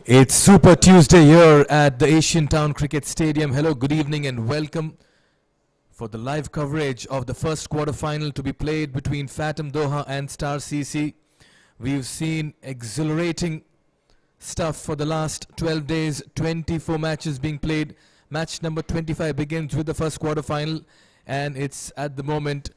It's Super Tuesday here at the Asian Town Cricket Stadium. Hello, good evening and welcome for the live coverage of the first quarter-final to be played between Phatom Doha and Star CC. We've seen exhilarating stuff for the last 12 days, 24 matches being played. Match number 25 begins with the first quarter-final, and it's at the moment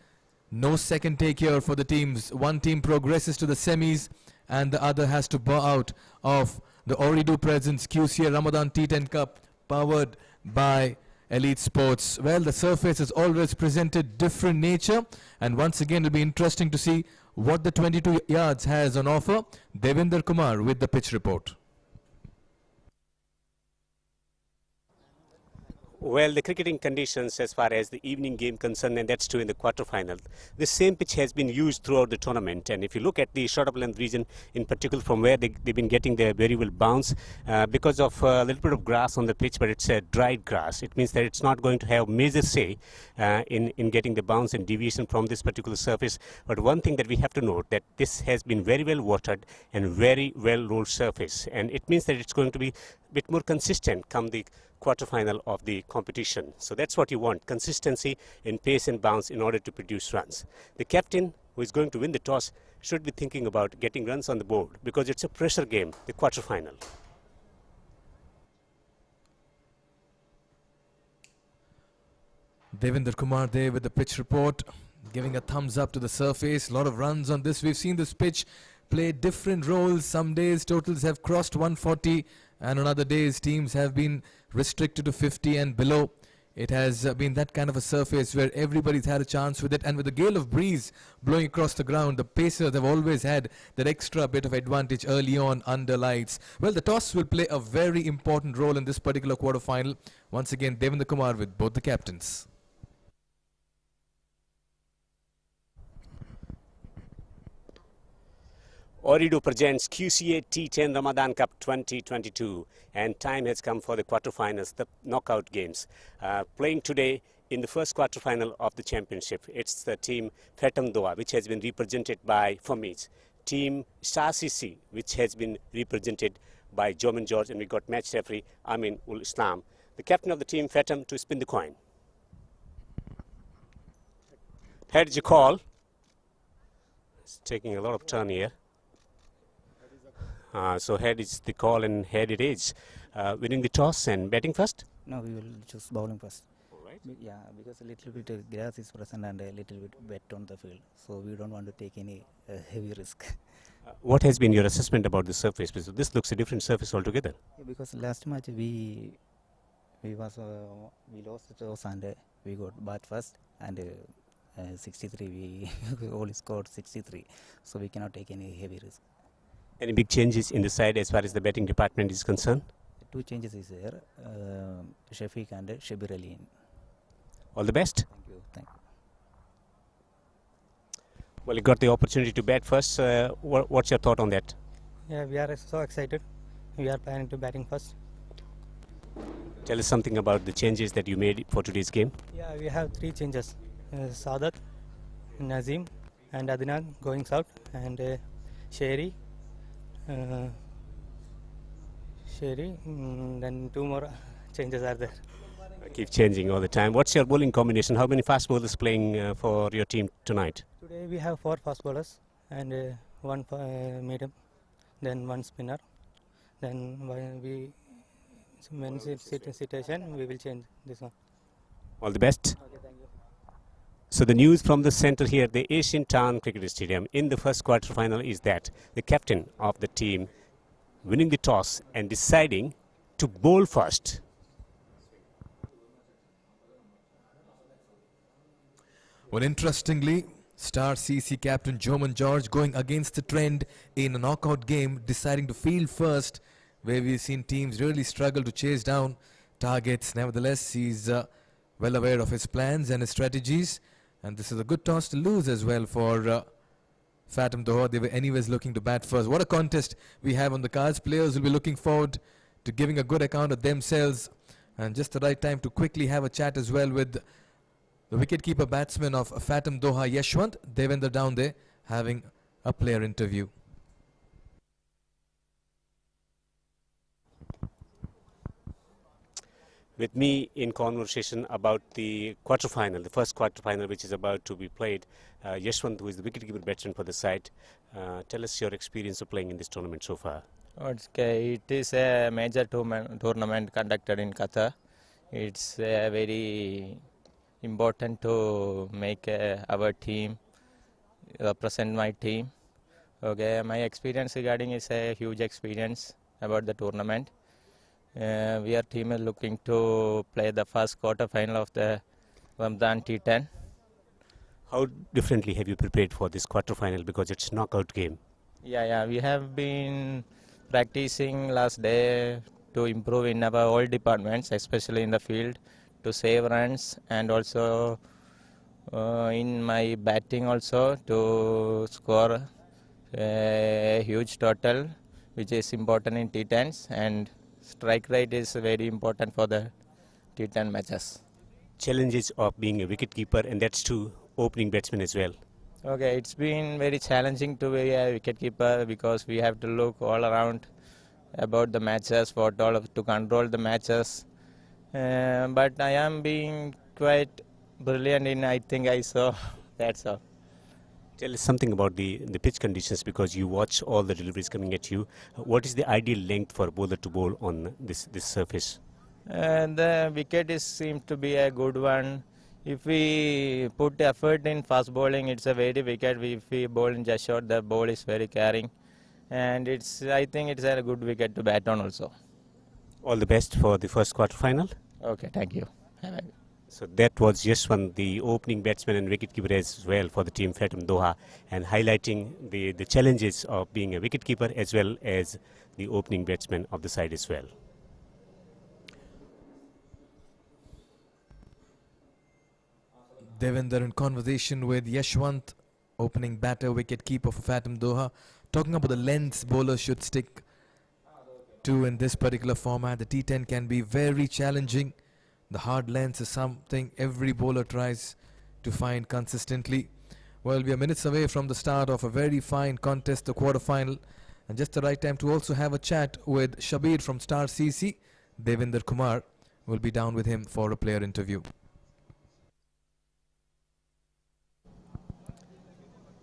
no second take here for the teams. One team progresses to the semis and the other has to bow out of the Ooredoo Presents QCA Ramadan T10 Cup powered by Elite Sports. Well, the surface has always presented different nature, and once again it'll be interesting to see what the 22 yards has on offer. Devinder Kumar with the pitch report. Well, the cricketing conditions as far as the evening game concerned, and that's true in the quarterfinal. The same pitch has been used throughout the tournament, and if you look at the short up length region in particular, from where they've been getting their very well bounce because of a little bit of grass on the pitch, but it's a dried grass. It means that it's not going to have major say in getting the bounce and deviation from this particular surface. But one thing that we have to note, that this has been very well watered and very well rolled surface, and it means that it's going to be a bit more consistent come the quarterfinal of the competition. So that's what you want, consistency in pace and bounce in order to produce runs. The captain, who is going to win the toss, should be thinking about getting runs on the board because it's a pressure game, the quarterfinal. Devinder Kumar there with the pitch report, giving a thumbs up to the surface. A lot of runs on this. We've seen this pitch play different roles. Some days totals have crossed 140, and on other days teams have been restricted to 50 and below. It has been that kind of a surface where everybody's had a chance with it, and with the gale of breeze blowing across the ground, the pacers have always had that extra bit of advantage early on under lights. Well, the toss will play a very important role in this particular quarter-final. Once again, Devinder Kumar with both the captains. Ooredoo presents QCA T10 Ramadan Cup 2022, and time has come for the quarterfinals, the knockout games. Playing today in the first quarterfinal of the championship, it's the team Phatom Doha, which has been represented by Famiz, team Star CC, which has been represented by Joman George, and we got match referee Amin Ul Islam. The captain of the team Phatom to spin the coin. Head is a call. It's taking a lot of turn here. So head is the call, and head it is. Winning the toss and batting first? No, we will choose bowling first. All right. Yeah, because a little bit of grass is present and a little bit wet on the field. So we don't want to take any heavy risk. What has been your assessment about the surface? Because this looks a different surface altogether. Yeah, because last match we lost the toss and we got bat first, and 63 we only scored 63. So we cannot take any heavy risk. Any big changes in the side as far as the batting department is concerned? Two changes is there, Shafiq and Shabir Ali. All the best. Thank you. Thank you. Well, you got the opportunity to bat first. What's your thought on that? Yeah, we are so excited. We are planning to batting first. Tell us something about the changes that you made for today's game. Yeah, we have three changes. Sadat, Nazim and Adnan going south, and Sherry, then two more changes are there. Keep changing all the time. What's your bowling combination? How many fast bowlers playing for your team tonight? Today we have 4 fast bowlers and one medium, then one spinner. Then when situation we will change this one. All the best. Okay, thank you. So the news from the center here, the Asian Town Cricket Stadium, in the first quarterfinal is that the captain of the team winning the toss and deciding to bowl first. Well, interestingly, Star CC captain Joman George going against the trend in a knockout game, deciding to field first, where we've seen teams really struggle to chase down targets. Nevertheless, he's well aware of his plans and his strategies, and this is a good toss to lose as well for Phatom Doha. They were anyways looking to bat first. What a contest we have on the cards. Players will be looking forward to giving a good account of themselves, and just the right time to quickly have a chat as well with the wicketkeeper batsman of Phatom Doha, Yashwant. Devender down there having a player interview. With me in conversation about the quarterfinal, the first quarterfinal which is about to be played, Yashwant, who is the wicketkeeper batsman for the side. Tell us your experience of playing in this tournament so far. Okay, it is a major tournament conducted in Qatar. It's very important to make our team represent my team. Okay, my experience regarding is a huge experience about the tournament. We are team is looking to play the first quarter final of the Ramadan T10. How differently have you prepared for this quarterfinal, because it's knockout game? Yeah, we have been practicing last day to improve in our all departments, especially in the field, to save runs, and also in my batting also to score a huge total, which is important in T10s, and strike rate is very important for the T10 matches. Challenges of being a wicketkeeper, and that's to opening batsman as well. Okay, it's been very challenging to be a wicketkeeper because we have to look all around about the matches, what all to control the matches. But I am being quite brilliant in, I think I saw. That's all. Tell us something about the pitch conditions, because you watch all the deliveries coming at you. What is the ideal length for a bowler to bowl on this surface? The wicket seems to be a good one. If we put effort in fast bowling, it's a very wicket. If we bowl in just short, the ball is very carrying, and I think it's a good wicket to bat on also. All the best for the first quarterfinal. Okay, thank you. So that was Yashwant, the opening batsman and wicketkeeper as well for the team Phatom Doha, and highlighting the challenges of being a wicketkeeper as well as the opening batsman of the side as well. Devinder in conversation with Yashwant, opening batter, wicket-keeper for Phatom Doha, talking about the lengths bowlers should stick to in this particular format. The T10 can be very challenging. The hard lengths is something every bowler tries to find consistently. Well, we are minutes away from the start of a very fine contest, the quarter-final, and just the right time to also have a chat with Shabir from Star CC. Devinder Kumar will be down with him for a player interview.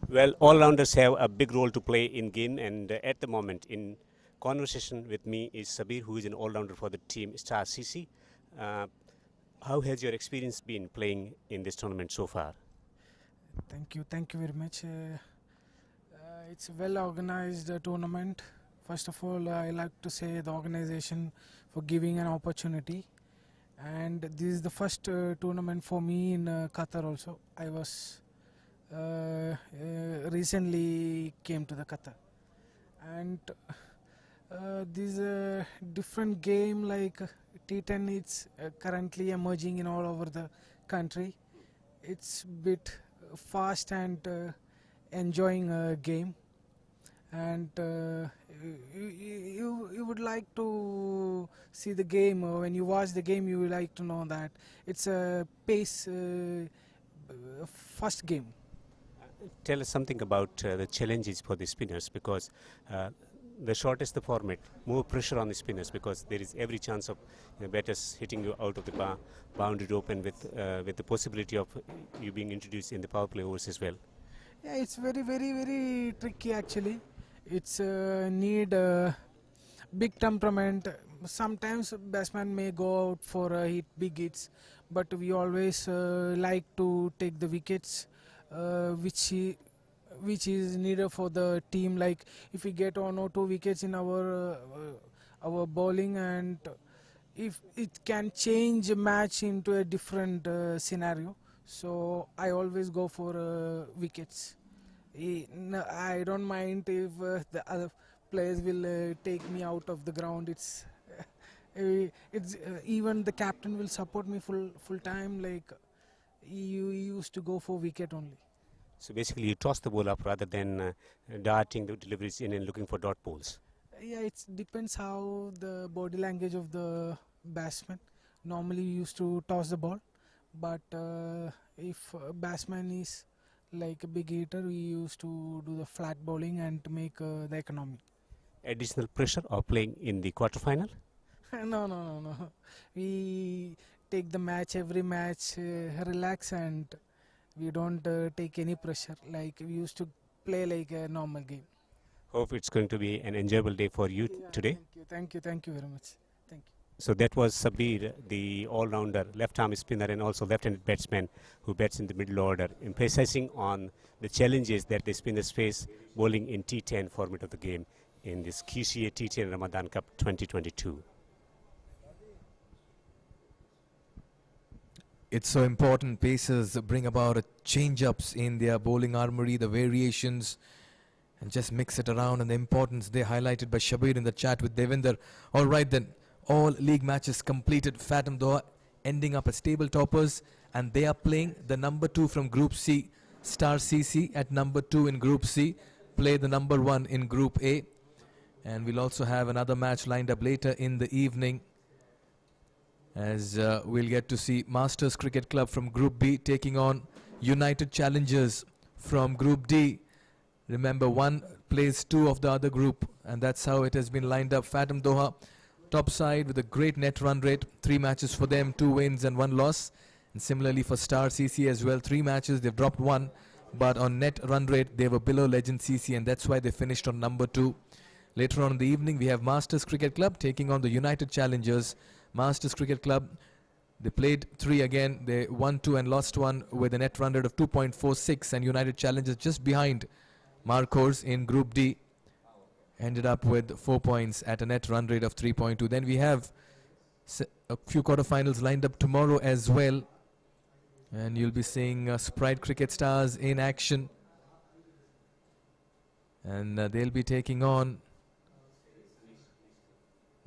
Well, all-rounders have a big role to play in game, and at the moment in conversation with me is Sabir, who is an all-rounder for the team Star CC. How has your experience been playing in this tournament so far? Thank you very much. It's a well-organized tournament. First of all, I like to say the organization for giving an opportunity. And this is the first tournament for me in Qatar also. I was recently came to the Qatar, and this is a different game like T10. It's currently emerging in all over the country. It's bit fast and enjoying game, and you would like to see the game. When you watch the game, you would like to know that it's a pace first game. Tell us something about the challenges for the spinners, because the shorter is the format, more pressure on the spinners, because there is every chance of batters hitting you out of the boundary rope, and with the possibility of you being introduced in the power play overs as well. Yeah, it's very tricky actually. It's need big temperament. Sometimes batsman may go out for big hits, but we always like to take the wickets, which is needed for the team. Like if we get 1 or 2 wickets in our bowling, and if it can change a match into a different scenario, so I always go for wickets. I don't mind if the other players will take me out of the ground. It's even the captain will support me full time. Like you used to go for wicket only. So basically you toss the ball up rather than darting the deliveries in and looking for dot balls. Yeah, it depends how the body language of the batsman. Normally we used to toss the ball, but if a batsman is like a big hitter, we used to do the flat bowling and to make the economy. Additional pressure of playing in the quarterfinal? No. We take the match, every match, relax, and we don't take any pressure. Like we used to play like a normal game. Hope it's going to be an enjoyable day for you Yeah, today. thank you very much. Thank you. So that was Sabir, the all-rounder, left-arm spinner and also left-handed batsman who bats in the middle order, emphasizing on the challenges that the spinners face bowling in T10 format of the game in this QCA T10 Ramadan Cup 2022. It's so important. Pacers bring about change-ups in their bowling armory, the variations, and just mix it around, and the importance they highlighted by Shabir in the chat with Devinder. All right then, all league matches completed. Phatom Doha ending up as table toppers, and they are playing the number 2 from Group C, Star CC at number 2 in Group C, play the number 1 in Group A, and we'll also have another match lined up later in the evening, as we'll get to see Masters Cricket Club from Group B taking on United Challengers from Group D. Remember, one plays 2 of the other group, and that's how it has been lined up. Phatom Doha top side with a great net run rate, 3 matches for them, 2 wins and 1 loss. And similarly for Star CC as well, 3 matches, they've dropped 1, but on net run rate they were below Legend CC, and that's why they finished on number 2. Later on in the evening we have Masters Cricket Club taking on the United Challengers. Masters Cricket Club, they played 3 again, they won 2 and lost 1 with a net run rate of 2.46, and United Challengers just behind Marcos in Group D ended up with 4 points at a net run rate of 3.2. Then we have a few quarterfinals lined up tomorrow as well, and you'll be seeing Sprite Cricket Stars in action, and they'll be taking on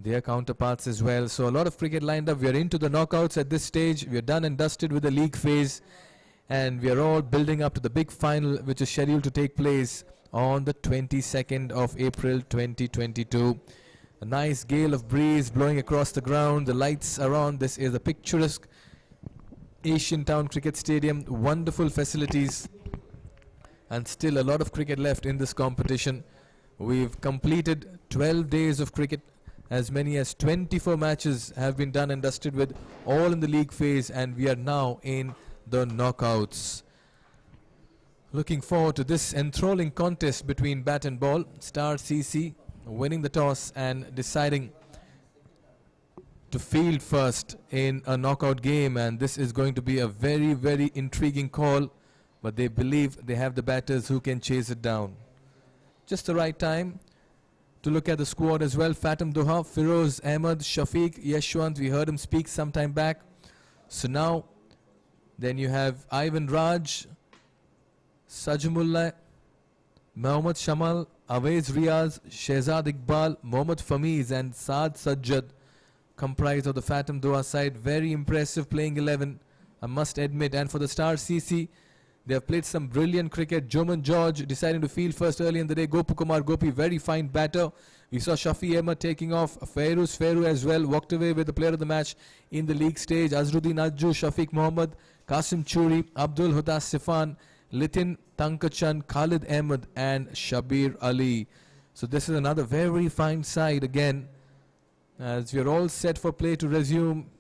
their counterparts as well. So a lot of cricket lined up. We are into the knockouts at this stage. We are done and dusted with the league phase, and we are all building up to the big final, which is scheduled to take place on the 22nd of April 2022. A nice gale of breeze blowing across the ground. The lights are on. This is a picturesque Asian Town Cricket Stadium. Wonderful facilities, and still a lot of cricket left in this competition. We've completed 12 days of cricket. As many as 24 matches have been done and dusted with, all in the league phase, and we are now in the knockouts. Looking forward to this enthralling contest between bat and ball. Star CC winning the toss and deciding to field first in a knockout game, and this is going to be a very, very intriguing call, but they believe they have the batters who can chase it down. Just the right time to look at the squad as well. Phatom Doha, Firoz Ahmed, Shafiq, Yashwant, we heard him speak some time back. So now, then you have Ivan Raj, Sajmullah, Mohammad Shamal, Awais Riaz, Shehzad Iqbal, Mohammad Famiz and Saad Sajjad comprise of the Phatom Doha side. Very impressive playing 11, I must admit. And for the Star CC, they have played some brilliant cricket. Joman George deciding to field first early in the day. Gopu Kumar Gopi, very fine batter. We saw Shafi Ahmed taking off. Fairu as well walked away with the player of the match in the league stage. Azruddin Ajju, Shafiq Mohammed, Qasim Churi, Abdul Huda Sifan, Litin Tankachan, Khalid Ahmed and Shabir Ali. So this is another very fine side again, as we are all set for play to resume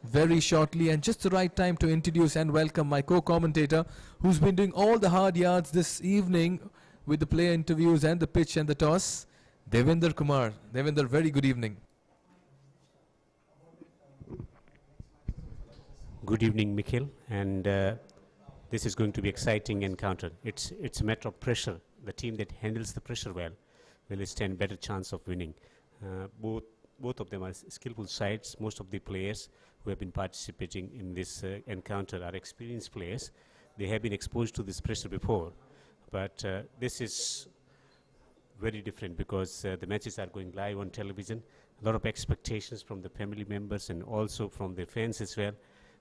very shortly, and just the right time to introduce and welcome my co-commentator who's been doing all the hard yards this evening with the player interviews and the pitch and the toss, Devinder Kumar. Devinder, very good evening. Good evening, Mikhil, and this is going to be exciting encounter. It's a matter of pressure. The team that handles the pressure well will stand better chance of winning. Both of them are skillful sides. Most of the players who have been participating in this encounter are experienced players. They have been exposed to this pressure before, but this is very different because the matches are going live on television. A lot of expectations from the family members and also from the fans as well.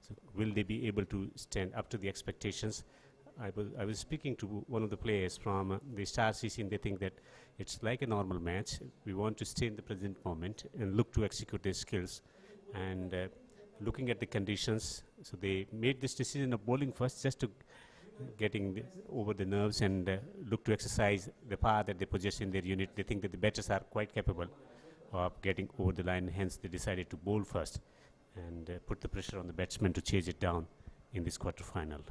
So will they be able to stand up to the expectations? I was speaking to one of the players from the Star CC, and they think that it's like a normal match. We want to stay in the present moment and look to execute their skills. And looking at the conditions, so they made this decision of bowling first just to getting over the nerves and look to exercise the power that they possess in their unit. They think that the batters are quite capable. of getting over the line. Hence, they decided to bowl first and put the pressure on the batsman to chase it down in this quarter-final.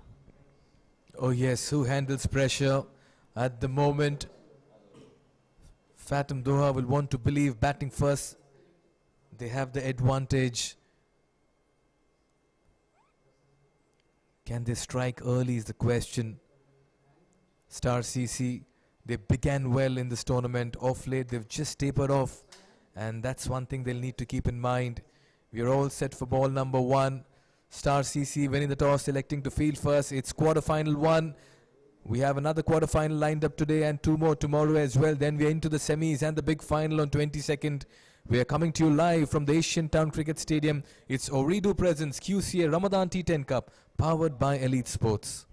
Oh yes, who handles pressure at the moment? Phatom Doha will want to believe batting first. They have the advantage. Can they strike early is the question. Star CC, they began well in this tournament. Off late, they've just tapered off. And that's one thing they'll need to keep in mind. We are all set for ball number 1. Star CC winning the toss, selecting to field first. It's quarter-final 1. We have another quarter-final lined up today and 2 more tomorrow as well. Then we're into the semis and the big final on 22nd. We are coming to you live from the Asian Town Cricket Stadium. It's Ooredoo presents QCA Ramadan T10 Cup, powered by Elite Sports.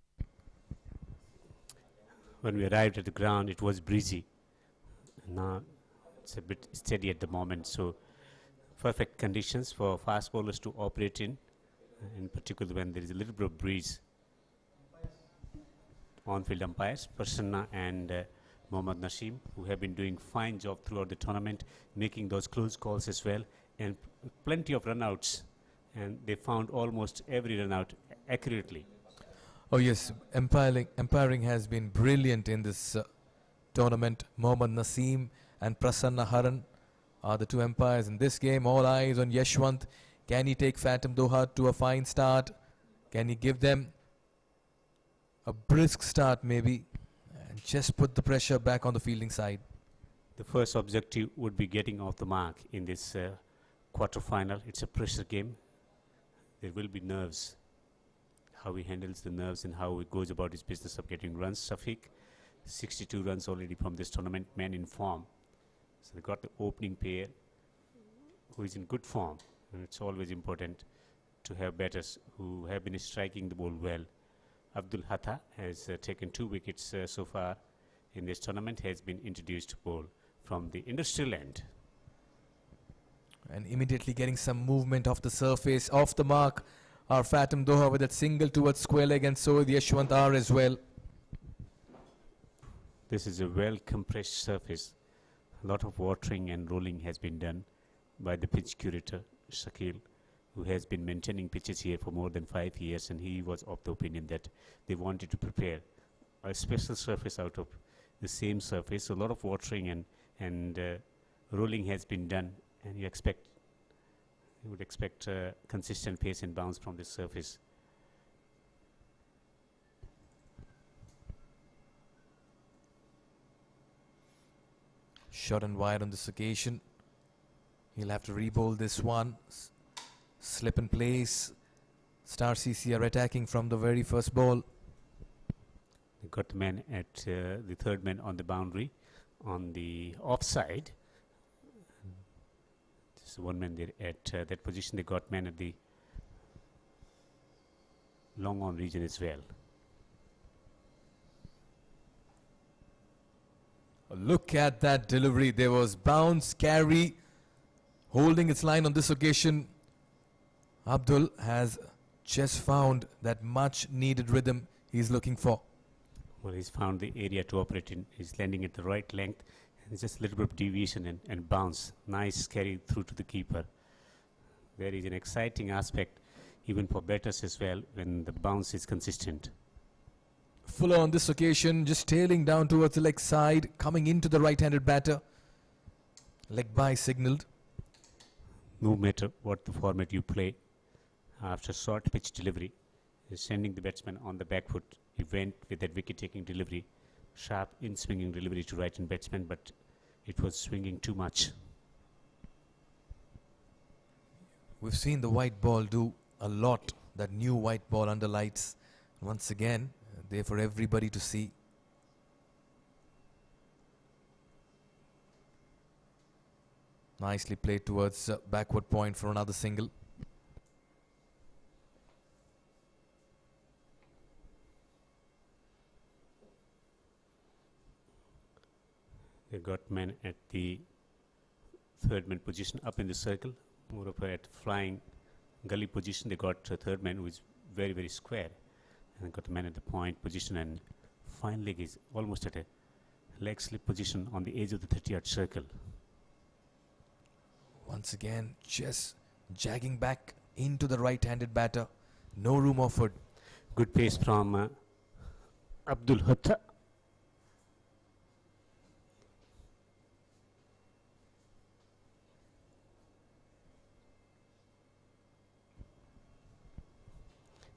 When we arrived at the ground, it was breezy. Now it's a bit steady at the moment, so perfect conditions for fast bowlers to operate in particular when there is a little bit of breeze. On-field umpires, Prasanna and Mohammad Naseem, who have been doing fine job throughout the tournament, making those close calls as well, and plenty of run-outs, and they found almost every run-out accurately. Oh yes, umpiring has been brilliant in this tournament. Mohammad Naseem and Prasanna Haran are the 2 umpires in this game. All eyes on Yashwant. Can he take Phatom Doha to a fine start? Can he give them a brisk start maybe and just put the pressure back on the fielding side? The first objective would be getting off the mark in this quarter-final. It's a pressure game. There will be nerves. How he handles the nerves and how he goes about his business of getting runs. Safiq, 62 runs already from this tournament, man in form. So they got the opening pair who is in good form. And it's always important to have batters who have been striking the ball well. Abdul Hatta has taken 2 wickets so far in this tournament, has been introduced to bowl from the industrial end. And immediately getting some movement off the surface, off the mark, are Phatom Doha with that single towards square leg, and so with Yashwant R as well. This is a well compressed surface. A lot of watering and rolling has been done by the pitch curator, Shakil, who has been maintaining pitches here for more than 5 years, and he was of the opinion that they wanted to prepare a special surface out of the same surface. So a lot of watering and rolling has been done, and you would expect consistent pace and bounce from this surface. Short and wide on this occasion. He'll have to re-bowl this one. Slip in place. Star CC are attacking from the very first ball. They got the man at the third man on the boundary, on the offside. Just one man there at that position. They got man at the long on region as well. Look at that delivery. There was bounce, carry, holding its line on this occasion. Abdul has just found that much needed rhythm he's looking for. Well, he's found the area to operate in. He's landing at the right length. And just a little bit of deviation and bounce. Nice carry through to the keeper. There is an exciting aspect even for batters as well when the bounce is consistent. Fuller on this occasion, just tailing down towards the leg side, coming into the right-handed batter. Leg by signalled. No matter what the format you play, after short pitch delivery, is sending the batsman on the back foot. He went with that wicket-taking delivery, sharp in-swinging delivery to right-hand batsman, but it was swinging too much. We've seen the white ball do a lot, that new white ball under lights. Once again, there for everybody to see. Nicely played towards backward point for another single. They got man at the third man position up in the circle, more of at flying gully position. They got a third man who is very, very square, and got a man at the point position, and fine leg is almost at a leg slip position on the edge of the 30-yard circle. Once again, just jagging back into the right-handed batter. No room offered. Good pace from Abdul Hatta.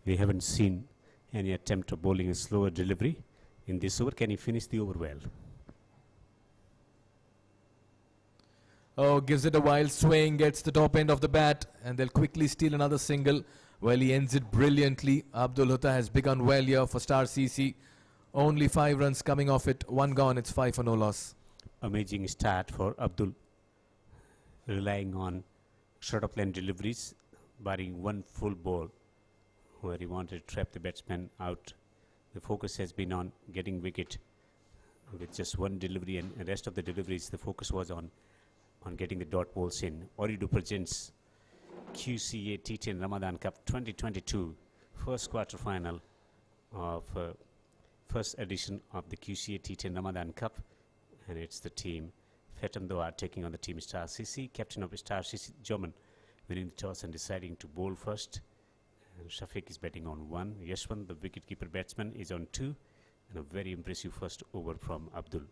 We haven't seen any attempt of bowling a slower delivery in this over. Can he finish the over well? Oh, gives it a wild swing, gets the top end of the bat, and they'll quickly steal another single. Well, he ends it brilliantly. Abdul Hutta has begun well here for Star CC. Only 5 runs coming off it. 1 gone. It's 5 for no loss. Amazing start for Abdul, relying on short of line deliveries, barring one full ball where he wanted to trap the batsman out. The focus has been on getting wicket with just one delivery, and the rest of the deliveries the focus was on getting the dot balls in. Ooredoo presents QCA T10 Ramadan Cup 2022 first quarter final of first edition of the QCA T10 Ramadan Cup, and it's the team Phatom Doha taking on the team Star CC. Captain of Star CC, Joman, winning the toss and deciding to bowl first. And Shafiq is batting on 1. Yashwant, the wicketkeeper batsman, is on 2, and a very impressive first over from Abdul.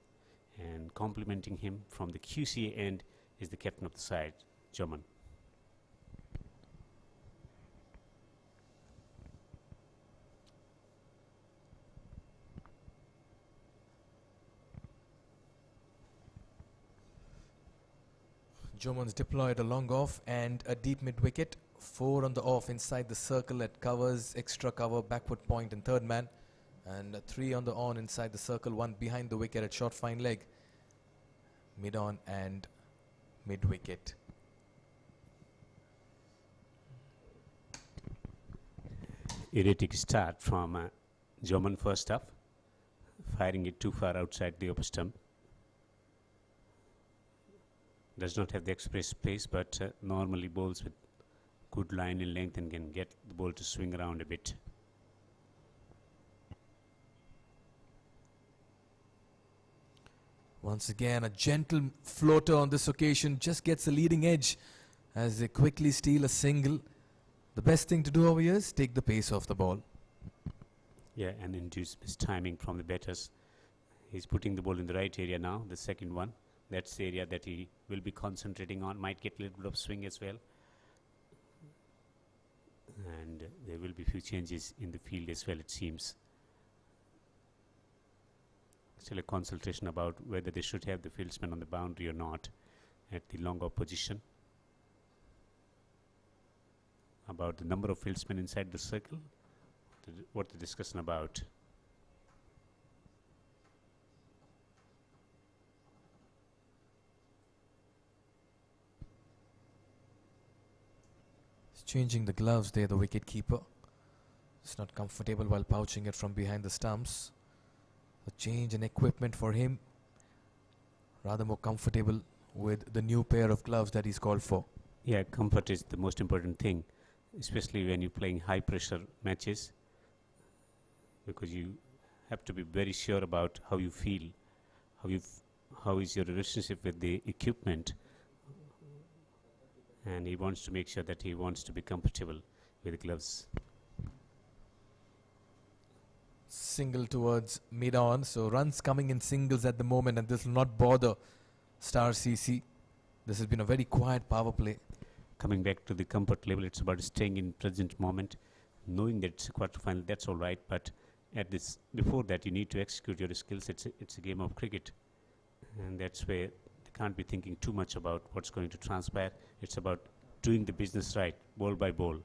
And complimenting him from the QCA end is the captain of the side, Joman. Joman's deployed a long off and a deep mid wicket. 4 on the off inside the circle at covers, extra cover, backward point and third man. And 3 on the on inside the circle, 1 behind the wicket at short fine leg. Mid on and mid wicket. Erratic start from Joman first off, firing it too far outside the upper stump. Does not have the express pace, but normally bowls with good line in length and can get the ball to swing around a bit. Once again, a gentle floater on this occasion, just gets a leading edge as they quickly steal a single. The best thing to do over here is take the pace off the ball. Yeah, and induce timing from the batters. He's putting the ball in the right area now, the second one. That's the area that he will be concentrating on. Might get a little bit of swing as well. And there will be few changes in the field as well, it seems. Still a consultation about whether they should have the fieldsman on the boundary or not at the long off position. About the number of fieldsmen inside the circle, what the discussion about. He's changing the gloves there, the wicket keeper. It's not comfortable while pouching it from behind the stumps. A change in equipment for him. Rather more comfortable with the new pair of gloves that he's called for. Yeah, comfort is the most important thing, especially when you're playing high pressure matches, because you have to be very sure about how you feel, how is your relationship with the equipment, and he wants to make sure that he wants to be comfortable with the gloves. Single towards mid on, so runs coming in singles at the moment, and this will not bother Star CC. This has been a very quiet power play. Coming back to the comfort level, it's about staying in present moment, knowing that it's a quarter final, that's all right, but at this, before that you need to execute your skills. It's a game of cricket, and that's where they can't be thinking too much about what's going to transpire. It's about doing the business right, ball by ball.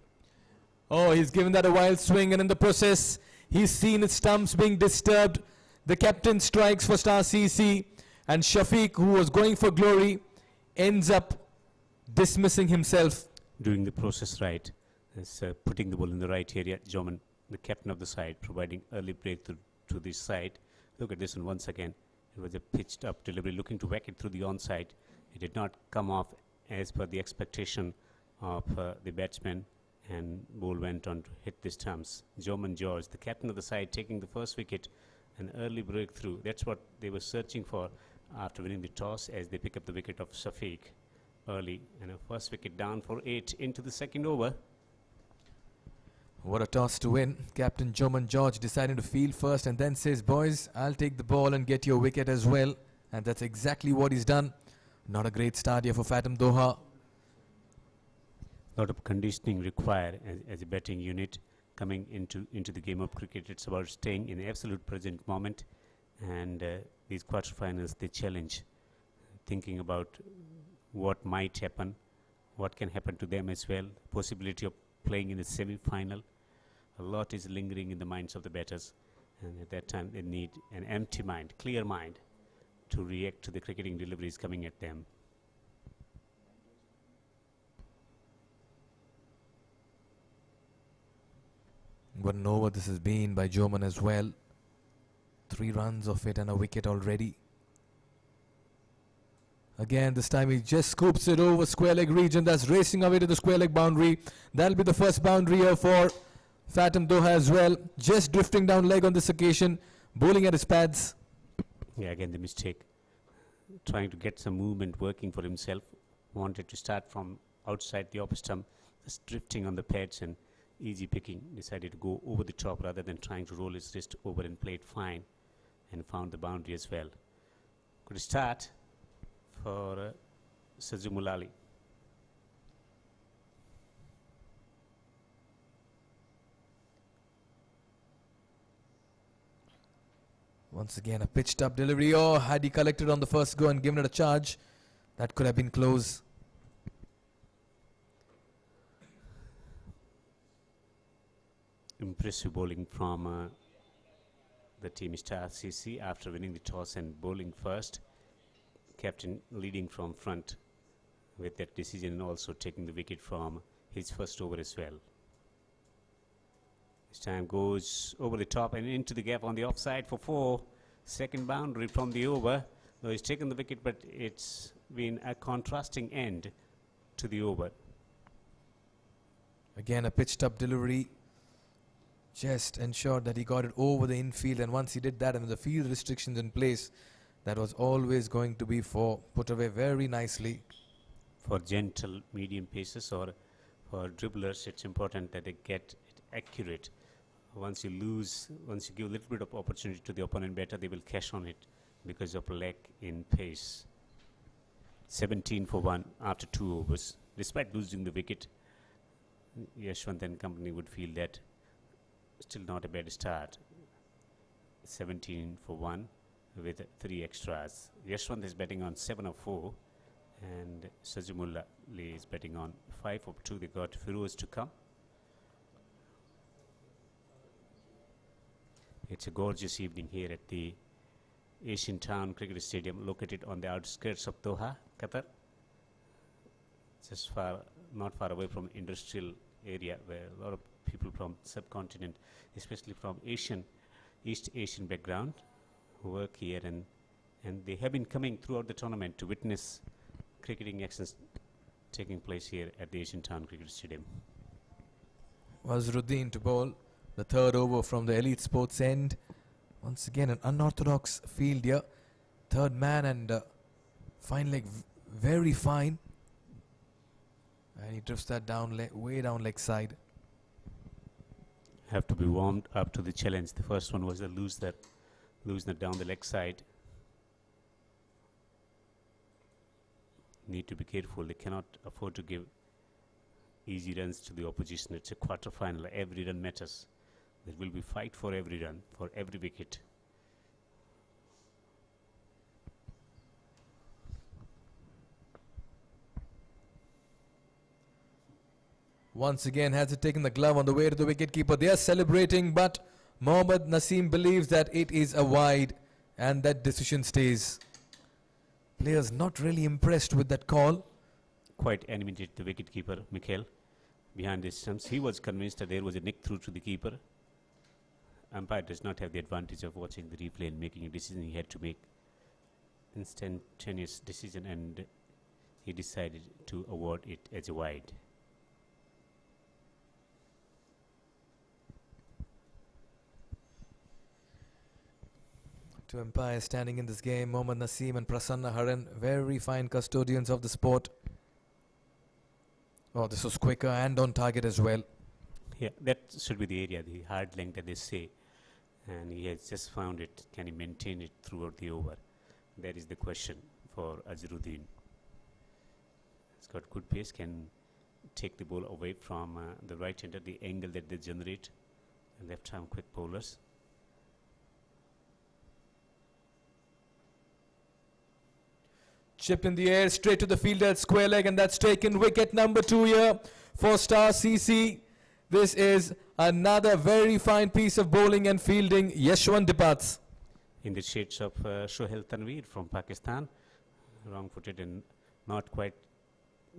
Oh, he's given that a wild swing, and in the process he's seen his stumps being disturbed. The captain strikes for Star CC, and Shafiq, who was going for glory, ends up dismissing himself. Doing the process right, is putting the ball in the right area. Joman, the captain of the side, providing early breakthrough to this side. Look at this one once again. It was a pitched up delivery, looking to whack it through the onside. It did not come off as per the expectation of the batsman, and ball went on to hit the stumps. Joman George, the captain of the side, taking the first wicket, an early breakthrough. That's what they were searching for after winning the toss, as they pick up the wicket of Shafiq. early, and a first wicket down for 8 into the second over. What a toss to win. Captain Joman George deciding to field first and then says, boys, I'll take the ball and get your wicket as well. And that's exactly what he's done. Not a great start here for Phatom Doha. A lot of conditioning required as a batting unit coming into the game of cricket. It's about staying in the absolute present moment, and these quarterfinals, they challenge thinking about what might happen, what can happen to them as well, possibility of playing in the semi-final. A lot is lingering in the minds of the batters, and at that time they need an empty mind, clear mind, to react to the cricketing deliveries coming at them. What an over this has been by Joman as well. 3 runs of it and a wicket already. Again, this time he just scoops it over square leg region. That's racing away to the square leg boundary. That'll be the first boundary here for Phatom Doha as well. Just drifting down leg on this occasion. Bowling at his pads. Yeah, again the mistake. Trying to get some movement working for himself. Wanted to start from outside the off stump. Just drifting on the pads and easy picking. Decided to go over the top rather than trying to roll his wrist over and play it fine. And found the boundary as well. Good start for Sajumulali. Once again, a pitched up delivery. Oh, had he collected on the first go and given it a charge, that could have been close. Impressive bowling from the team Star CC after winning the toss and bowling first. Captain leading from front with that decision and also taking the wicket from his first over as well. This time goes over the top and into the gap on the offside for 4. Second boundary from the over. Though he's taken the wicket, but it's been a contrasting end to the over. Again, a pitched up delivery. Just ensured that he got it over the infield, and once he did that and with the field restrictions in place, that was always going to be put away very nicely. For gentle medium paces or for dribblers, it's important that they get it accurate. Once you give a little bit of opportunity to the opponent batter, they will cash on it because of lack in pace. 17 for 1 after 2 overs. Despite losing the wicket, Yashwant and company would feel that still not a bad start. 17 for 1 with 3 extras. Yashwant is betting on 7 of 4 and Sajumullah is betting on 5 of 2. They got Firoz to come. It's a gorgeous evening here at the Asian Town Cricket Stadium located on the outskirts of Doha, Qatar. Just not far away from industrial area where a lot of people from subcontinent, especially from East Asian background, who work here and they have been coming throughout the tournament to witness cricketing actions taking place here at the Asian Town Cricket Stadium. Wazruddin to bowl. The third over from the Elite Sports end. Once again, an unorthodox field here. Third man and fine leg, very fine. And he drifts that down way down leg side. Have to be warmed up to the challenge. The first one was the loosener down the leg side. Need to be careful. They cannot afford to give easy runs to the opposition. It's a quarter final. Every run matters. There will be fight for every run, for every wicket. Once again, has it taken the glove on the way to the wicketkeeper? They are celebrating, but Mohammad Naseem believes that it is a wide and that decision stays. Players not really impressed with that call. Quite animated the wicketkeeper, Mikhail, behind the stumps. He was convinced that there was a nick through to the keeper. Umpire does not have the advantage of watching the replay and making a decision. He had to make instantaneous decision and he decided to award it as a wide. Two umpires standing in this game, Mohammad Naseem and Prasanna Haran, very fine custodians of the sport. Oh, this was quicker and on target as well. Yeah, that should be the area, the hard length that they say. And he has just found it. Can he maintain it throughout the over? That is the question for Azharuddin. He's got good pace, can take the ball away from the right-hander, the angle that they generate. Left-arm quick bowlers. Chip in the air, straight to the fielder at square leg, and that's taken. Wicket number 2 here for Star CC. This is another very fine piece of bowling and fielding. Yashwant departs. In the shades of Shoaib Tanveer from Pakistan. Wrong-footed and not quite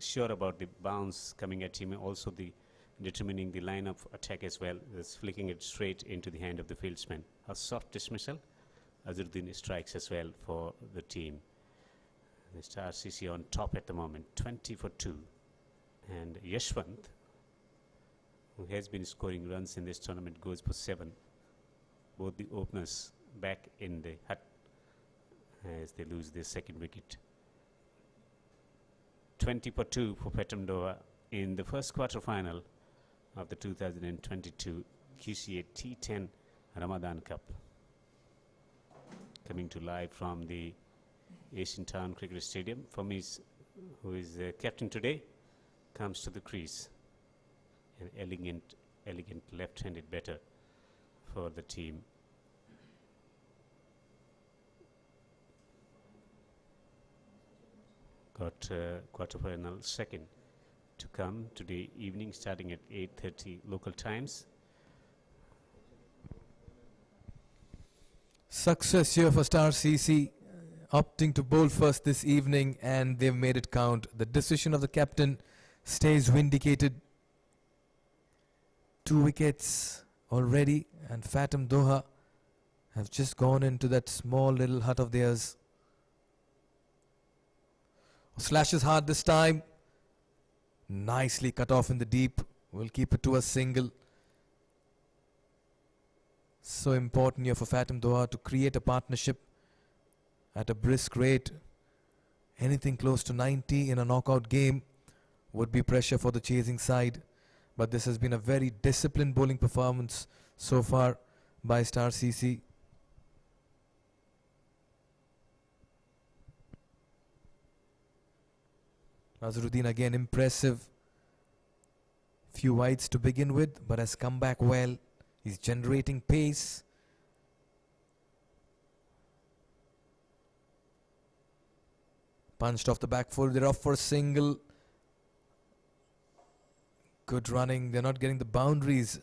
sure about the bounce coming at him. Also determining the line of attack as well. Just flicking it straight into the hand of the fieldsman. A soft dismissal. Azharuddin strikes as well for the team. The Star CC on top at the moment, 20 for 2. And Yashwant, who has been scoring runs in this tournament, goes for 7. Both the openers back in the hut as they lose their second wicket. 20 for 2 for Phatom Doha in the first quarter final of the 2022 QCA T10 Ramadan Cup. Coming to live from the Asian Town Cricket Stadium. Famis, who is captain today, comes to the crease. An elegant left-handed batter for the team. Got quarter-final second to come today evening, starting at 8:30 local times. Success here for Star CC, opting to bowl first this evening, and they've made it count. The decision of the captain stays vindicated. 2 wickets already, and Phatom Doha have just gone into that small little hut of theirs. Slashes hard this time. Nicely cut off in the deep. We'll keep it to a single. So important here for Phatom Doha to create a partnership at a brisk rate. Anything close to 90 in a knockout game would be pressure for the chasing side. But this has been a very disciplined bowling performance so far by Star CC. Azharuddin again impressive. Few wides to begin with, but has come back well. He's generating pace. Punched off the back foot. They're off for a single. Good running. They're not getting the boundaries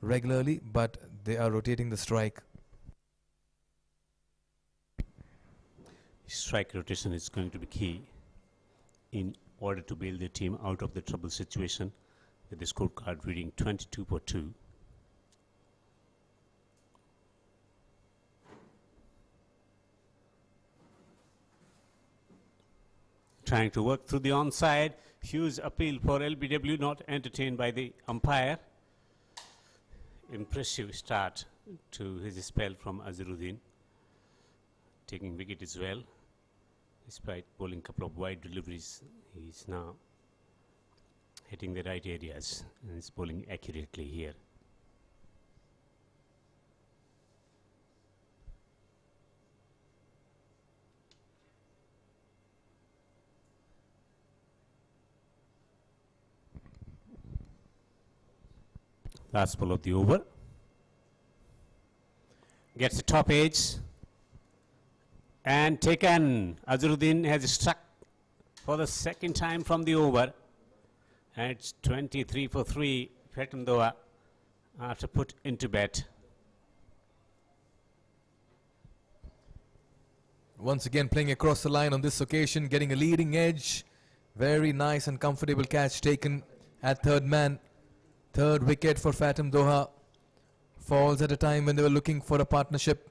regularly, but they are rotating the strike. Strike rotation is going to be key in order to bail the team out of the trouble situation, with the scorecard reading 22 for 2. Trying to work through the onside. Huge appeal for LBW, not entertained by the umpire. Impressive start to his spell from Azharuddin. Taking wicket as well. Despite bowling a couple of wide deliveries, he's now hitting the right areas and is bowling accurately here. Last ball of the over. Gets the top edge. And taken. Azharuddin has struck for the second time from the over. And it's 23 for 3. Phatom Doha after put into bat. Once again playing across the line on this occasion, getting a leading edge. Very nice and comfortable catch taken at third man. Third wicket for Phatom Doha. Falls at a time when they were looking for a partnership.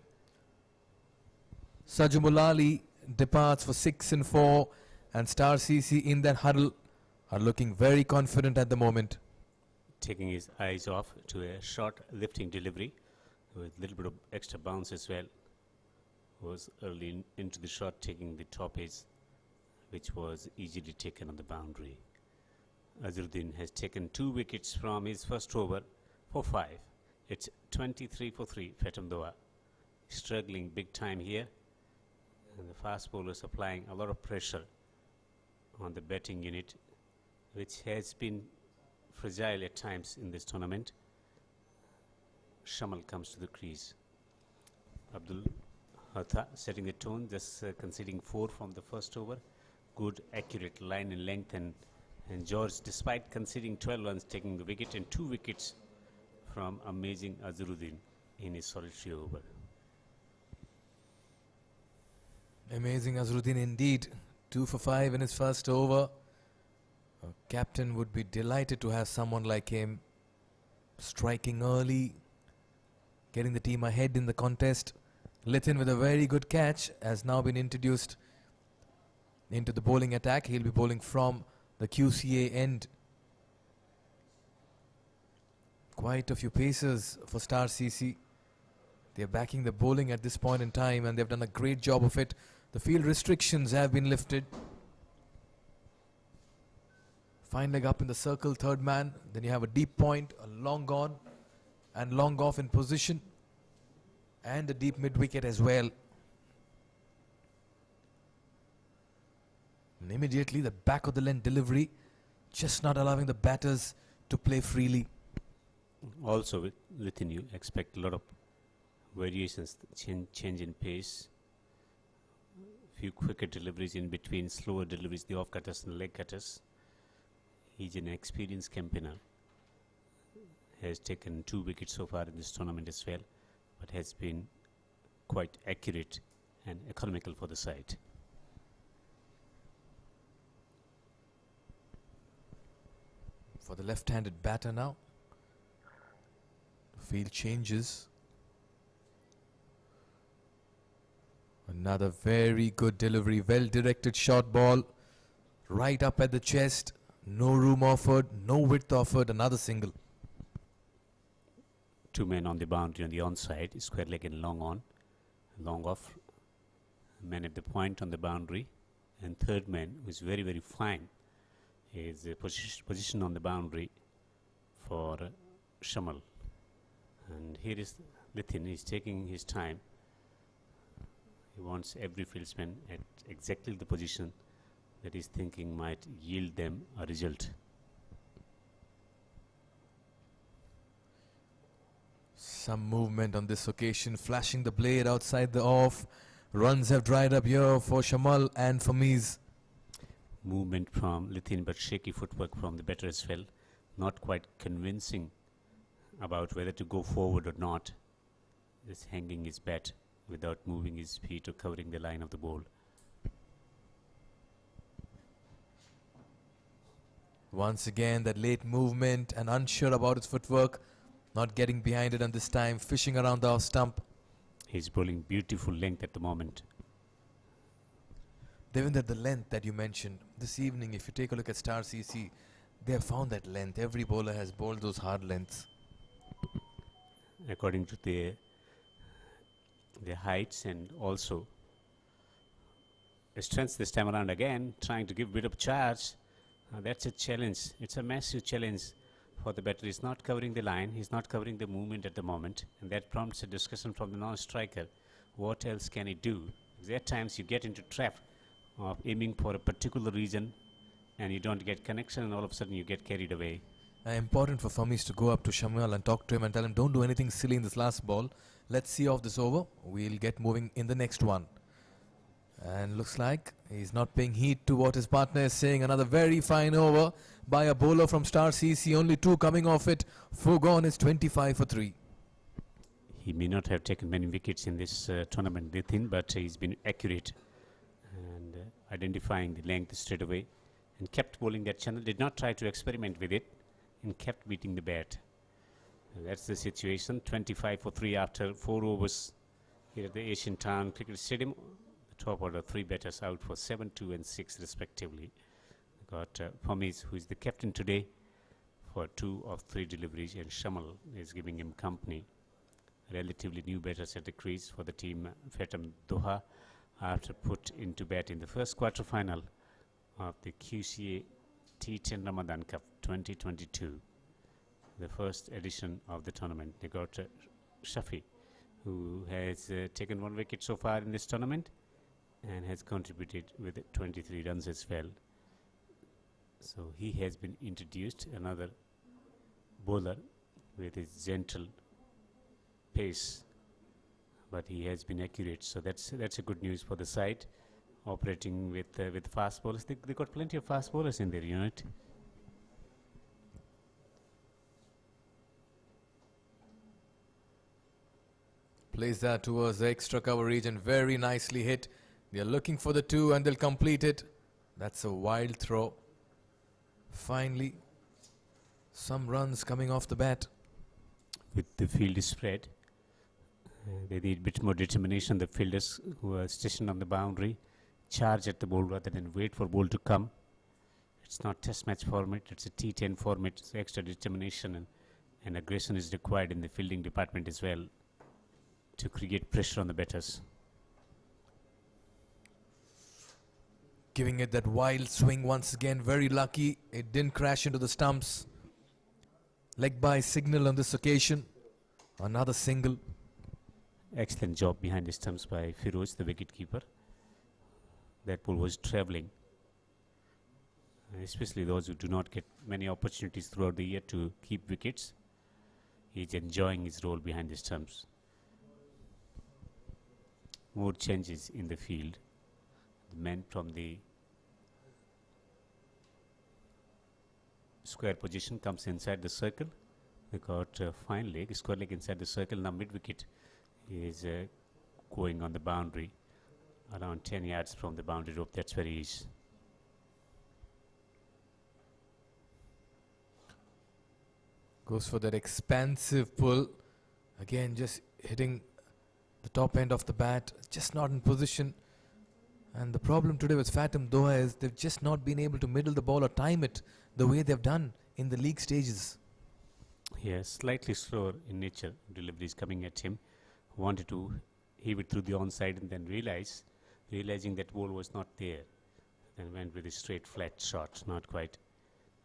Sajumulali departs for 6 and 4, and Star CC in that huddle are looking very confident at the moment. Taking his eyes off to a short lifting delivery with a little bit of extra bounce as well. Was early into the shot, taking the top edge, which was easily taken on the boundary. Azharuddin has taken 2 wickets from his first over for 5. It's 23 for 3. Phatom Doha struggling big time here, and the fast bowlers applying a lot of pressure on the batting unit, which has been fragile at times in this tournament. Shamal comes to the crease. Abdul Hatha setting the tone, just conceding 4 from the first over. Good accurate line in length, and George, despite conceding 12 runs, taking the wicket, and 2 wickets from amazing Azharuddin in his solitary over. Amazing Azharuddin indeed. 2 for 5 in his first over. A captain would be delighted to have someone like him striking early, getting the team ahead in the contest. Lithin with a very good catch has now been introduced into the bowling attack. He'll be bowling from the QCA end. Quite a few pacers for Star CC. They're backing the bowling at this point in time, and they've done a great job of it. The field restrictions have been lifted. Fine leg up in the circle, third man. Then you have a deep point, a long on and long off in position, and a deep mid wicket as well. And immediately the back of the length delivery, just not allowing the batters to play freely. Also within you expect a lot of variations, change in pace, few quicker deliveries in between, slower deliveries, the off cutters and leg cutters. He's an experienced campaigner, has taken 2 wickets so far in this tournament as well, but has been quite accurate and economical for the side. For the left-handed batter now, field changes. Another very good delivery, well-directed short ball, right up at the chest. No room offered, no width offered, another single. 2 men on the boundary on the onside, square leg and long on, long off. Man at the point on the boundary, and third man, who is very, very fine, is position on the boundary for Shamal. And here is Lithin. He's taking his time. He wants every fieldsman at exactly the position that he's thinking might yield them a result. Some movement on this occasion, flashing the blade outside the off. Runs have dried up here for Shamal and for Miz. Movement from Lithin, but shaky footwork from the batter as well. Not quite convincing about whether to go forward or not. Just hanging his bat without moving his feet or covering the line of the ball. Once again, that late movement and unsure about his footwork, not getting behind it, and this time fishing around the off stump. He's bowling beautiful length at the moment. Devendra, the length that you mentioned this evening, if you take a look at Star CC, they have found that length. Every bowler has bowled those hard lengths. According to the heights and also strengths this time around, again trying to give a bit of charge. That's a challenge. It's a massive challenge for the batter. He's not covering the line. He's not covering the movement at the moment, and that prompts a discussion from the non-striker. What else can he do? Because at times you get into trap of aiming for a particular region and you don't get connection, and all of a sudden you get carried away. Important for Famis to go up to Shamal and talk to him and tell him, don't do anything silly in this last ball. Let's see off this over. We'll get moving in the next one. And looks like he's not paying heed to what his partner is saying. Another very fine over by a bowler from Star CC. Only 2 coming off it. 4 gone is 25 for 3. He may not have taken many wickets in this tournament, Lithin, but he's been accurate and identifying the length straight away, and kept bowling that channel. Did not try to experiment with it, and kept beating the bat. And that's the situation. 25 for 3 after 4 overs here at the Asian Town Cricket Stadium. The top order 3 batters out for 7, 2 and 6 respectively. Got Famis, who is the captain today, for 2 of 3 deliveries, and Shamal is giving him company. Relatively new batters at the crease for the team Phatom Doha, after put into bat in the first quarter final of the QCA T10 Ramadan Cup 2022, the first edition of the tournament. They got Shafi, who has taken 1 wicket so far in this tournament and has contributed with 23 runs as well. So he has been introduced, another bowler with his gentle pace, but he has been accurate. So that's a good news for the side operating with fast bowlers. They got plenty of fast bowlers in their unit. Plays that towards the extra cover region. Very nicely hit. They're looking for the 2 and they'll complete it. That's a wild throw. Finally, some runs coming off the bat. With the field spread, they need a bit more determination. The fielders who are stationed on the boundary charge at the ball rather than wait for ball to come. It's not test match format, it's a T10 format, so extra determination and aggression is required in the fielding department as well to create pressure on the batters. Giving it that wild swing once again. Very lucky it didn't crash into the stumps. Leg by signal on this occasion. Another single. Excellent job behind the stumps by Firoz, the wicketkeeper. That ball was travelling. Especially those who do not get many opportunities throughout the year to keep wickets. He's enjoying his role behind the stumps. More changes in the field. The men from the square position comes inside the circle. They got fine leg, square leg inside the circle. Now mid wicket is going on the boundary, around 10 yards from the boundary rope. That's where he is. Goes for that expansive pull. Again, just hitting the top end of the bat, just not in position. And the problem today with Phatom Doha is they've just not been able to middle the ball or time it the way they've done in the league stages. Yes, slightly slower in nature. Deliveries coming at him. Wanted to heave it through the onside and then realizing that ball was not there. Then went with a straight flat shot, not quite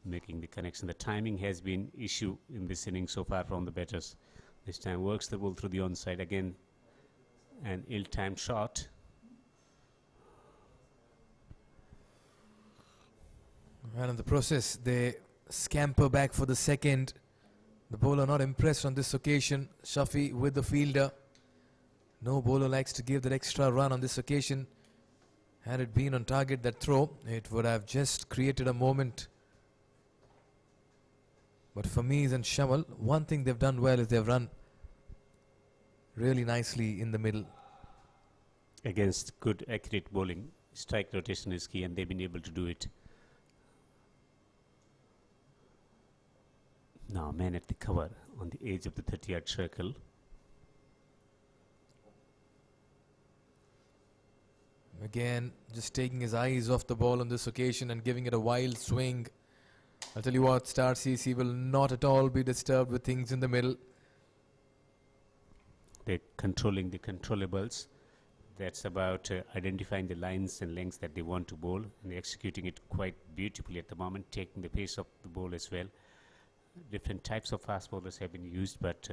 making the connection. The timing has been issue in this inning so far from the batters. This time works the ball through the onside. Again, an ill-timed shot. And in the process, they scamper back for the second. The bowler not impressed on this occasion. Shafi with the fielder. No bowler likes to give that extra run on this occasion. Had it been on target, that throw, it would have just created a moment. But for me and Shamal, one thing they've done well is they've run really nicely in the middle. Against good, accurate bowling, strike rotation is key, and they've been able to do it. Now, man at the cover on the edge of the 30-yard circle. Again, just taking his eyes off the ball on this occasion and giving it a wild swing. I'll tell you what, Star CC will not at all be disturbed with things in the middle. They're controlling the controllables. That's about identifying the lines and lengths that they want to bowl, and they're executing it quite beautifully at the moment, taking the pace of the ball as well. Different types of fast bowlers have been used, but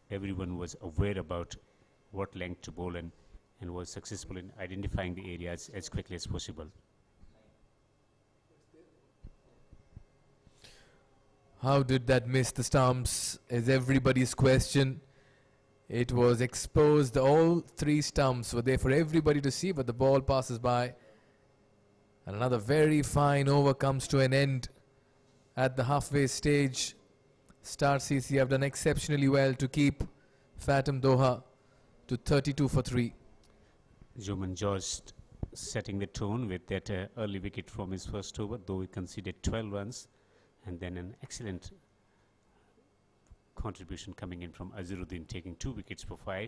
everyone was aware about what length to bowl and was successful in identifying the areas as quickly as possible. How did that miss the stumps is everybody's question. It was exposed. All three stumps were there for everybody to see, but the ball passes by. And another very fine over comes to an end at the halfway stage. Star CC have done exceptionally well to keep Phatom Doha to 32 for 3. Juman George setting the tone with that early wicket from his first over, though he conceded 12 runs, and then an excellent contribution coming in from Azharuddin, taking 2 wickets for 5,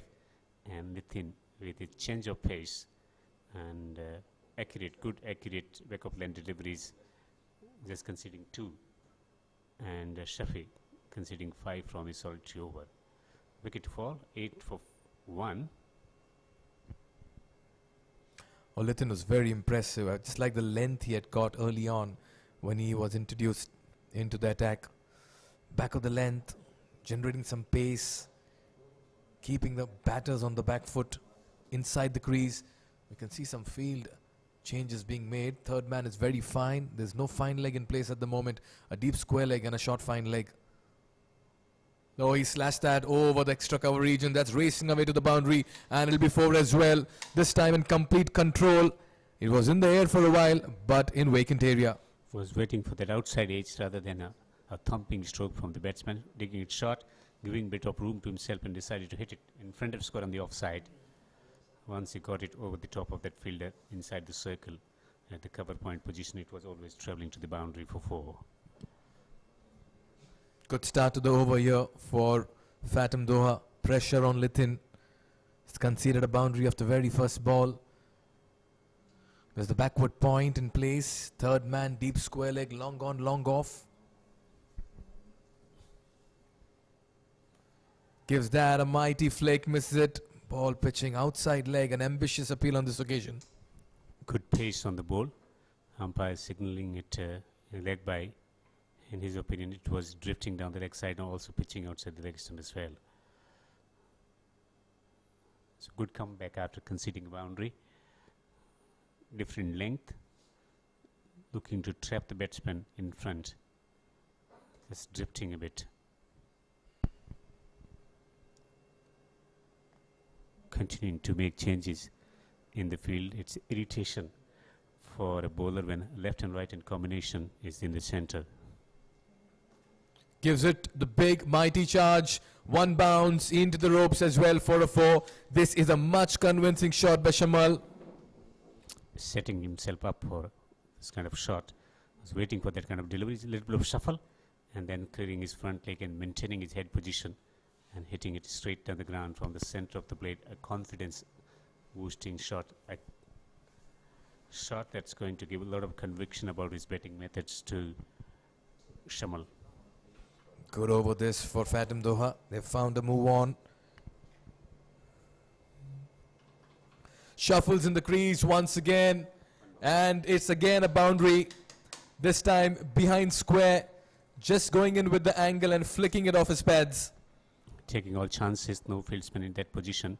and Nitin with a change of pace and good accurate back of lane deliveries, just conceding 2, and Shafi conceding 5 from his solitary over. Wicket fall, 8 for 1. Nitin was very impressive. I just like the length he had got early on when he was introduced into the attack. Back of the length, generating some pace, keeping the batters on the back foot inside the crease. We can see some field changes being made. Third man is very fine. There's no fine leg in place at the moment. A deep square leg and a short fine leg. Oh, he slashed that over the extra cover region. That's racing away to the boundary, and it'll be four as well. This time in complete control. It was in the air for a while, but in vacant area. Was waiting for that outside edge rather than a thumping stroke from the batsman, digging it short, giving a bit of room to himself, and decided to hit it in front of square on the offside. Once he got it over the top of that fielder inside the circle at the cover point position, it was always travelling to the boundary for four. Good start to the over here for Phatom Doha. Pressure on Lithin. He's conceded a boundary of the very first ball. There's the backward point in place. Third man, deep square leg, long on, long off. Gives that a mighty flick, misses it. Ball pitching outside leg, an ambitious appeal on this occasion. Good pace on the ball. Umpire signalling it a leg by. In his opinion, it was drifting down the leg side and also pitching outside the leg stump as well. So good comeback after conceding a boundary. Different length. Looking to trap the batsman in front. Just drifting a bit. Continuing to make changes in the field. It's irritation for a bowler when left and right in combination is in the center. Gives it the big mighty charge. One bounce into the ropes as well for a four. This is a much convincing shot by Shamal. Setting himself up for this kind of shot. Was waiting for that kind of delivery. A little bit of shuffle and then clearing his front leg and maintaining his head position and hitting it straight down the ground from the center of the blade. A confidence boosting shot. A shot that's going to give a lot of conviction about his batting methods to Shamal. Good over this for Phatom Doha. They've found a move on. Shuffles in the crease once again. And it's again a boundary. This time behind square. Just going in with the angle and flicking it off his pads. Taking all chances. No fieldsman in that position.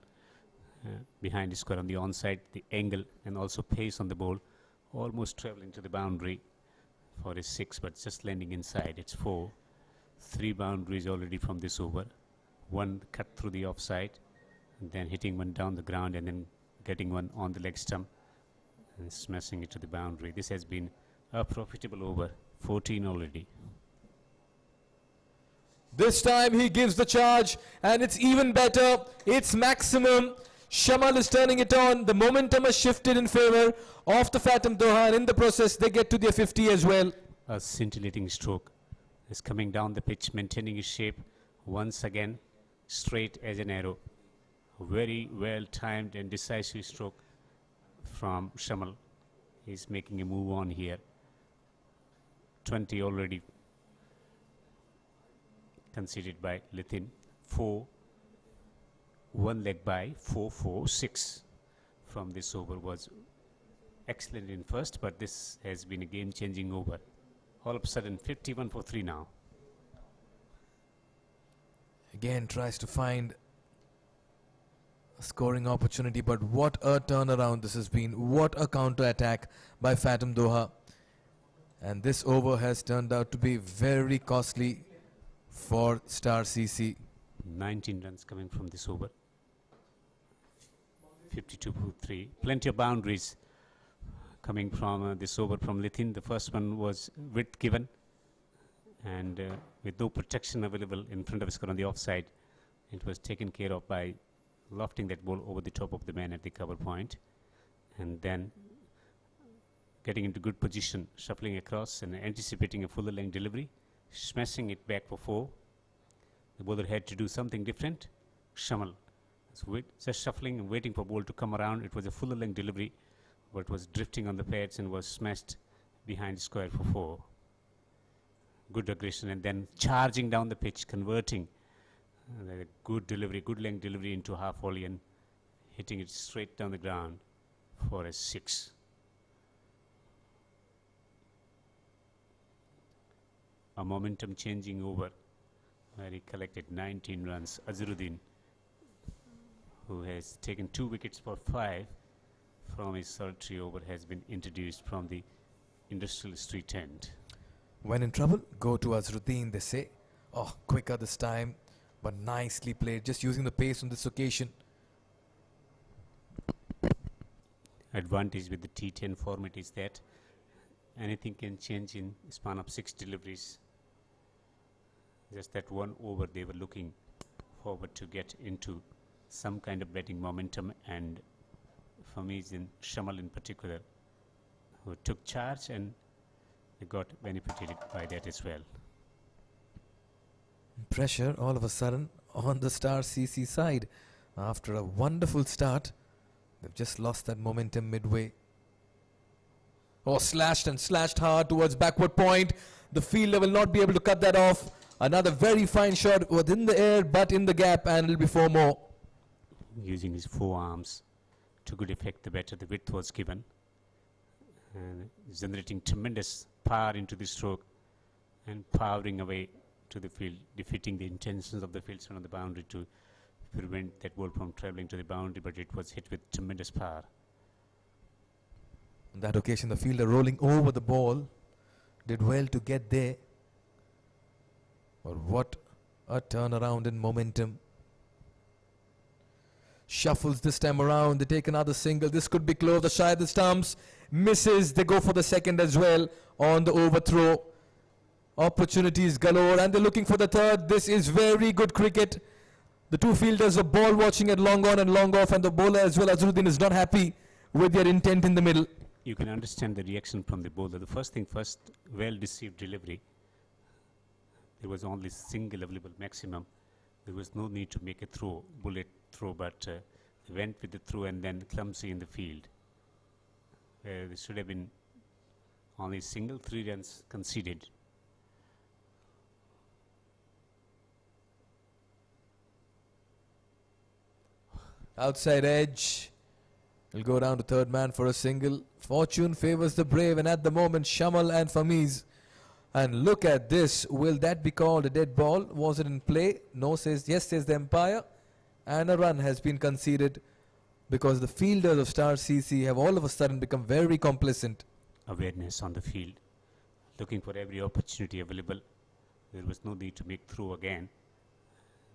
Behind the square on the onside. The angle and also pace on the ball. Almost travelling to the boundary for his six, but just landing inside. It's four. 3 boundaries already from this over. One cut through the offside, and then hitting one down the ground, and then getting one on the leg stump and smashing it to the boundary. This has been a profitable over. 14 already. This time he gives the charge, and it's even better. It's maximum. Shamal is turning it on. The momentum has shifted in favor of the Phatom Doha, and in the process they get to their 50 as well. A scintillating stroke is coming down the pitch, maintaining his shape once again, straight as an arrow. Very well timed and decisive stroke from Shamal. He's making a move on here. 20 already conceded by Lithin. 4. One leg by 4, 4, 6 from this over was excellent in first, but this has been a game-changing over. All of a sudden 51 for 3 now. Again tries to find a scoring opportunity, but what a turnaround this has been. What a counter-attack by Phatom Doha. And this over has turned out to be very costly for Star CC. 19 runs coming from this over. 52 for 3. Plenty of boundaries coming from this over from Lithin. The first one was width given and with no protection available in front of his score on the offside. It was taken care of by lofting that ball over the top of the man at the cover point and then getting into good position, shuffling across and anticipating a fuller length delivery, smashing it back for 4. The bowler had to do something different. Shamal just shuffling and waiting for ball to come around. It was a fuller length delivery, but it was drifting on the pads and was smashed behind square for 4. Good aggression and then charging down the pitch, converting a good delivery, good length delivery into half volley and hitting it straight down the ground for a 6. a momentum changing over where he collected 19 runs. Azharuddin, who has taken 2 wickets for 5 from his solitary over, has been introduced from the industrial street end. When in trouble, go to Azharuddin, they say. Oh, quicker this time, but nicely played, just using the pace on this occasion. Advantage with the T10 format is that anything can change in span of 6 deliveries. Just that one over they were looking forward to get into some kind of batting momentum, and Famiz and Shamal in particular, who took charge and they got benefited by that as well. Pressure all of a sudden on the Star CC side. After a wonderful start, they've just lost that momentum midway. Oh, slashed and slashed hard towards backward point. The fielder will not be able to cut that off. Another very fine shot within the air, but in the gap, and it'll be 4 more. Using his forearms to good effect, the better the width was given, and generating tremendous power into the stroke and powering away to the field, defeating the intentions of the fieldsman on the boundary to prevent that ball from travelling to the boundary, but it was hit with tremendous power. On that occasion, the fielder rolling over the ball did well to get there. But what a turnaround in momentum. Shuffles this time around. They take another single. This could be close. The shy of the stumps. Misses. They go for the second as well on the overthrow. Opportunities galore. And they're looking for the third. This is very good cricket. The two fielders are ball watching at long on and long off. And the bowler as well, Azharuddin, is not happy with their intent in the middle. You can understand the reaction from the bowler. The first thing first, well-deceived delivery. There was only single available maximum. There was no need to make a bullet throw, but went with the throw and then clumsy in the field. There should have been only single, 3 runs conceded. Outside edge. He'll go down to third man for a single. Fortune favors the brave, and at the moment, Shamal and Famiz. And look at this. Will that be called a dead ball? Was it in play? No, says yes, says the umpire. And a run has been conceded because the fielders of Star CC have all of a sudden become very complacent. Awareness on the field, looking for every opportunity available. There was no need to make throw again.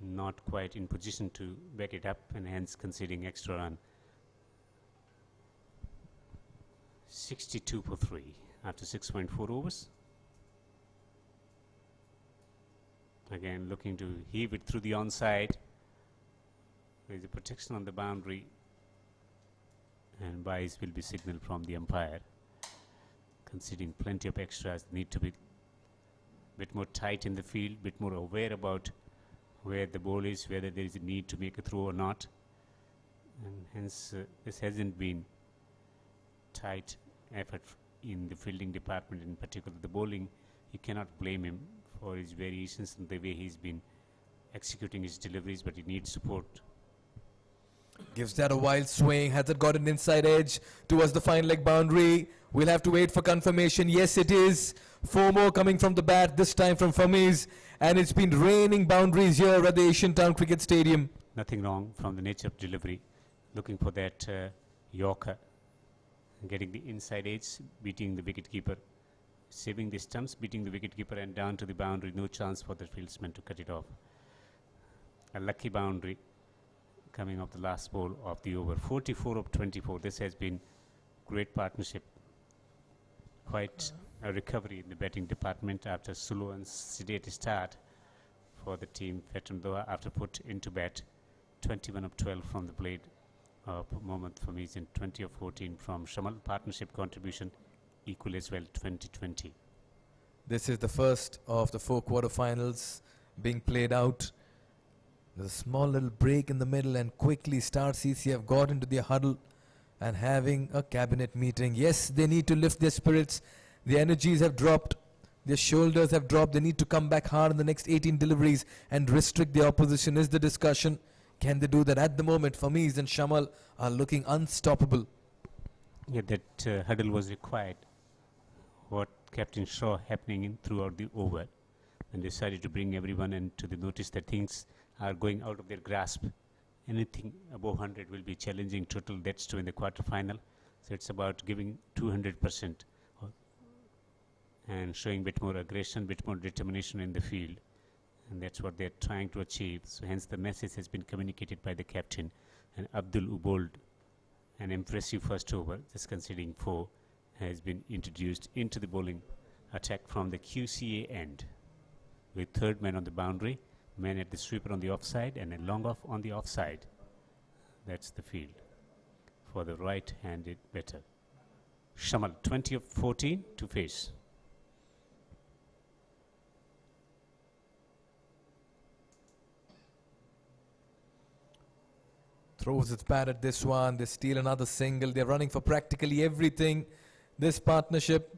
Not quite in position to back it up, and hence conceding extra run. 62 for 3 after 6.4 overs. Again looking to heave it through the onside. There is a protection on the boundary, and byes will be signaled from the umpire. Conceding plenty of extras, need to be a bit more tight in the field, bit more aware about where the ball is, whether there is a need to make a throw or not, and hence this hasn't been tight effort in the fielding department, in particular the bowling. You cannot blame him for his variations in the way he's been executing his deliveries, but he needs support. Gives that a wild swing. Has it got an inside edge towards the fine leg boundary? We'll have to wait for confirmation. Yes, it is. 4 more coming from the bat, this time from Famiz. And it's been raining boundaries here at the Asian Town Cricket Stadium. Nothing wrong from the nature of delivery. Looking for that Yorker. Getting the inside edge, beating the wicketkeeper. Saving the stumps, beating the wicketkeeper, and down to the boundary. No chance for the fieldsman to cut it off. A lucky boundary coming off the last ball of the over. 44 of 24. This has been great partnership. Quite a recovery in the batting department after slow and sedate start for the team. Phatom Doha after put into bat. 21 of 12 from the blade of Mohammad Famiz and 20 of 14 from Shamal. Partnership contribution equal as well, 20-20. This is the first of the 4 quarterfinals being played out. There's a small little break in the middle, and quickly Star CC have got into their huddle and having a cabinet meeting. Yes, they need to lift their spirits. The energies have dropped. Their shoulders have dropped. They need to come back hard in the next 18 deliveries and restrict the opposition is the discussion. Can they do that? At the moment, Famiz and Shamal are looking unstoppable. Yeah, that huddle was required. What Captain Shaw happening in throughout the over. and decided to bring everyone into the notice that things are going out of their grasp. Anything above 100 will be challenging total. That's true in the quarterfinal. So it's about giving 200% and showing a bit more aggression, bit more determination in the field. And that's what they're trying to achieve. So hence the message has been communicated by the captain. And Abdul, who bowled an impressive first over, just conceding 4, has been introduced into the bowling attack from the QCA end, with third man on the boundary, man at the sweeper on the offside, and a long off on the offside. That's the field for the right-handed batter. Shamal, 20 of 14 to face. Throws its bat at this one. They steal another single. They're running for practically everything. This partnership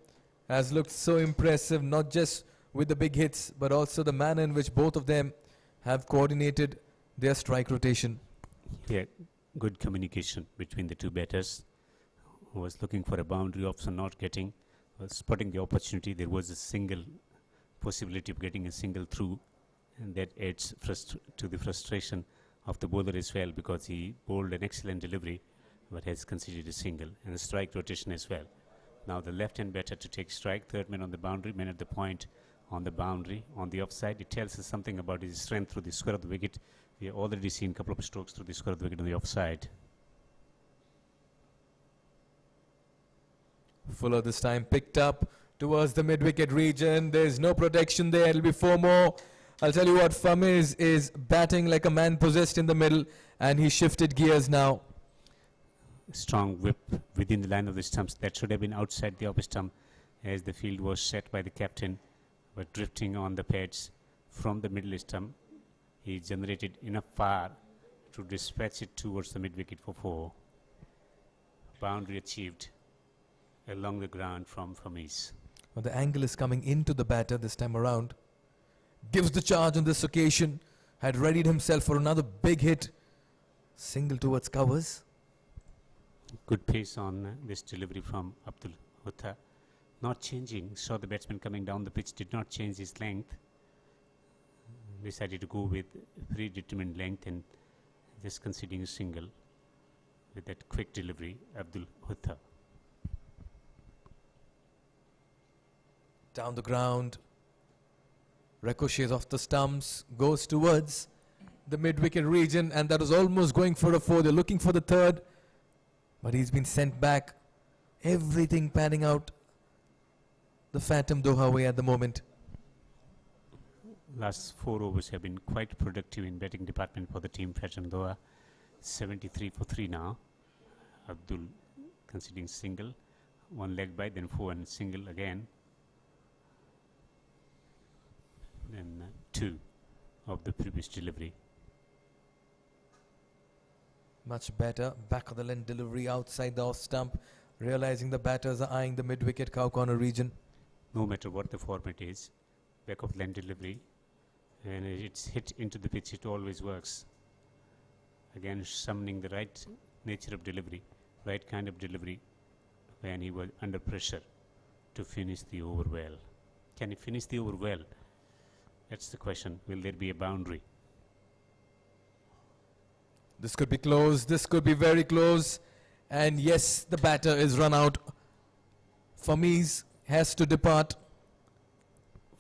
has looked so impressive, not just with the big hits, but also the manner in which both of them have coordinated their strike rotation. Yeah, good communication between the two batters. Who was looking for a boundary option, not getting, was spotting the opportunity. There was a single possibility of getting a single through, and that adds to the frustration of the bowler as well, because he bowled an excellent delivery but has conceded a single, and a strike rotation as well. Now the left-hand batter to take strike, third man on the boundary, man at the point on the boundary, on the offside. It tells us something about his strength through the square of the wicket. We have already seen a couple of strokes through the square of the wicket on the offside. Fuller this time picked up towards the mid-wicket region. There's no protection there. It'll be 4 more. I'll tell you what, Famiz is batting like a man possessed in the middle, and he shifted gears now. Strong whip within the line of the stumps. That should have been outside the upper stump, as the field was set by the captain, but drifting on the pads from the middle stump. He generated enough power to dispatch it towards the mid-wicket for 4. Boundary achieved along the ground from Famiz. Well, the angle is coming into the batter this time around. Gives the charge on this occasion. Had readied himself for another big hit. Single towards covers. Good pace on this delivery from Abdul Hutta. Not changing. Saw the batsman coming down the pitch. Did not change his length. Decided to go with predetermined length and just conceding a single with that quick delivery. Abdul Hutta. Down the ground. Ricochets off the stumps, goes towards the mid-wicket region, and that was almost going for a 4. They're looking for the third, but he's been sent back. Everything panning out the Phatom Doha way at the moment. Last 4 overs have been quite productive in batting department for the team Phatom Doha. 73 for 3 now. Abdul conceding single, 1 leg by, then 4 and single again. Then 2 of the previous delivery. Much better. Back of the length delivery outside the off stump. Realizing the batters are eyeing the mid-wicket cow corner region. No matter what the format is, back of the length delivery, and it's hit into the pitch, it always works. Again, summoning the right nature of delivery, right kind of delivery when he was under pressure to finish the over well. Can he finish the over well? That's the question. Will there be a boundary? This could be close. This could be very close. And yes, the batter is run out. Famiz has to depart.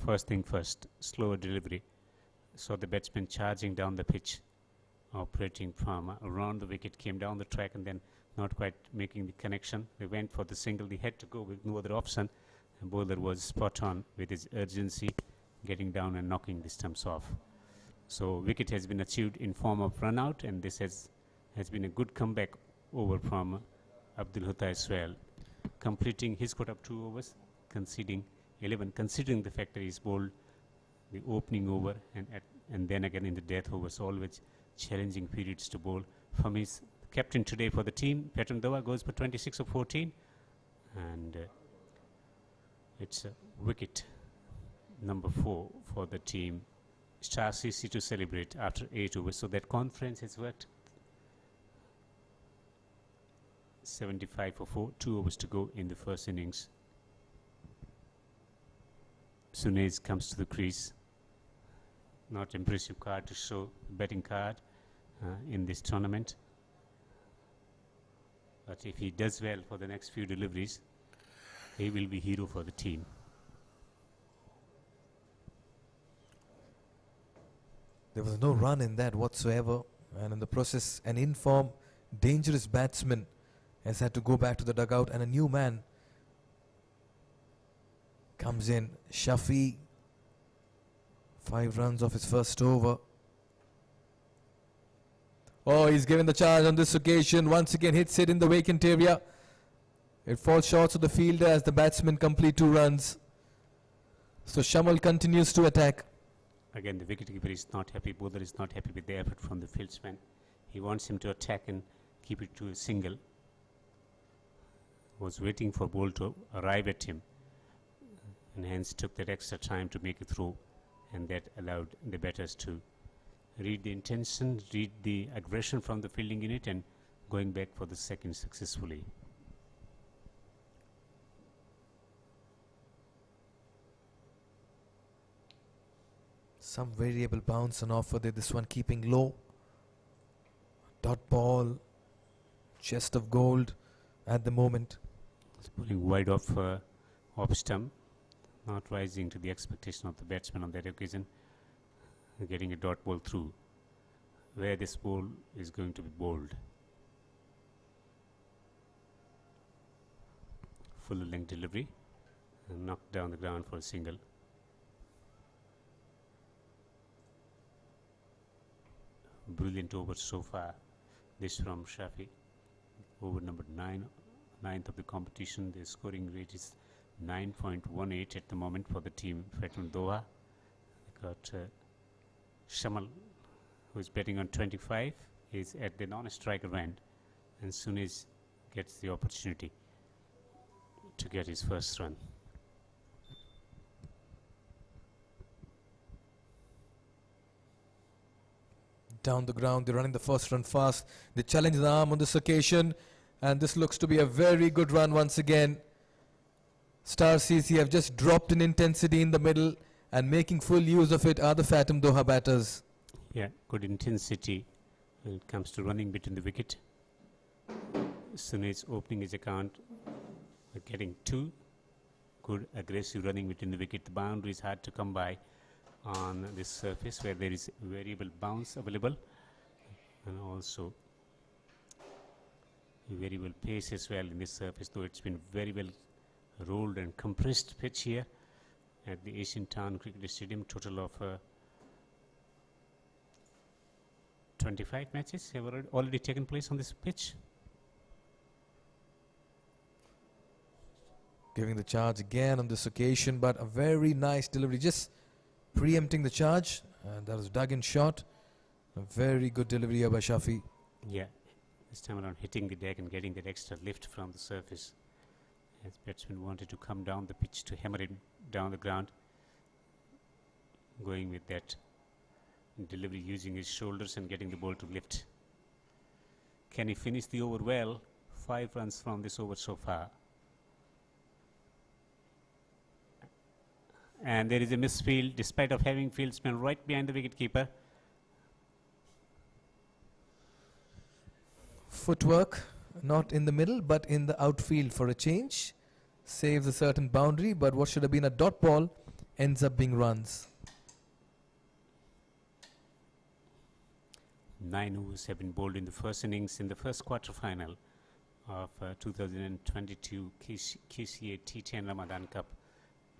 First thing first, slower delivery. Saw the batsman charging down the pitch, operating from around the wicket, came down the track and then not quite making the connection. They went for the single. They had to go with no other option. And bowler was spot on with his urgency, getting down and knocking the stumps off. So wicket has been achieved in form of run out, and this has been a good comeback over from Abdul Hutta as well, completing his quota of 2 overs, conceding 11, considering the fact that he's bowled the opening over and then again in the death overs, always challenging periods to bowl. From his captain today for the team, Phatom Doha goes for 26 of 14, and it's a wicket number 4 for the team Star CC to celebrate after 8 overs. So that conference has worked. 75 for 4, 2 overs to go in the first innings. Sunez comes to the crease. not impressive card to show, betting card in this tournament. But if he does well for the next few deliveries, he will be hero for the team. There was no run in that whatsoever, and in the process, an in-form, dangerous batsman has had to go back to the dugout, and a new man comes in. Shafi, 5 runs off his first over. Oh, he's given the charge on this occasion. Once again, hits it in the vacant area. It falls short of the fielder as the batsman complete 2 runs. So Shamal continues to attack. Again, the wicketkeeper is not happy. Bowler is not happy with the effort from the fieldsman. He wants him to attack and keep it to a single. Was waiting for ball to arrive at him, and hence took that extra time to make a throw, and that allowed the batters to read the intention, read the aggression from the fielding unit, and going back for the second successfully. Some variable bounce and offer there. This one keeping low. Dot ball. Chest of gold at the moment. It's pulling wide off stump, not rising to the expectation of the batsman on that occasion. Getting a dot ball through, where this ball is going to be bowled. Full length delivery, and knocked down the ground for a single. Brilliant over so far. This from Shafi. Over number 9th of the competition. The scoring rate is 9.18 at the moment for the team Phatom Doha. They got Shamal, who is betting on 25, is at the non-striker end, and soon as gets the opportunity to get his first run. Down the ground, they're running the first run fast. They challenge the arm on this occasion, and this looks to be a very good run once again. Star CC have just dropped in intensity in the middle, and making full use of it are the Phatom Doha batters. Yeah, good intensity when it comes to running between the wicket. Sunay's opening his account, getting 2. Good aggressive running between the wicket. The boundary is hard to come by on this surface where there is variable bounce available, and also variable pace as well in this surface, though it's been very well rolled and compressed pitch here at the Asian Town Cricket Stadium. Total of 25 matches have already taken place on this pitch. Giving the charge again on this occasion, but a very nice delivery, just preempting the charge, and that was dug in shot. A very good delivery here by Shafi. Yeah, this time around hitting the deck and getting that extra lift from the surface. As batsman wanted to come down the pitch to hammer him down the ground, going with that delivery using his shoulders and getting the ball to lift. Can he finish the over well? 5 runs from this over so far. And there is a misfield despite of having fieldsmen right behind the wicketkeeper. Footwork, not in the middle, but in the outfield for a change. Saves a certain boundary, but what should have been a dot ball ends up being runs. 9 overs have been bowled in the first innings in the first quarter final of 2022 QCA T10 Ramadan Cup.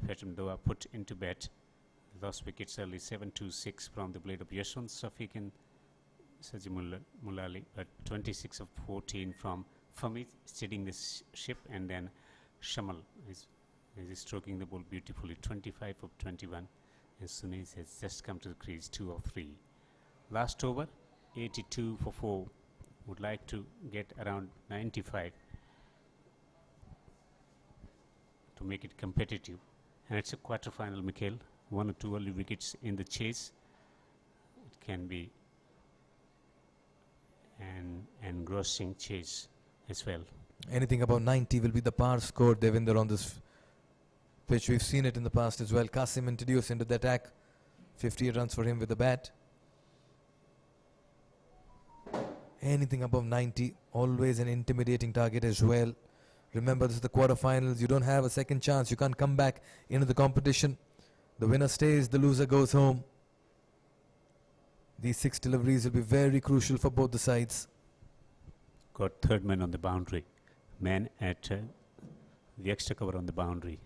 Phatom Doha put into bat. Lost wickets early, 7-6 from the blade of Yashwant Safiq and Sajid Mulali, but 26 of 14 from Famid steadying the ship, and then Shamal is stroking the ball beautifully, 25 of 21, and Sunnis has just come to the crease, 2 of 3. Last over, 82 for 4, would like to get around 95 to make it competitive. And it's a quarter-final, Mikhail. 1 or 2 early wickets in the chase. It can be an engrossing chase as well. Anything above 90 will be the par score, Devinder, on this pitch. We've seen it in the past as well. Qasim introduced into the attack. 58 runs for him with the bat. Anything above 90, always an intimidating target as well. Remember, this is the quarterfinals. You don't have a second chance. You can't come back into the competition. The winner stays, the loser goes home. These 6 deliveries will be very crucial for both the sides. Got third man on the boundary. Man at the extra cover on the boundary.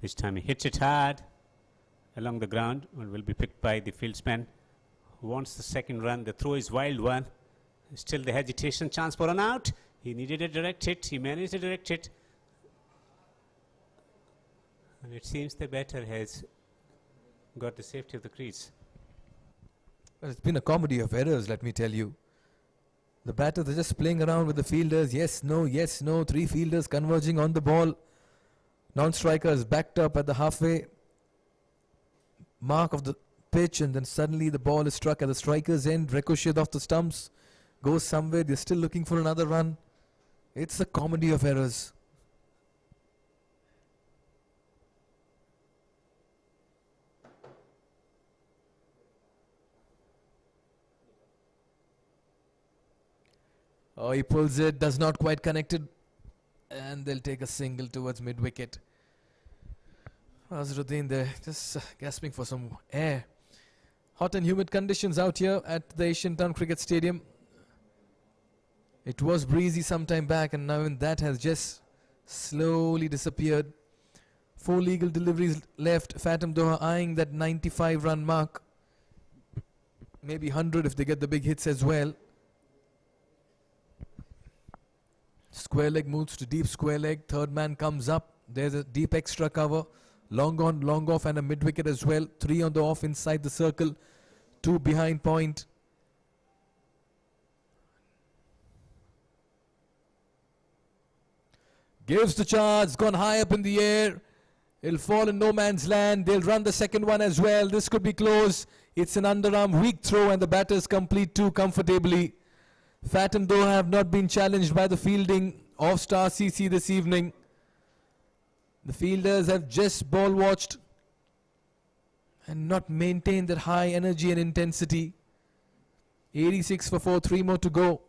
This time he hits it hard along the ground and will be picked by the fieldsman who wants the second run. The throw is wild one. Still the hesitation, chance for an out. He needed a direct hit. He managed to direct it. And it seems the batter has got the safety of the crease. Well, it's been a comedy of errors, let me tell you. The batters are just playing around with the fielders. Yes, no, yes, no. 3 fielders converging on the ball. Non-strikers backed up at the halfway mark of the pitch, and then suddenly the ball is struck at the striker's end, ricocheted off the stumps, goes somewhere. They're still looking for another run. It's a comedy of errors. Oh, he pulls it, does not quite connect it, and they'll take a single towards mid-wicket. Azruddin there, just gasping for some air. Hot and humid conditions out here at the Asian Town Cricket Stadium. It was breezy some time back, and now that has just slowly disappeared. 4 legal deliveries left. Phatom Doha eyeing that 95 run mark. Maybe 100 if they get the big hits as well. Square leg moves to deep square leg. Third man comes up. There's a deep extra cover. Long on, long off, and a mid wicket as well. 3 on the off inside the circle. 2 behind point. Gives the charge. Gone high up in the air. It'll fall in no man's land. They'll run the second one as well. This could be close. It's an underarm weak throw, and the batters complete 2 comfortably. Phatom Doha have not been challenged by the fielding of Star CC this evening. The fielders have just ball watched and not maintained that high energy and intensity. 86 for 4, 3 more to go.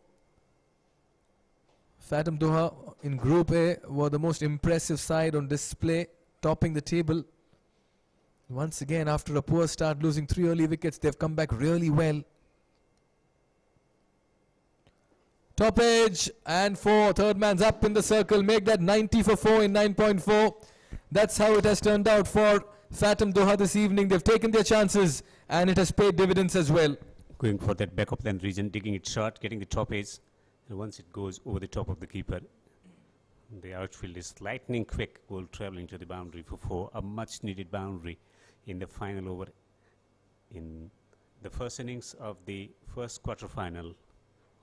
Phatom Doha in Group A were the most impressive side on display, topping the table. Once again, after a poor start, losing 3 early wickets, they've come back really well. Top edge and 4. Third man's up in the circle. Make that 90 for 4 in 9.4. That's how it has turned out for Phatom Doha this evening. They've taken their chances and it has paid dividends as well. Going for that back of land region, digging it short, getting the top edge. And once it goes over the top of the keeper, the outfield is lightning quick. Ball traveling to the boundary for 4. A much needed boundary in the final over in the first innings of the first quarter final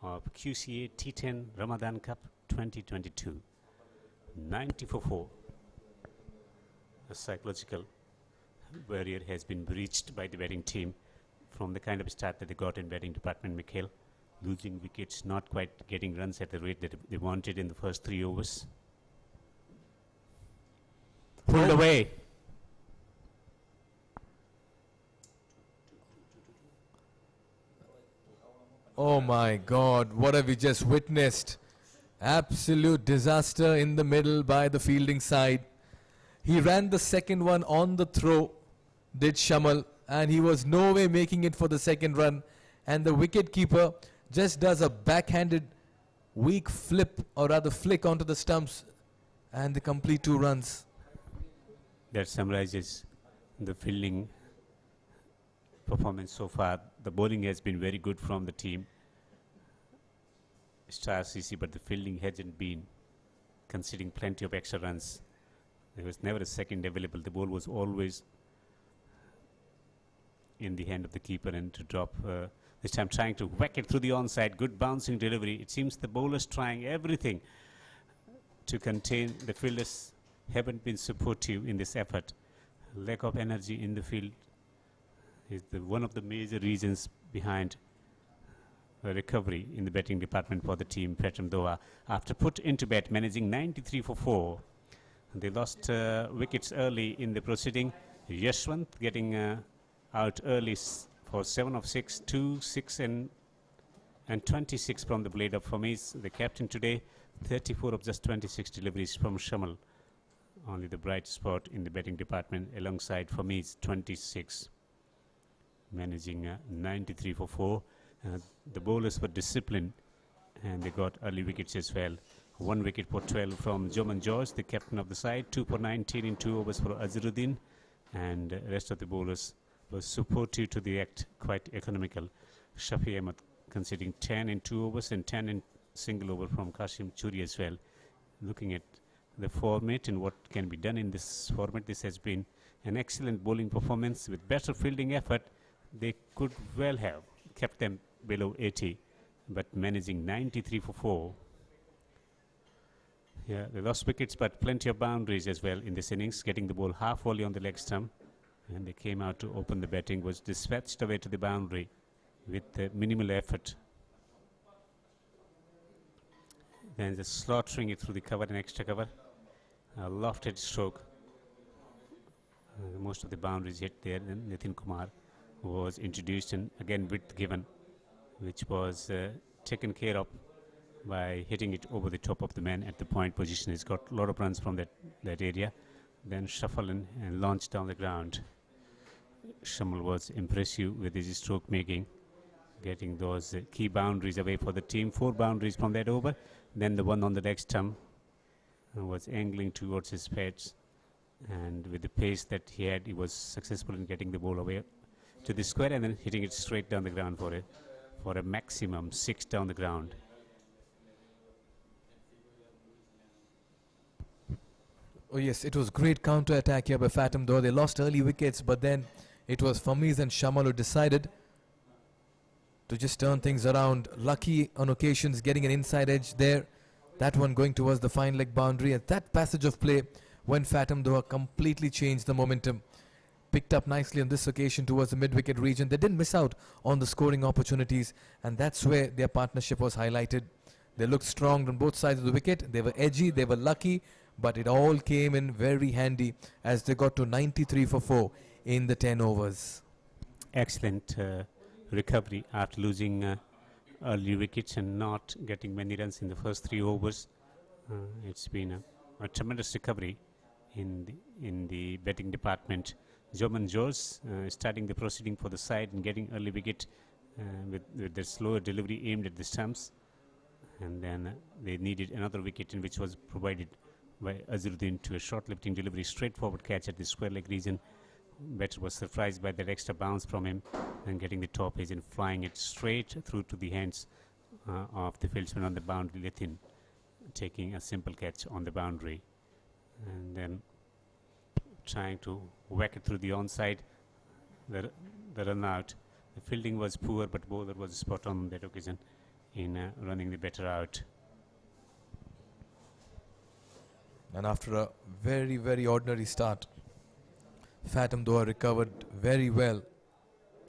of QCA T10 Ramadan Cup 2022. 90 for 4. A psychological barrier has been breached by the batting team from the kind of start that they got in batting department. Mikhail losing wickets, not quite getting runs at the rate that they wanted in the first 3 overs. Pulled away. Oh my God, what have we just witnessed? Absolute disaster in the middle by the fielding side. He ran the second one on the throw, did Shamal, and he was no way making it for the second run. And the wicket keeper just does a backhanded weak flip, or rather flick onto the stumps, and they complete 2 runs. That summarizes the fielding performance so far. The bowling has been very good from the team Star CC, but the fielding hasn't been conceding plenty of extra runs. There was never a second available. The ball was always in the hand of the keeper, and to drop this time trying to whack it through the onside. Good bouncing delivery. It seems the bowlers trying everything to contain. The fielders haven't been supportive in this effort. Lack of energy in the field is one of the major reasons behind a recovery in the batting department for the team. Phatom Doha, after put into bat, managing 93 for 4. They lost wickets early in the proceeding. Yashwant getting out early for 7 of 6, 2, 6 and 26 from the blade of Famiz, the captain today. 34 of just 26 deliveries from Shamal. Only the bright spot in the batting department alongside Famiz, 26. Managing 93 for 4. The bowlers were disciplined and they got early wickets as well. 1 wicket for 12 from Joman George, the captain of the side. 2 for 19 in 2 overs for Azharuddin. And rest of the bowlers were supportive to the act, quite economical. Shafi Ahmed conceding 10 in 2 overs and 10 in single over from Kashim Churi as well. Looking at the format and what can be done in this format, this has been an excellent bowling performance with better fielding effort. They could well have kept them below 80, but managing 93 for 4. Yeah, they lost wickets, but plenty of boundaries as well in this innings, getting the ball half volley on the leg stump, and they came out to open the batting, was dispatched away to the boundary with minimal effort. Then just slaughtering it through the cover and extra cover. A lofted stroke. Most of the boundaries hit there. Then Nitin Kumar was introduced, and again width given, which was taken care of by hitting it over the top of the man at the point position. He's got a lot of runs from that area. Then shuffle and launch down the ground. Shamal was impressive with his stroke making, getting those key boundaries away for the team. 4 boundaries from that over. Then the one on the leg stump was angling towards his pads, and with the pace that he had, he was successful in getting the ball away to the square and then hitting it straight down the ground for a maximum 6 down the ground. Oh yes, it was great counter-attack here by Phatom, though they lost early wickets, but then it was Famiz and Shamal who decided to just turn things around. Lucky on occasions, getting an inside edge there. That one going towards the fine leg boundary, and that passage of play when Phatom Doha completely changed the momentum. Picked up nicely on this occasion towards the mid-wicket region. They didn't miss out on the scoring opportunities, and that's where their partnership was highlighted. They looked strong on both sides of the wicket. They were edgy, they were lucky, but it all came in very handy as they got to 93 for 4 in the 10 overs. Excellent recovery after losing early wickets and not getting many runs in the first 3 overs. It's been a tremendous recovery in the batting department. Joman George starting the proceeding for the side and getting early wicket with their slower delivery aimed at the stumps, and then they needed another wicket, in which was provided by Azharuddin to a short lifting delivery, straightforward catch at the square leg region. Batter was surprised by that extra bounce from him and getting the top edge and flying it straight through to the hands of the fieldsman on the boundary, Nitin, taking a simple catch on the boundary and then trying to whack it through the onside, the run out. The fielding was poor, but bowler was spot on that occasion in running the batter out. And after a very, very ordinary start, Phatom Doha recovered very well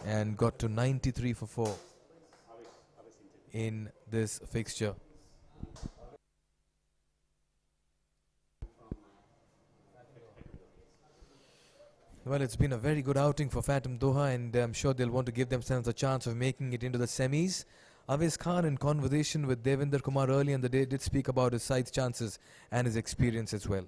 and got to 93 for 4 in this fixture. Well, it's been a very good outing for Phatom Doha, and I'm sure they'll want to give themselves a chance of making it into the semis. Aviz Khan, in conversation with Devinder Kumar early in the day, did speak about his side's chances and his experience as well.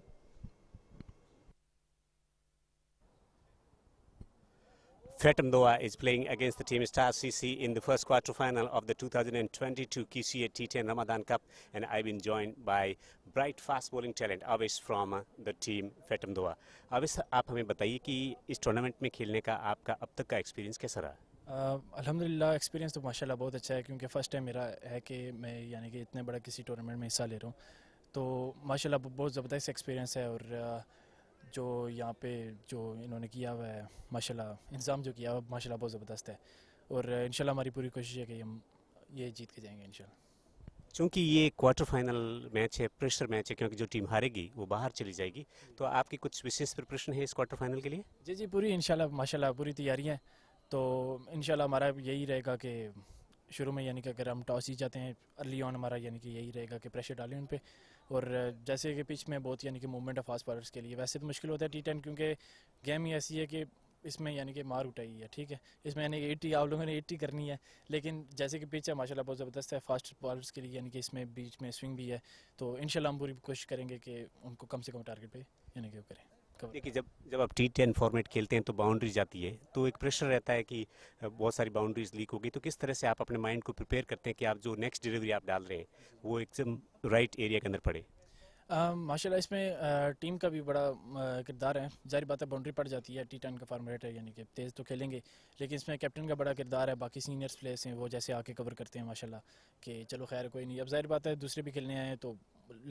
Phatom Doha is playing against the team Star CC in the first quarter final of the 2022 QCA T10 Ramadan Cup, and I've been joined by bright fast bowling talent Avish from the team Phatom Doha. Avish, आप हमें बताइए कि इस tournament में खेलने का आपका अब तक का एक्सपीरियंस कैसा रहा? अल्हम्दुलिल्लाह एक्सपीरियंस तो माशाल्लाह बहुत अच्छा है, क्योंकि फ़र्स्ट टाइम मेरा है कि मैं यानी कि इतने बड़ा किसी टूर्नामेंट में हिस्सा ले रहा हूँ, तो माशाल्लाह बहुत ज़बरदस्त एक्सपीरियंस है। और जो यहाँ पे जो इन्होंने किया हुआ है माशाल्लाह, इंतज़ाम जो किया हुआ माशाल्लाह बहुत ज़बरदस्त है, और इंशाल्लाह हमारी पूरी कोशिश है कि हम ये जीत के जाएंगे इंशाल्लाह। चूँकि ये क्वार्टर फाइनल मैच है, प्रेशर मैच है, क्योंकि जो टीम हारेगी वो बाहर चली जाएगी, तो आपकी कुछ विशेष प्रिपरेशन है इस क्वार्टर फाइनल के लिए? जी पूरी इंशाल्लाह माशाल्लाह पूरी तैयारी है। तो इंशाल्लाह हमारा यही रहेगा कि शुरू में यानी कि अगर हम टॉस ही जाते हैं अर्ली ऑन, हमारा यानी कि यही रहेगा कि प्रेशर डालें उन पे। और जैसे कि पिच में बहुत यानी कि मूवमेंट है फास्ट बॉलर्स के लिए, वैसे तो मुश्किल होता है T10, क्योंकि गेम ही ऐसी है कि इसमें यानी कि मार उठाई है, ठीक है। इसमें यानी कि 80 आप लोगों ने 80 करनी है, लेकिन जैसे कि पिच है माशाल्लाह बहुत ज़बरदस्त है फास्ट बॉलर्स के लिए, यानी कि इसमें बीच में स्विंग भी है, तो इंशाल्लाह हम पूरी कोशिश करेंगे कि उनको कम से कम टारगेट पे यानी कि वो करें। देखिए, जब जब आप T10 फॉर्मेट खेलते हैं तो बाउंड्री जाती है, तो एक प्रेशर रहता है कि बहुत सारी बाउंड्रीज लीक होगी, तो किस तरह से आप अपने माइंड को प्रिपेयर करते हैं कि आप जो नेक्स्ट डिलीवरी आप डाल रहे हैं वो एकदम राइट एरिया के अंदर पड़े? माशाल्लाह इसमें टीम का भी बड़ा किरदार है। ज़ाहिर बात है बाउंड्री पड़ जाती है, T10 का फॉर्मेट है, यानी कि तेज़ तो खेलेंगे, लेकिन इसमें कैप्टन का बड़ा किरदार है। बाकी सीनियर्स प्लेयर्स हैं वो जैसे आके कवर करते हैं माशाल्लाह, कि चलो खैर कोई नहीं। अब ज़ाहिर बात है दूसरे भी खेलने आए हैं तो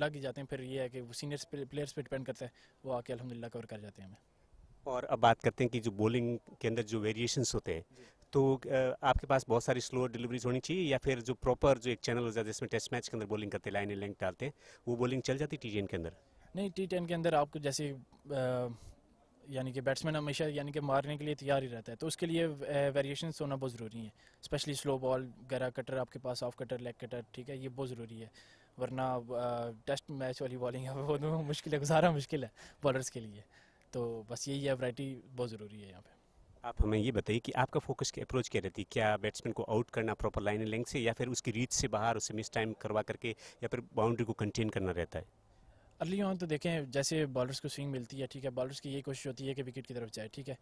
लग ही जाते हैं, फिर ये है कि वो सीनियर्स प्लेयर्स पे डिपेंड करता है, वो आके अल्हम्दुलिल्लाह कवर कर जाते हैं हमें। और अब बात करते हैं कि जो बॉलिंग के अंदर जो वेरिएशंस होते हैं, तो आपके पास बहुत सारी स्लो डिलीवरीज होनी चाहिए, या फिर जो प्रॉपर जो एक चैनल हो जाता है जिसमें टेस्ट मैच के अंदर बॉलिंग करते हैं, लाइन एंड लेंथ डालते हैं, वो बॉलिंग चल जाती है T10 के अंदर? नहीं, T10 के अंदर आपको जैसे यानी कि बैट्समैन हमेशा यानी कि मारने के लिए तैयार ही रहता है, तो उसके लिए वेरिएशंस होना बहुत ज़रूरी है, स्पेशली स्लो बॉल वगैरह, कटर आपके पास, ऑफ कटर, लेग कटर, ठीक है, ये बहुत ज़रूरी है। वरना टेस्ट मैच वाली बॉलिंग है वो तो मुश्किल है, गुजारा मुश्किल है बॉलर्स के लिए, तो बस यही है, वैरायटी बहुत ज़रूरी है यहाँ पे। आप हमें ये बताइए कि आपका फोकस की अप्रोच क्या रहती है? क्या बैट्समैन को आउट करना प्रॉपर लाइन एंड लेंथ से, या फिर उसकी रीच से बाहर उसे मिस टाइम करवा करके, या फिर बाउंड्री को कंटेन करना रहता है? अर्ली ऑन तो देखें जैसे बॉलर्स को स्विंग मिलती है, ठीक है, बॉलर्स की यही कोशिश होती है कि विकेट की तरफ जाए, ठीक है।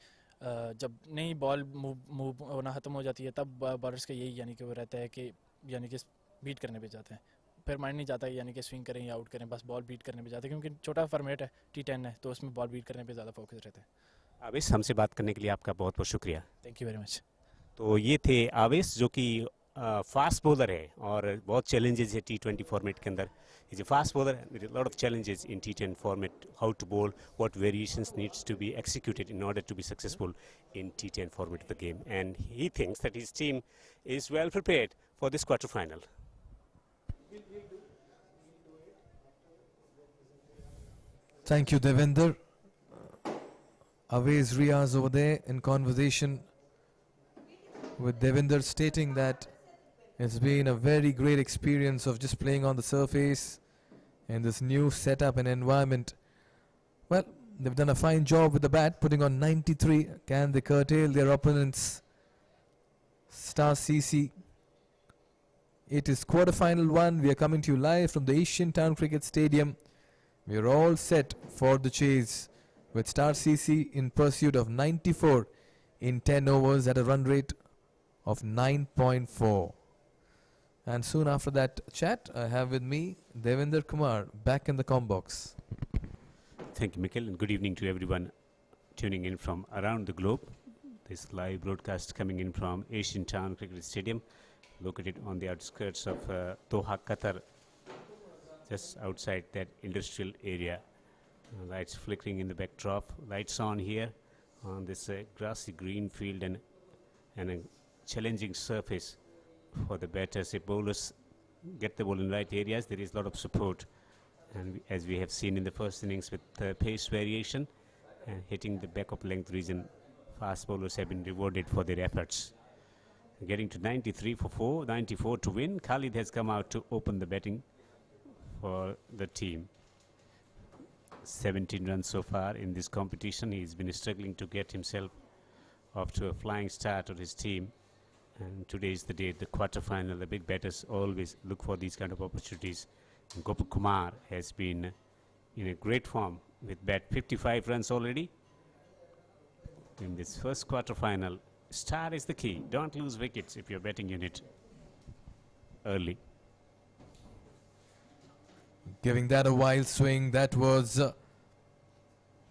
जब नई बॉल मूव होना ख़त्म हो जाती है तब बॉलर्स का यही यानी कि वो रहता है कि यानी कि बीट करने पे जाते हैं, फिर माइंड नहीं जाता यानी कि स्विंग करें या आउट करें, बस बॉल बीट करने पे जाते हैं, क्योंकि छोटा फॉर्मेट है, T10 है, तो उसमें बॉल बीट करने पे ज़्यादा फोकस रहता है। आवेश, हमसे बात करने के लिए आपका बहुत बहुत शुक्रिया। Thank you very much. तो ये थे आवेश, जो कि फास्ट बॉलर है और बहुत चैलेंजेस है T20 फॉर्मेट के अंदर। Is a fast bowler with lot of challenges in T10 format, how to bowl, what variations needs to be executed in order to be successful in T10 format of the game, and he thinks that his team is well prepared for this quarter final. Thank you, Devinder. Awais Riaz over there in conversation with Devinder, stating that it's been a very great experience of just playing on the surface in this new setup and environment. Well, they've done a fine job with the bat, putting on 93. Can they curtail their opponents? Star CC. It is quarterfinal 1. We are coming to you live from the Asian Town Cricket Stadium. We are all set for the chase, with Star CC in pursuit of 94 in 10 overs at a run rate of 9.4. And soon after that chat, I have with me Devinder Kumar back in the comm box. Thank you, Mikhail, and good evening to everyone tuning in from around the globe. This live broadcast coming in from Asian Town Cricket Stadium, located on the outskirts of Doha, Qatar, just outside that industrial area. Lights flickering in the backdrop, lights on here on this grassy green field, and a challenging surface for the batters. If bowlers get the ball in right areas, there is a lot of support, and as we have seen in the first innings with pace variation and hitting the back of length region, fast bowlers have been rewarded for their efforts. Getting to 93 for 4, 94 to win. Khalid has come out to open the batting for the team. 17 runs so far in this competition. He's been struggling to get himself off to a flying start of his team, and today is the day, the quarter-final. The big batters always look for these kind of opportunities. Gopal Kumar has been in a great form with bat 55 runs already in this first quarter-final. Star is the key. Don't lose wickets if you're batting in it early. Giving that a wild swing, that was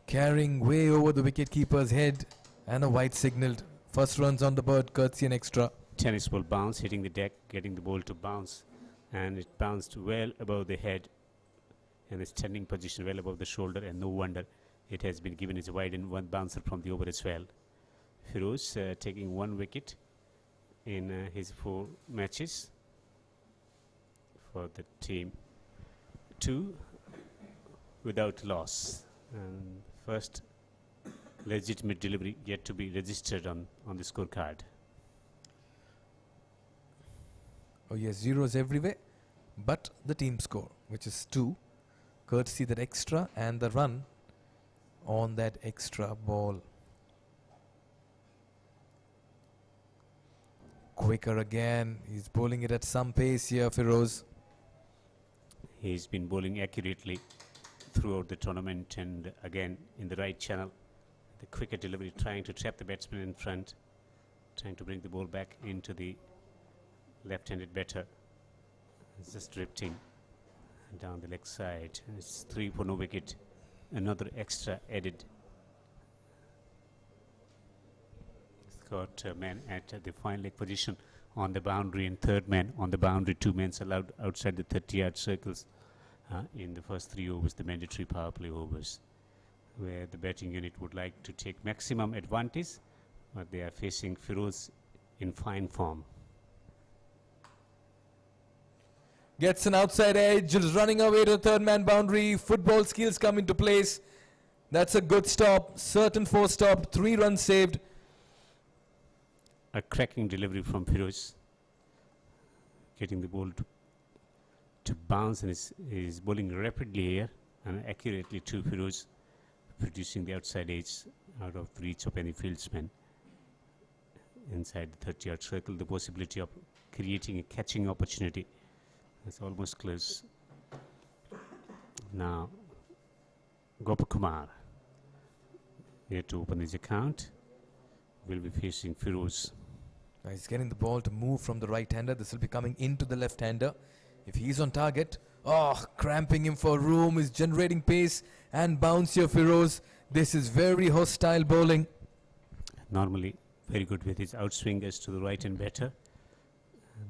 carrying way over the wicketkeeper's head, and a wide signalled. First runs on the board, courtesy and extra. Tennis ball bounce, hitting the deck, getting the ball to bounce, and it bounced well above the head, and the standing position well above the shoulder, and no wonder it has been given as a wide, and one bouncer from the over as well. Firoz taking 1 wicket in his 4 matches for the team. 2 without loss, and first legitimate delivery yet to be registered on the scorecard. Oh yes, zeros everywhere, but the team score, which is 2, courtesy that extra and the run on that extra ball. quicker again. He's bowling it at some pace here, Firoz. He's been bowling accurately throughout the tournament, and again in the right channel. The quicker delivery, trying to trap the batsman in front, trying to bring the ball back into the left-handed batter. It's just drifting down the leg side. It's 3 for no wicket. Another extra added. It's got a man at the fine leg position on the boundary and third man on the boundary. 2 men allowed outside the 30-yard circles in the first 3 overs, the mandatory power play overs, where the batting unit would like to take maximum advantage, but they are facing Firoz in fine form. Gets an outside edge, is running away to the third man boundary. Football skills come into place. That's a good stop. Certain 4 stop, 3 runs saved. A cracking delivery from Firoz, getting the ball to bounce, and is bowling rapidly here and accurately to Firoz, producing the outside edge out of reach of any fieldsman inside the 30-yard circle. The possibility of creating a catching opportunity is almost close. Now Gopakumar, here to open his account, will be facing Firoz. He's getting the ball to move from the right-hander. This will be coming into the left-hander. If he's on target, cramping him for room, is generating pace and bounce here, Firoz. This is very hostile bowling. Normally very good with his outswingers to the right and better.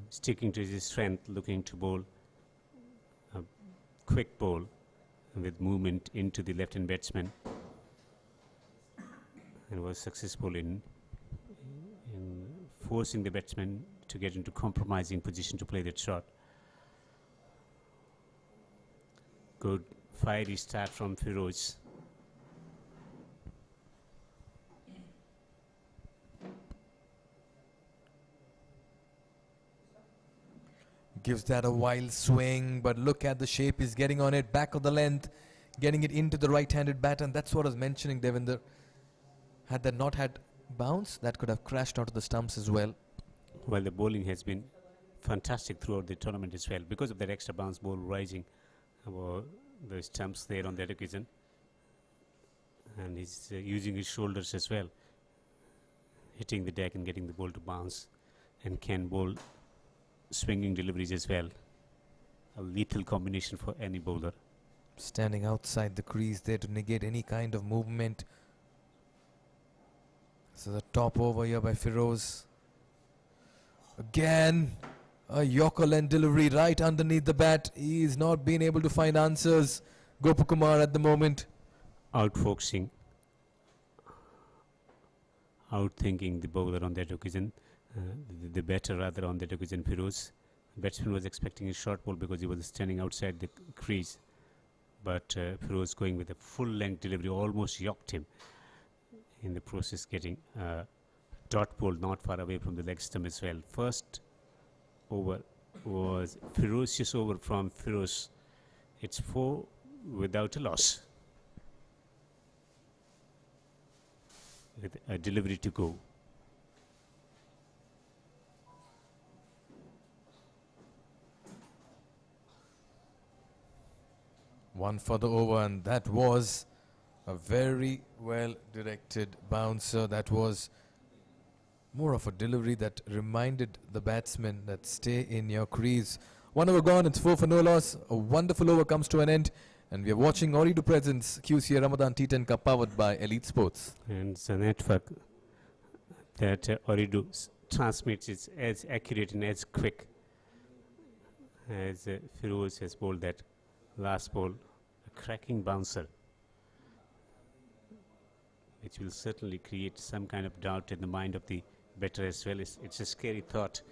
Sticking to his strength, looking to bowl a quick ball with movement into the left-hand batsman, and was successful in forcing the batsman to get into compromising position to play that shot. Good fiery start from Firoz. Gives that a wild swing, but look at the shape he's getting on it. Back of the length, getting it into the right-handed bat, and that's what I was mentioning, Devinder. Had that not had bounce, that could have crashed out of the stumps as well. Well, the bowling has been fantastic throughout the tournament as well, because of that extra bounce ball rising over the stumps there on that occasion. And he's using his shoulders as well, hitting the deck and getting the ball to bounce, and can bowl swinging deliveries as well. A lethal combination for any bowler. Standing outside the crease there to negate any kind of movement. So the top over here by Firoz. Again, a Yorker length delivery right underneath the bat. He's not been able to find answers. Gopakumar at the moment. Outfoxing, outthinking the bowler on that occasion. The batter rather on that occasion, Firoz. Batsman was expecting a short ball because he was standing outside the crease. But Firoz going with a full length delivery almost yoked him. In the process, getting dot ball not far away from the leg stump as well. First over was ferocious over from Firoz. It's 4 without a loss, with a delivery to go. One for the over, and that was a very well directed bouncer. That was more of a delivery that reminded the batsman that stay in your crease. 1 over gone, it's 4 for no loss. A wonderful over comes to an end, and we are watching Ooredoo Presents QCA Ramadan T10 Cup powered by Elite Sports. And it's a network that Ooredoo transmits. It's as accurate and as quick as Firoz has bowled that last ball. A cracking bouncer, which will certainly create some kind of doubt in the mind of the batter as well. It's a scary thought,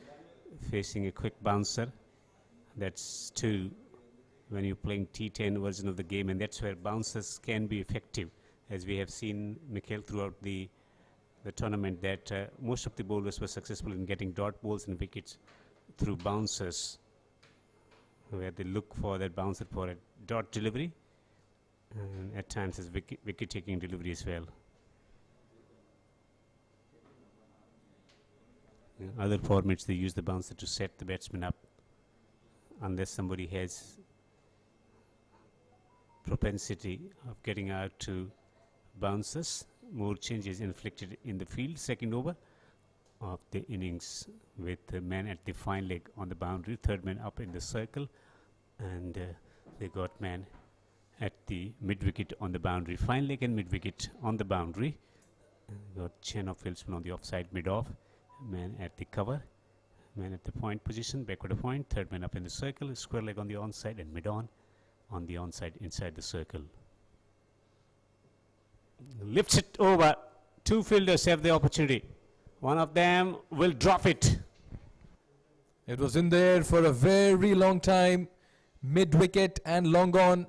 facing a quick bouncer. That's too when you're playing T10 version of the game, and that's where bouncers can be effective, as we have seen, Mikhail, throughout the tournament, that most of the bowlers were successful in getting dot balls and wickets through bouncers, where they look for that bouncer for a dot delivery, and at times as wicket-taking delivery as well. Other formats, they use the bouncer to set the batsman up unless somebody has propensity of getting out to bouncers. More changes inflicted in the field. Second over of the innings with the man at the fine leg on the boundary, third man up in the circle, and they got man at the mid wicket on the boundary, fine leg and mid wicket on the boundary. Got chain of fieldsmen on the offside, mid off, man at the cover, man at the point position, backward a point, third man up in the circle, square leg on the onside and mid on the onside inside the circle. Lifts it over. Two fielders have the opportunity. One of them will drop it. It was in there for a very long time. Mid wicket and long on,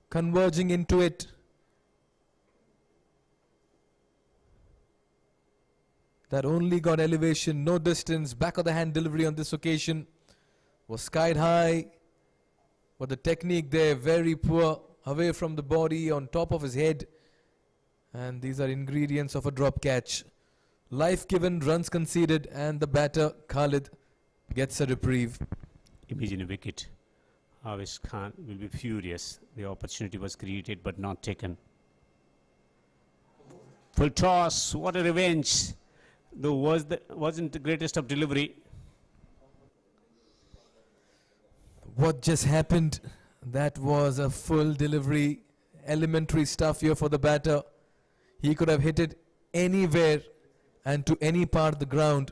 converging into it. That only got elevation, no distance. Back of the hand delivery on this occasion was skied high, but the technique there very poor. Away from the body, on top of his head, and these are ingredients of a drop catch. Life given, runs conceded, and the batter Khalid gets a reprieve. Imagine a wicket. Avish Khan will be furious. The opportunity was created but not taken. Full toss, what a revenge. Though wasn't the greatest of delivery. What just happened? That was a full delivery. Elementary stuff here for the batter. He could have hit it anywhere and to any part of the ground,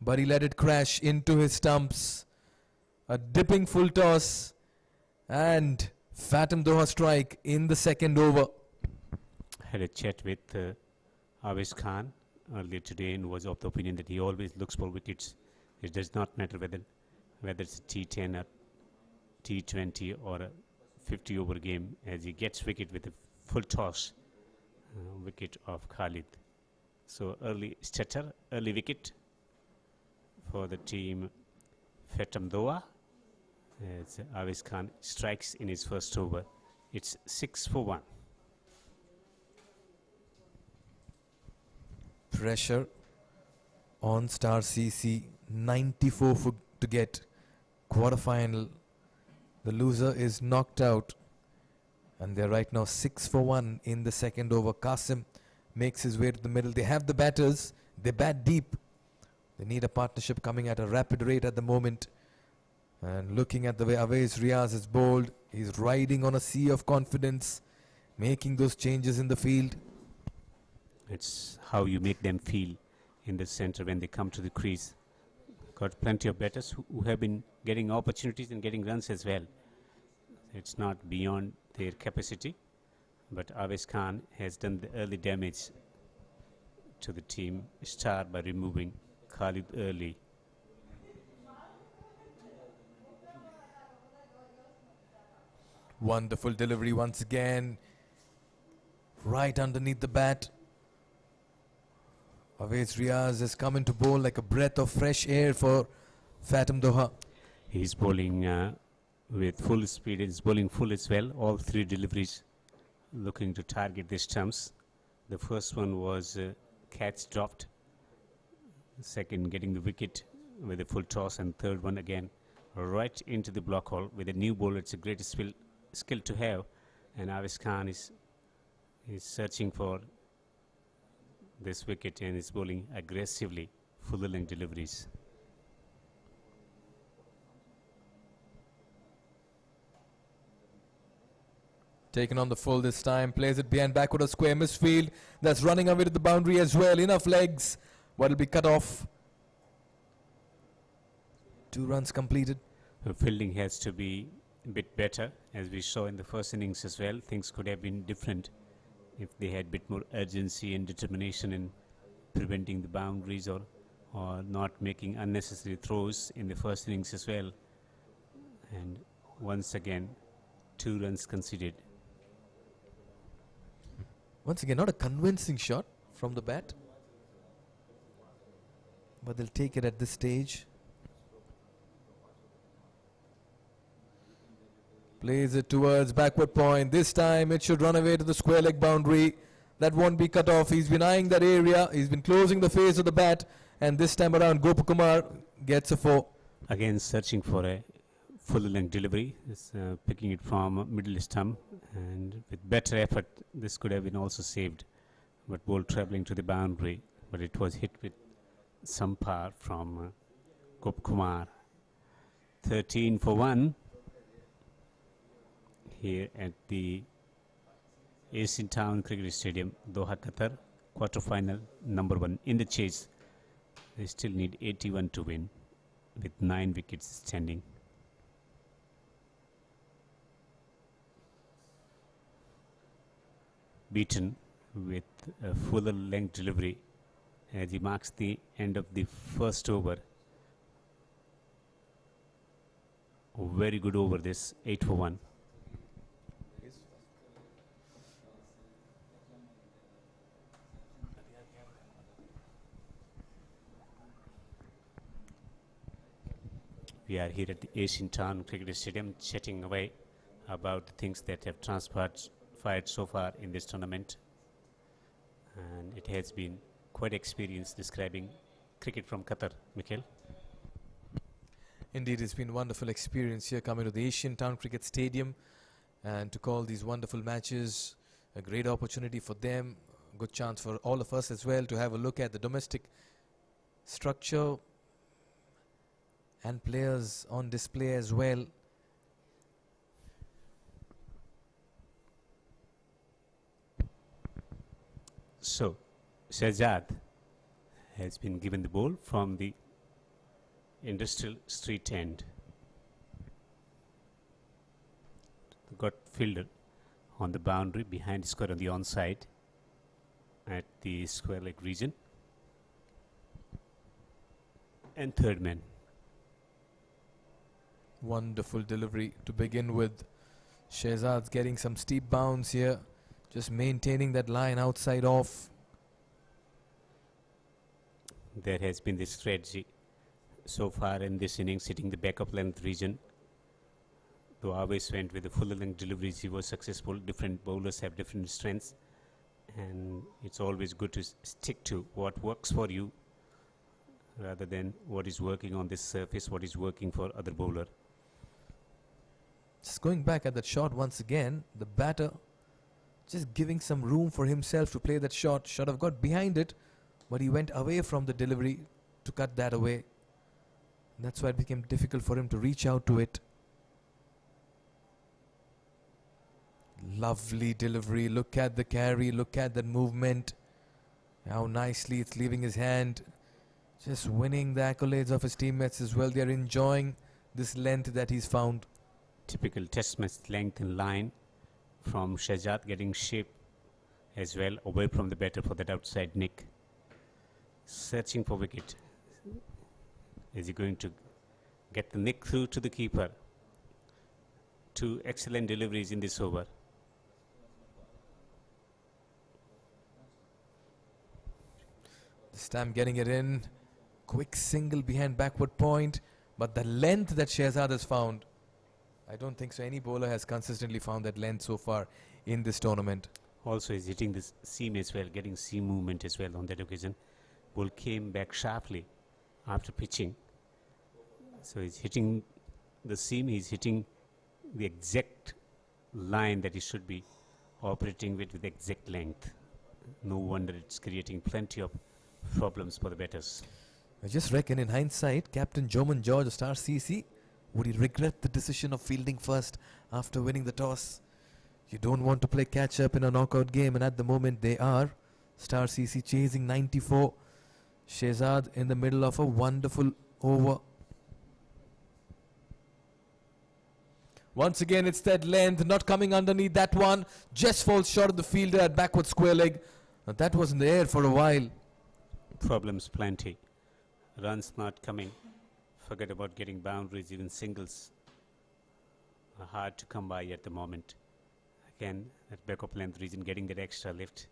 but he let it crash into his stumps. A dipping full toss and Phatom Doha strike in the second over. Had a chat with Avish Khan earlier today and was of the opinion that he always looks for wickets. It does not matter whether it's a T10 or T20 or a 50 over game, as he gets wicket with a full toss wicket of Khalid. So early stutter, early wicket for the team Phatom Doha as Avish Khan strikes in his first over. It's 6 for 1. Pressure on Star CC, 94 to get quarterfinal. The loser is knocked out, and they're right now 6 for 1 in the second over. Qasim makes his way to the middle. They have the batters. They bat deep. They need a partnership coming at a rapid rate at the moment. And looking at the way Awais Riaz is bowled, he's riding on a sea of confidence, making those changes in the field. It's how you make them feel in the center when they come to the crease. Got plenty of batters who have been getting opportunities and getting runs as well. It's not beyond their capacity, but Avish Khan has done the early damage to the team star by removing Khalid early. Wonderful delivery once again, right underneath the bat. Awais Riaz has come into bowl like a breath of fresh air for Phatom Doha. He's bowling with full speed. He's bowling full as well. All three deliveries looking to target the stumps. The first one was catch dropped. Second, getting the wicket with a full toss, and third one again right into the block hole. With a new bowler, it's a great skill to have, and Avish Khan is searching for this wicket and is bowling aggressively, full length deliveries. Taken on the full this time, plays it behind backward a square misfield. That's running away to the boundary as well. Enough legs, but will be cut off. 2 runs completed. Fielding has to be a bit better, as we saw in the first innings as well. Things could have been different if they had a bit more urgency and determination in preventing the boundaries or not making unnecessary throws in the first innings as well. And once again, 2 runs conceded. Once again, not a convincing shot from the bat, but they'll take it at this stage. Plays it towards backward point. This time it should run away to the square leg boundary. That won't be cut off. He's been eyeing that area. He's been closing the face of the bat, And this time around, Gopakumar gets a 4. Again searching for a full length delivery, picking it from middle stump, and with better effort this could have been also saved, but ball travelling to the boundary, but it was hit with some power from Gopkumar. 13 for 1 here at the Asian Town Cricket Stadium, Doha, Qatar. Quarter-final, number 1 in the chase. They still need 81 to win with 9 wickets standing. Beaten with a fuller length delivery as he marks the end of the first over. A very good over this, 8 for 1. We are here at the Asian Town Cricket Stadium chatting away about the things that have transpired so far in this tournament, and it has been quite experience describing cricket from Qatar. Mikhail? Indeed, it's been a wonderful experience here coming to the Asian Town Cricket Stadium and to call these wonderful matches. A great opportunity for them, good chance for all of us as well to have a look at the domestic structure and players on display as well. So, Shahzad has been given the ball from the industrial street end. Got fielder on the boundary behind square on the onside at the square leg region. And third man. Wonderful delivery to begin with. Shehzad's getting some steep bounce here, just maintaining that line outside off. There has been this strategy so far in this innings, hitting the backup length region. Though always went with the full length deliveries, he was successful. Different bowlers have different strengths, and it's always good to stick to what works for you rather than what is working on this surface, what is working for other bowler. Just going back at that shot once again, the batter just giving some room for himself to play that shot. Should have got behind it, but he went away from the delivery to cut that away. That's why it became difficult for him to reach out to it. Lovely delivery. Look at the carry. Look at that movement. How nicely it's leaving his hand. Just winning the accolades of his teammates as well. They are enjoying this length that he's found. Typical test match length and line from Shahzad, getting shape as well away from the batter for that outside nick. Searching for wicket. Is he going to get the nick through to the keeper? Two excellent deliveries in this over. This time getting it in. Quick single behind backward point. But the length that Shehzad has found, I don't think so any bowler has consistently found that length so far in this tournament. Also is hitting this seam as well, getting seam movement as well on that occasion. Ball came back sharply after pitching. So he's hitting the seam, he's hitting the exact line that he should be operating with exact length. No wonder it's creating plenty of problems for the batters. I just reckon in hindsight, Captain Joman George of Star CC, would he regret the decision of fielding first after winning the toss? You don't want to play catch up in a knockout game, and at the moment they are. Star CC chasing 94. Shehzad in the middle of a wonderful over. Once again, it's that length, not coming underneath that one. Just falls short of the fielder at backward square leg. Now that was in the air for a while. Problems plenty. Runs not coming. Forget about getting boundaries, even singles are hard to come by at the moment. Again, at backup length region, getting that extra lift,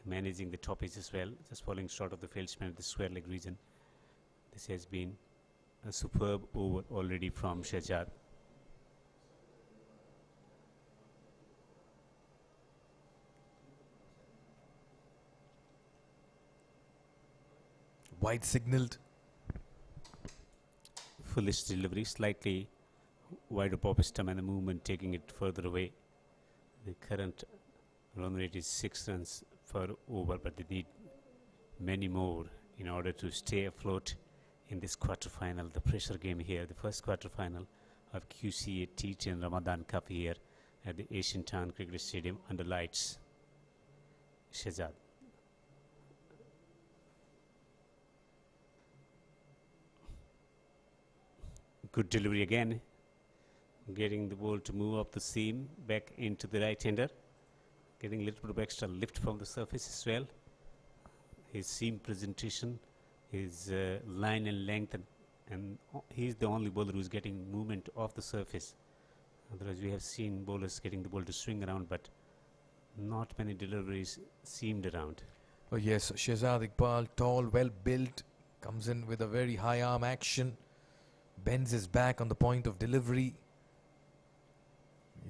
managing the top edge as well, just falling short of the fieldsman at the square leg region. This has been a superb over already from Shahzad. Wide signaled. Foolish delivery, slightly wide of Phatom and the movement taking it further away. The current run rate is 6 runs per over, but they need many more in order to stay afloat in this quarterfinal. The pressure game here, the first quarterfinal of QCA T10 Ramadan Cup here at the Asian Town Cricket Stadium under lights. Shahzad. Good delivery again, getting the ball to move up the seam back into the right-hander, getting a little bit of extra lift from the surface as well. His seam presentation, his line and length, and he's the only bowler who's getting movement off the surface. Otherwise, we have seen bowlers getting the ball to swing around, but not many deliveries seamed around. Oh yes, Shahzad Iqbal, tall, well built, comes in with a very high arm action, bends his back on the point of delivery.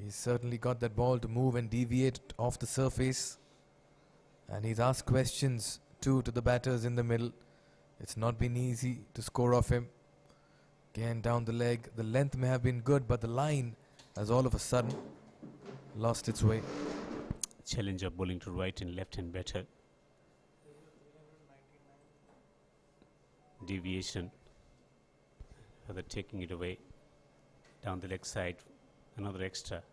He's certainly got that ball to move and deviate off the surface, and he's asked questions too to the batters in the middle. It's not been easy to score off him. Again down the leg, the length may have been good, but the line has all of a sudden lost its way. Challenge of bowling to right and left hand better. Deviation, further taking it away down the leg side, another extra.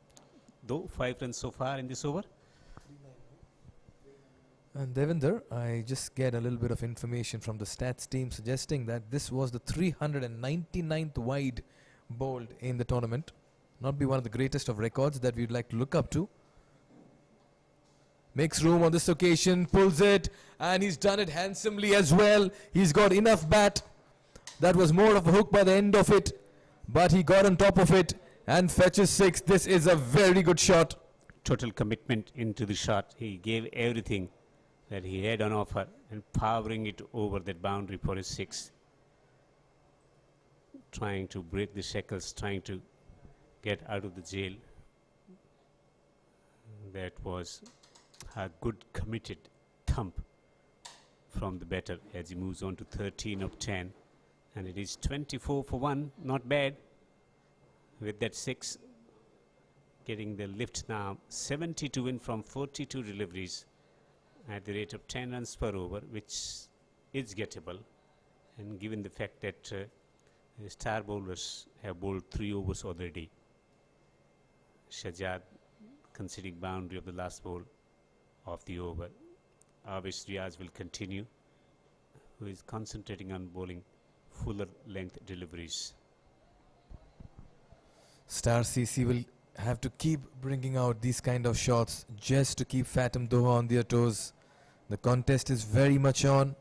Though 5 runs so far in this over. And Devinder, I just get a little bit of information from the stats team suggesting that this was the 399th wide bowled in the tournament. Not be one of the greatest of records that we'd like to look up to. Makes room on this occasion, pulls it, and he's done it handsomely as well. He's got enough bat. That was more of a hook by the end of it, but he got on top of it and fetches 6. This is a very good shot. Total commitment into the shot. He gave everything that he had on offer and powering it over that boundary for his 6. Trying to break the shackles, trying to get out of the jail. That was a good committed thump from the batter as he moves on to 13 of 10, and it is 24 for 1. Not bad with that 6, getting the lift now. 70 to win from 42 deliveries at the rate of 10 runs per over, which is gettable, and given the fact that the star bowlers have bowled 3 overs already. Shahzad conceding boundary of the last ball of the over. Avish Riaz will continue, who is concentrating on bowling fuller length deliveries. Star CC will have to keep bringing out these kind of shots just to keep Phatom Doha on their toes. The contest is very much on.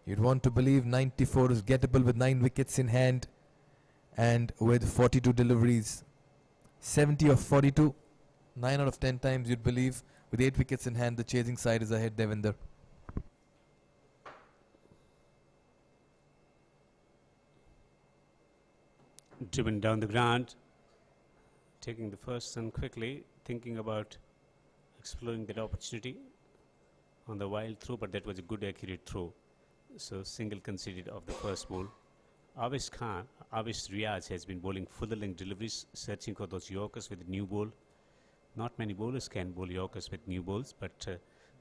You'd want to believe 94 is gettable with 9 wickets in hand and with 42 deliveries. 70 of 42, 9 out of 10 times you'd believe. With 8 wickets in hand, the chasing side is ahead, Devinder. Driven down the ground, taking the first run quickly, thinking about exploring that opportunity on the wild throw, but that was a good accurate throw. So single conceded of the first ball. Avish Riaz has been bowling fuller length deliveries, searching for those Yorkers with the new ball. Not many bowlers can bowl Yorkers with new balls, but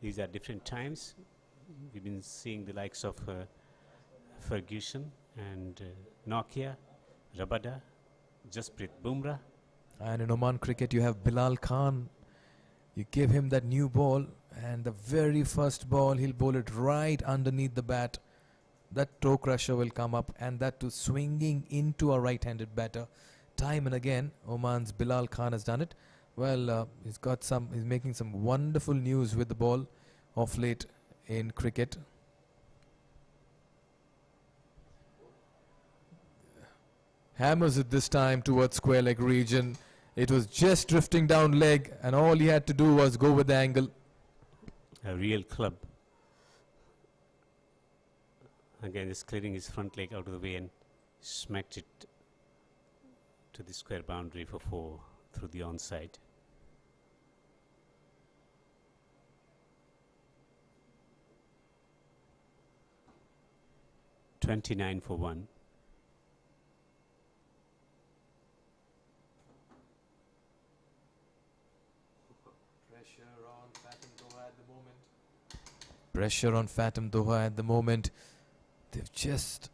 these are different times. We've been seeing the likes of Ferguson and Nokia, Rabada, Jasprit Bumrah. And in Oman cricket, you have Bilal Khan. You give him that new ball, and the very first ball, he'll bowl it right underneath the bat. That toe crusher will come up, and that too swinging into a right-handed batter. Time and again, Oman's Bilal Khan has done it. Well, he's making some wonderful news with the ball of late in cricket. Hammers it this time towards square leg region. It was just drifting down leg, and all he had to do was go with the angle. A real club. Again, just clearing his front leg out of the way and smacked it to the square boundary for 4 through the onside. 29 for 1. Pressure on Phatom Doha at the moment. They've just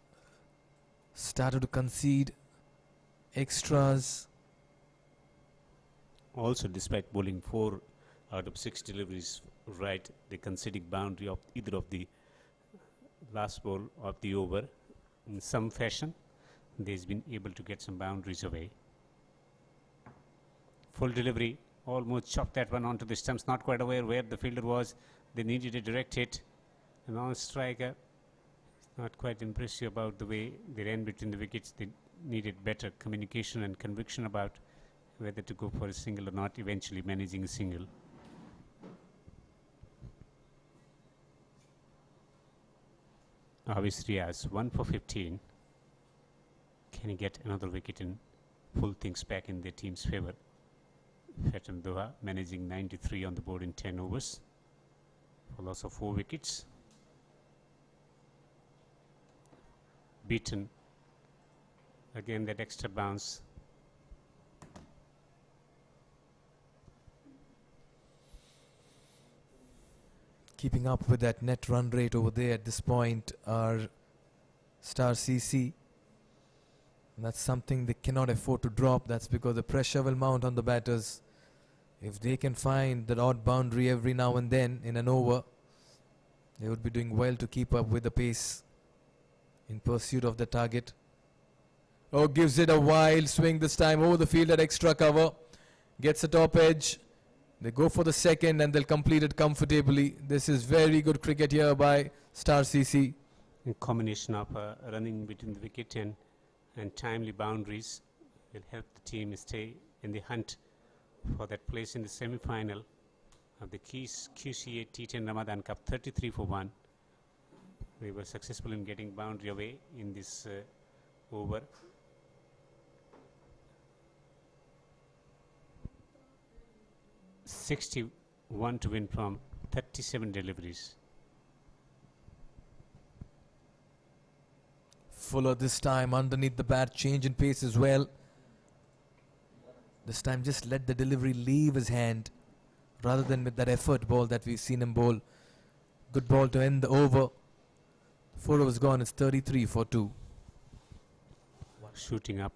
started to concede extras. Also, despite bowling 4 out of 6 deliveries right, the conceding boundary of either of the last ball of the over in some fashion, they've been able to get some boundaries away. Full delivery, almost chopped that one onto the stumps, not quite aware where the fielder was. They needed to direct it. A non-striker, not quite impressive about the way they ran between the wickets. They needed better communication and conviction about whether to go for a single or not, eventually managing a single. Avis Riaz, 1 for 15. Can he get another wicket and pull things back in their team's favour? Phatom Doha managing 93 on the board in 10 overs for loss of 4 wickets. Beaten. Again that extra bounce. Keeping up with that net run rate over there at this point are Star CC. And that's something they cannot afford to drop. That's because the pressure will mount on the batters. If they can find that odd boundary every now and then in an over, they would be doing well to keep up with the pace in pursuit of the target. Oh, gives it a wild swing this time over the field at extra cover. Gets a top edge. They go for the second and they'll complete it comfortably. This is very good cricket here by Star CC. A combination of running between the wicket and timely boundaries will help the team stay in the hunt for that place in the semi-final of the QCA T10 Ramadan Cup. 33 for 1. They were successful in getting boundary away in this over. $61 to win from 37 deliveries. Fuller this time underneath the bat, change in pace as well. This time just let the delivery leave his hand rather than with that effort ball that we've seen him bowl. Good ball to end the over. 4 overs gone, it's 33 for 2. Shooting up.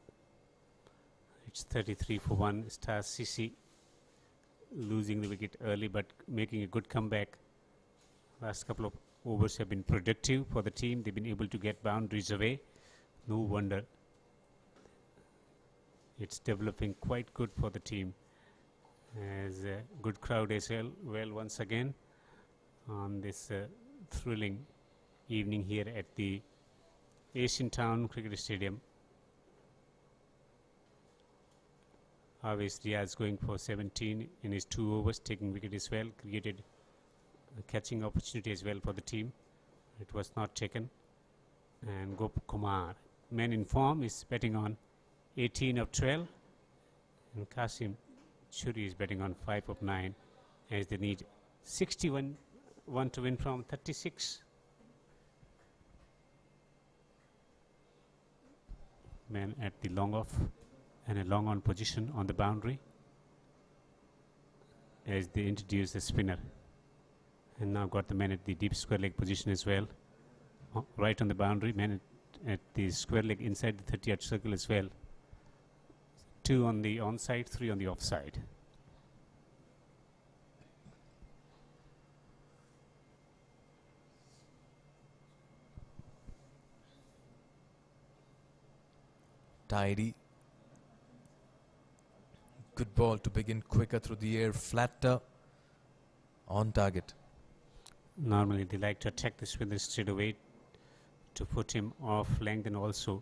It's 33 for 1. Star CC losing the wicket early but making a good comeback. Last couple of overs have been productive for the team. They've been able to get boundaries away. No wonder it's developing quite good for the team. As a good crowd as well once again on this thrilling evening here at the Asian Town Cricket Stadium. Avis Riaz going for 17 in his 2 overs, taking wicket as well, created a catching opportunity as well for the team. It was not taken. And Gop Kumar, man in form, is betting on 18 of 12. And Kasim Churi is betting on 5 of 9 as they need 61 to win from 36. Man at the long off and a long on position on the boundary as they introduce the spinner. And now got the man at the deep square leg position as well. Right on the boundary, man at the square leg inside the 30-yard circle as well. 2 on the onside, 3 on the offside. Tidy. Good ball to begin quicker through the air, flatter, on target. Normally they like to attack the spinner straight away to put him off length and also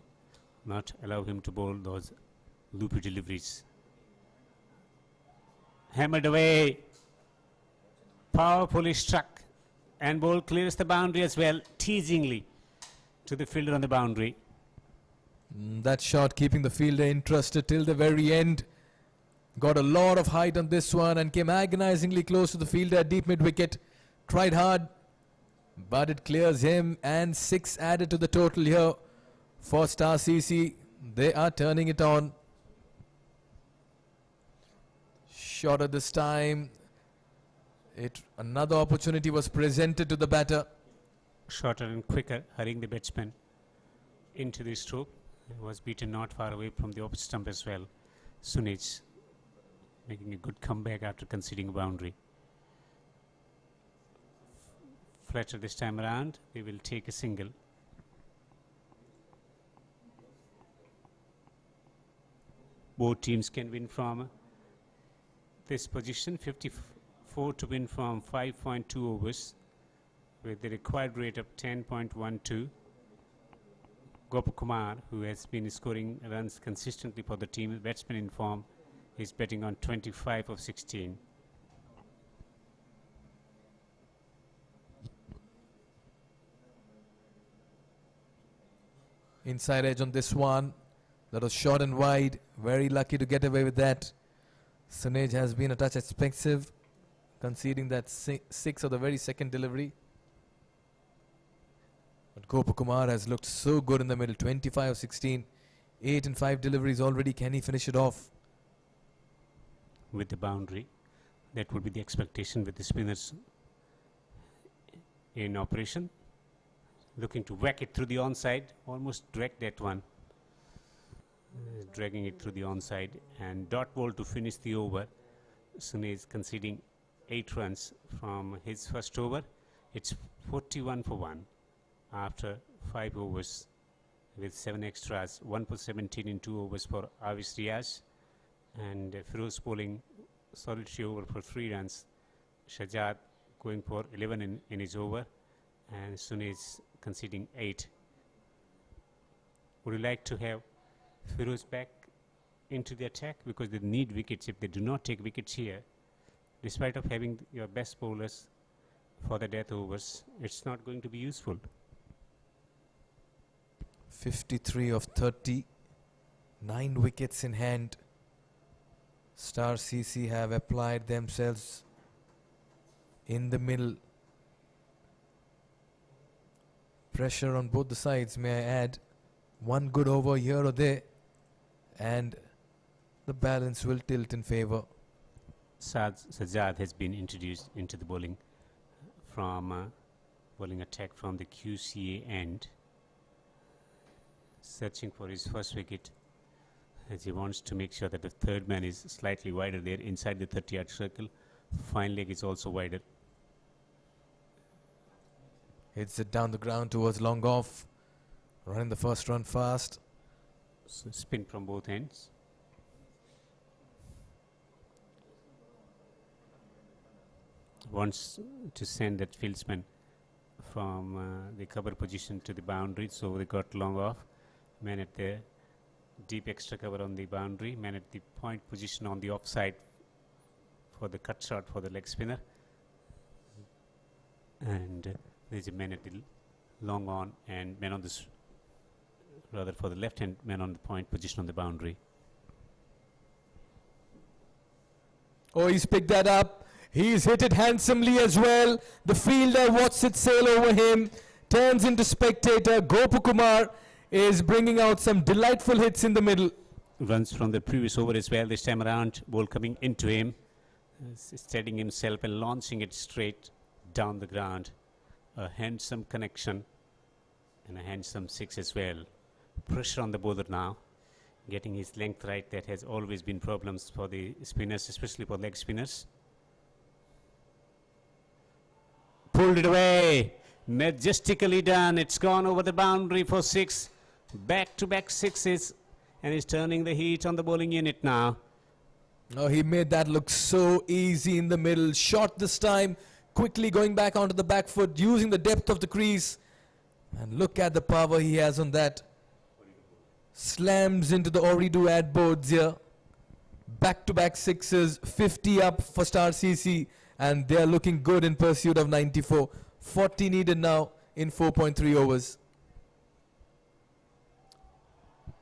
not allow him to bowl those loopy deliveries. Hammered away, powerfully struck, and ball clears the boundary as well, teasingly to the fielder on the boundary. That shot keeping the fielder interested till the very end. Got a lot of height on this one and came agonizingly close to the fielder at deep mid wicket. Tried hard, but it clears him, and 6 added to the total here for Star CC. They are turning it on. Shorter this time. Another opportunity was presented to the batter. Shorter and quicker, hurrying the batsman into the stroke. He was beaten not far away from the opposite stump as well. Sunij making a good comeback after conceding a boundary. Fletcher this time around, they will take a single. Both teams can win from this position. 54 to win from 5.2 overs with the required rate of 10.12. Gopakumar, who has been scoring runs consistently for the team, batsman in form, is betting on 25 of 16. Inside edge on this one. That was short and wide. Very lucky to get away with that. Sunij has been a touch expensive, conceding that 6 of the very second delivery. But Gopakumar has looked so good in the middle. 25 of 16. 8 and 5 deliveries already. Can he finish it off? With the boundary, that would be the expectation with the spinners in operation. Looking to whack it through the onside, almost dragged that one. Dragging it through the onside, and dot ball to finish the over. Sunij conceding 8 runs from his first over. It's 41 for 1 after 5 overs with 7 extras. 1 for 17 in 2 overs for Avis Riaz, and Firoz bowling solitary over for 3 runs. Shahzad going for 11 in his over, and Sunij conceding 8. Would you like to have Firoz back into the attack, because they need wickets? If they do not take wickets here, despite of having your best bowlers for the death overs, it's not going to be useful. 53 of 30. 9 wickets in hand. Star CC have applied themselves in the middle. Pressure on both the sides, may I add. One good over here or there, and the balance will tilt in favour. Sajjad has been introduced into the bowling from bowling attack from the QCA end, searching for his first wicket, as he wants to make sure that the third man is slightly wider there inside the 30-yard circle. Fine leg is also wider. Hits it down the ground towards long off. Running the first run fast. So spin from both ends. Wants to send that fieldsman from the cover position to the boundary, so they got long off. Man at the deep extra cover on the boundary. Man at the point position on the offside for the cut shot for the leg spinner. And there's a man at the long on, and man on this, rather for the left hand man on the point position on the boundary. Oh, he's picked that up. He's hit it handsomely as well. The fielder watched it sail over him. Turns into spectator. Gopakumar is bringing out some delightful hits in the middle. Runs from the previous over as well. This time around, ball coming into him. Steadying himself and launching it straight down the ground. A handsome connection and a handsome 6 as well. Pressure on the bowler now. Getting his length right. That has always been problems for the spinners, especially for leg spinners. Pulled it away. Majestically done. It's gone over the boundary for 6. Back-to-back 6s. And he's turning the heat on the bowling unit now. Oh, he made that look so easy in the middle. Shot this time. Quickly going back onto the back foot. Using the depth of the crease. And look at the power he has on that. Slams into the Ooredoo ad boards here. Back-to-back 6s. 50 up for Star CC. And they are looking good in pursuit of 94. 40 needed now in 4.3 overs.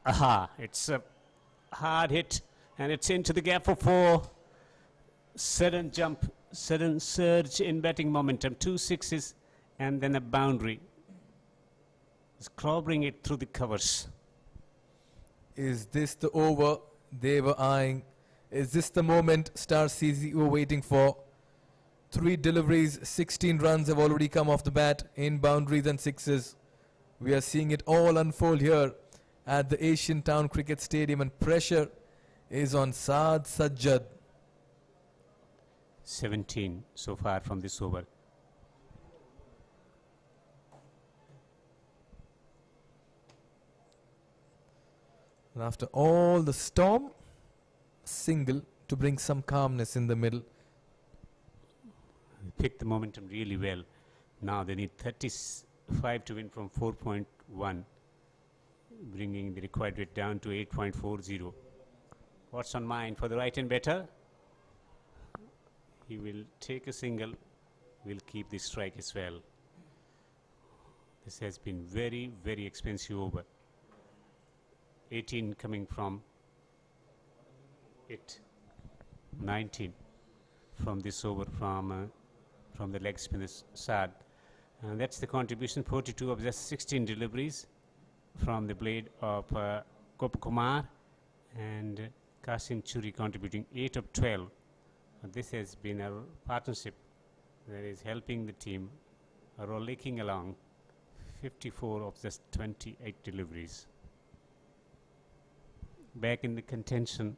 Aha, it's a hard hit, and it's into the gap for 4. Sudden jump, sudden surge in batting momentum. 2 6s and then a boundary. Clobbering it through the covers. Is this the over they were eyeing? Is this the moment Star CC were waiting for? 3 deliveries, 16 runs have already come off the bat in boundaries and sixes. We are seeing it all unfold here at the Asian Town Cricket Stadium, and pressure is on Saad Sajjad. 17 so far from this over. And after all the storm, single to bring some calmness in the middle. Picked the momentum really well. Now they need 35 to win from 4.1, bringing the required rate down to 8.40. What's on mind for the right-hand batter? He will take a single, will keep the strike as well. This has been very, very expensive over. 18 coming from it, 19 from this over from the leg spinner Saad. And that's the contribution, 42 of just 16 deliveries from the blade of Kumar, and Kasim Churi contributing 8 of 12. This has been a partnership that is helping the team rollicking along. 54 of just 28 deliveries. Back in the contention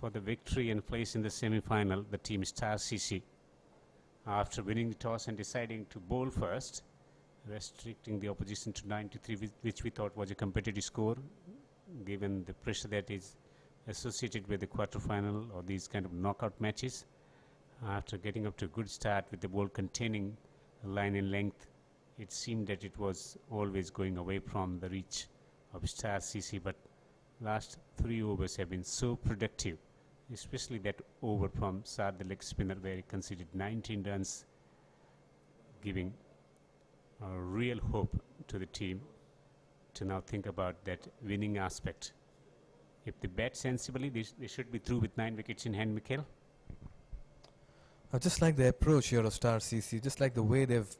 for the victory and place in the semi-final, the team Star CC, after winning the toss and deciding to bowl first, restricting the opposition to 93, which we thought was a competitive score, given the pressure that is associated with the quarter-final or these kind of knockout matches. After getting up to a good start with the ball containing a line in length, it seemed that it was always going away from the reach of Star CC, but last 3 overs have been so productive, especially that over from Saad the leg spinner, where he conceded 19 runs, giving a real hope to the team to now think about that winning aspect. If they bat sensibly, they should be through with 9 wickets in hand, Mikhail. I just like the approach here of Star CC, just like the way they've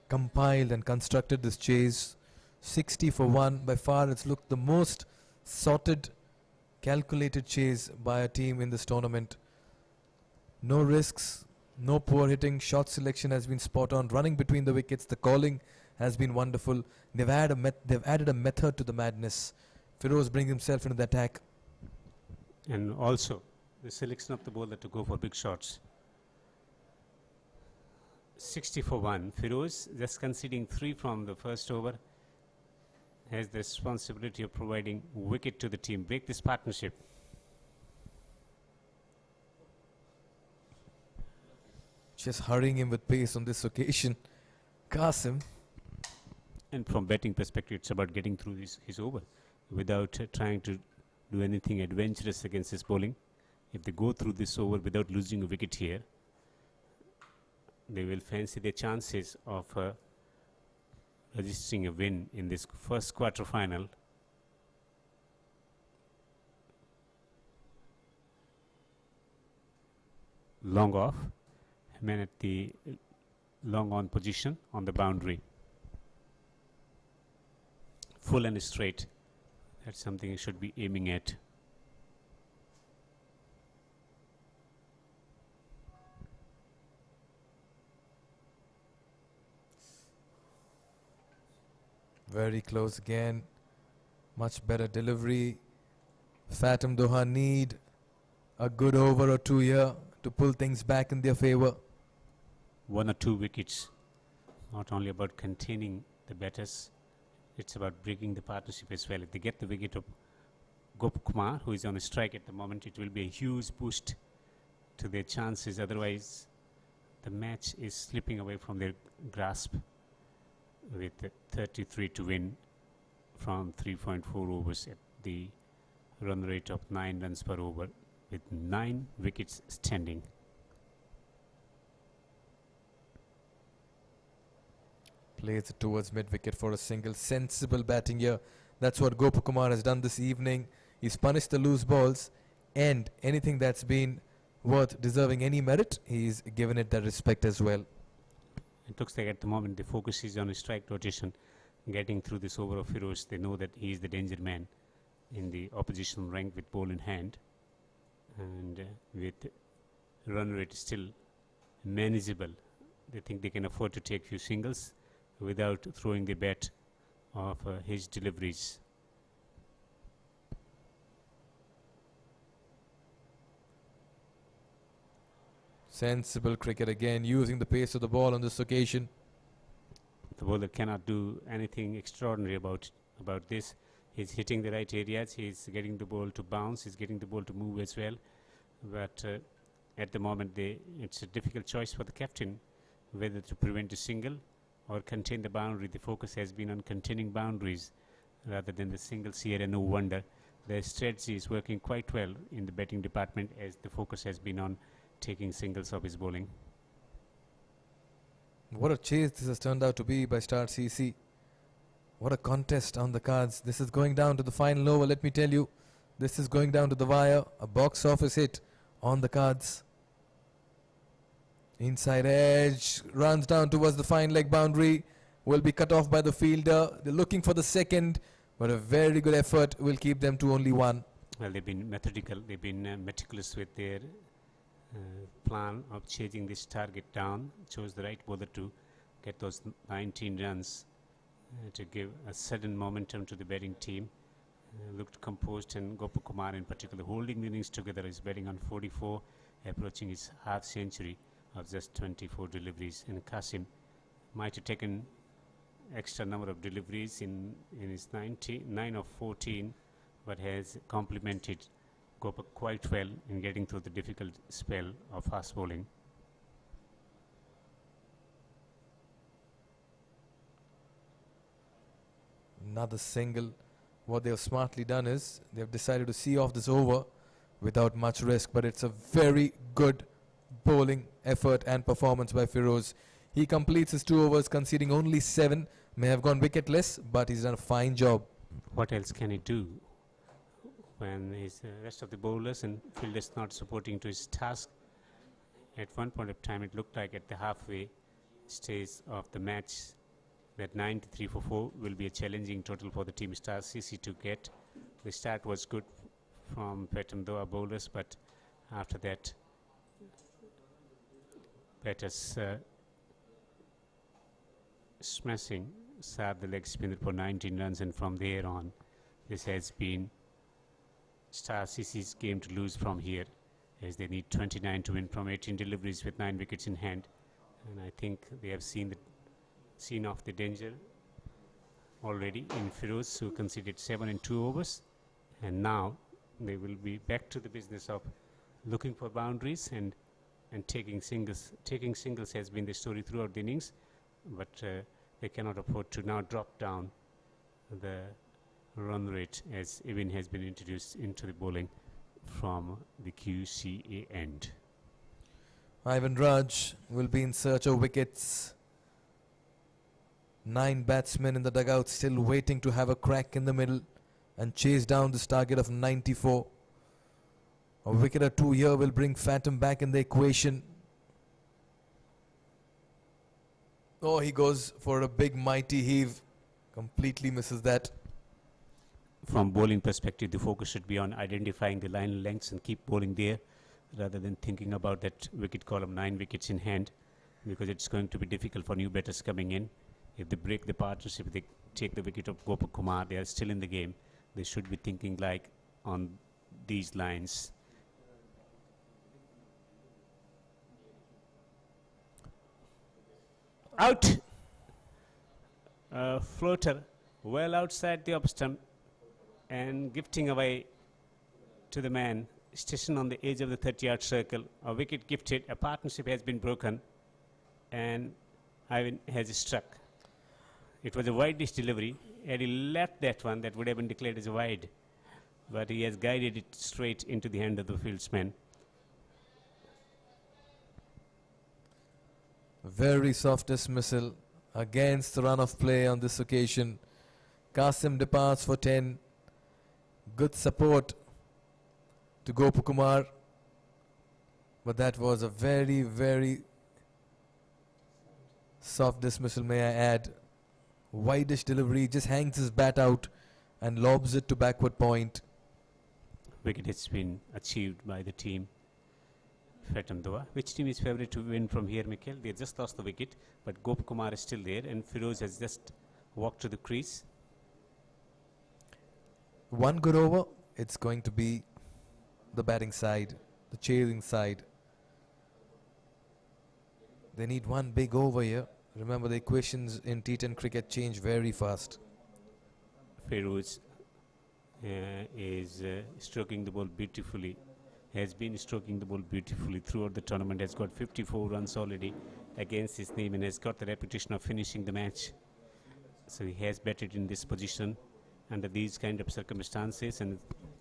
compiled and constructed this chase. 60 for 1, by far it's looked the most sorted, calculated chase by a team in this tournament. No risks, no poor hitting, shot selection has been spot on, running between the wickets, the calling has been wonderful. They've added a method to the madness. Feroz brings himself into the attack. And also the selection of the bowler to go for big shots. 60 for 1. Feroz, just conceding 3 from the first over, has the responsibility of providing wicket to the team. Break this partnership. Just hurrying him with pace on this occasion. Qasim. And from batting perspective, it's about getting through his over without trying to do anything adventurous against his bowling. If they go through this over without losing a wicket here, they will fancy their chances of registering a win in this first quarter final. Long off, man at the long on position on the boundary. Full and straight. That's something you should be aiming at. Very close again. Much better delivery. Phatom Doha need a good over or 2 here to pull things back in their favor. 1 or 2 wickets. Not only about containing the batters, it's about breaking the partnership as well. If they get the wicket of Kumar, who is on a strike at the moment, it will be a huge boost to their chances. Otherwise, the match is slipping away from their grasp, with 33 to win from 3.4 overs at the run rate of 9 runs per over, with 9 wickets standing. Plays it towards mid-wicket for a single. Sensible batting here. That's what Gopakumar has done this evening. He's punished the loose balls, and anything that's been worth deserving any merit, he's given it that respect as well. It looks like at the moment the focus is on a strike rotation, getting through this over of Firoz. They know that he is the danger man in the opposition rank with ball in hand, and with run rate still manageable, they think they can afford to take few singles without throwing the bat of his deliveries. Sensible cricket again, using the pace of the ball on this occasion. The bowler cannot do anything extraordinary about this. He's hitting the right areas, he's getting the ball to bounce, he's getting the ball to move as well. But at the moment it's a difficult choice for the captain whether to prevent a single or contain the boundary. The focus has been on containing boundaries rather than the singles here, and no wonder. The strategy is working quite well in the batting department as the focus has been on taking singles of his bowling. What a chase this has turned out to be by Star CC. What a contest on the cards. This is going down to the final over, let me tell you. This is going down to the wire. A box office hit on the cards. Inside edge, runs down towards the fine leg boundary. Will be cut off by the fielder. They're looking for the second, but a very good effort will keep them to only one. Well, they've been methodical, they've been meticulous with their plan of chasing this target down. Chose the right bowler to get those 19 runs to give a sudden momentum to the batting team. Looked composed, and Gopakumar in particular holding the innings together is batting on 44, approaching his half century of just 24 deliveries. And Qasim might have taken extra number of deliveries in his 9 of 14, but has complemented Gopak quite well in getting through the difficult spell of fast bowling. Another single. What they have smartly done is they have decided to see off this over without much risk, but it's a very good bowling effort and performance by Firoz. He completes his 2 overs, conceding only 7. May have gone wicketless, but he's done a fine job. What else can he do when his rest of the bowlers and fielders not supporting to his task? At one point of time, it looked like at the halfway stage of the match that 93 for 4 will be a challenging total for the team Star CC to get. The start was good from Phatom Doha bowlers, but after that, batters smashing Saad the leg spinner for 19 runs, and from there on, this has been Star CC's game to lose from here, as they need 29 to win from 18 deliveries with 9 wickets in hand. And I think they have seen off the danger already in Firoz, who conceded 7 in 2 overs, and now they will be back to the business of looking for boundaries and taking singles. Taking singles has been the story throughout the innings, but they cannot afford to now drop down the run rate, as Evin has been introduced into the bowling from the QCA end. Ivan Raj will be in search of wickets. 9 batsmen in the dugout still waiting to have a crack in the middle and chase down this target of 94. A wicket or 2 here will bring Phatom back in the equation. Oh, he goes for a big mighty heave. Completely misses that. From bowling perspective, the focus should be on identifying the line lengths and keep bowling there, rather than thinking about that wicket column, 9 wickets in hand, because it's going to be difficult for new batters coming in. If they break the partnership, if they take the wicket of Gopakumar, they are still in the game. They should be thinking like on these lines. Out! Floater well outside the off stump and gifting away to the man stationed on the edge of the 30-yard circle. A wicket gifted, a partnership has been broken, and Ivan has struck. It was a wide-dish delivery. Had he left that one, that would have been declared as a wide, but he has guided it straight into the hand of the fieldsman. Very soft dismissal against the run of play on this occasion. Qasim departs for 10. Good support to Gopakumar, but that was a very, very Soft dismissal, may I add. Wideish delivery, just hangs his bat out and lobs it to backward point. Wicket has been achieved by the team Phatom Doha. Which team is favourite to win from here, Mikhail? They just lost the wicket, but Gop Kumar is still there, and Firoz has just walked to the crease. One good over, it's going to be the batting side, the chasing side. They need one big over here. Remember, the equations in T10 cricket change very fast. Firoz is stroking the ball beautifully. Has been stroking the ball beautifully throughout the tournament. Has got 54 runs already against his name and has got the reputation of finishing the match. So he has batted in this position under these kind of circumstances, and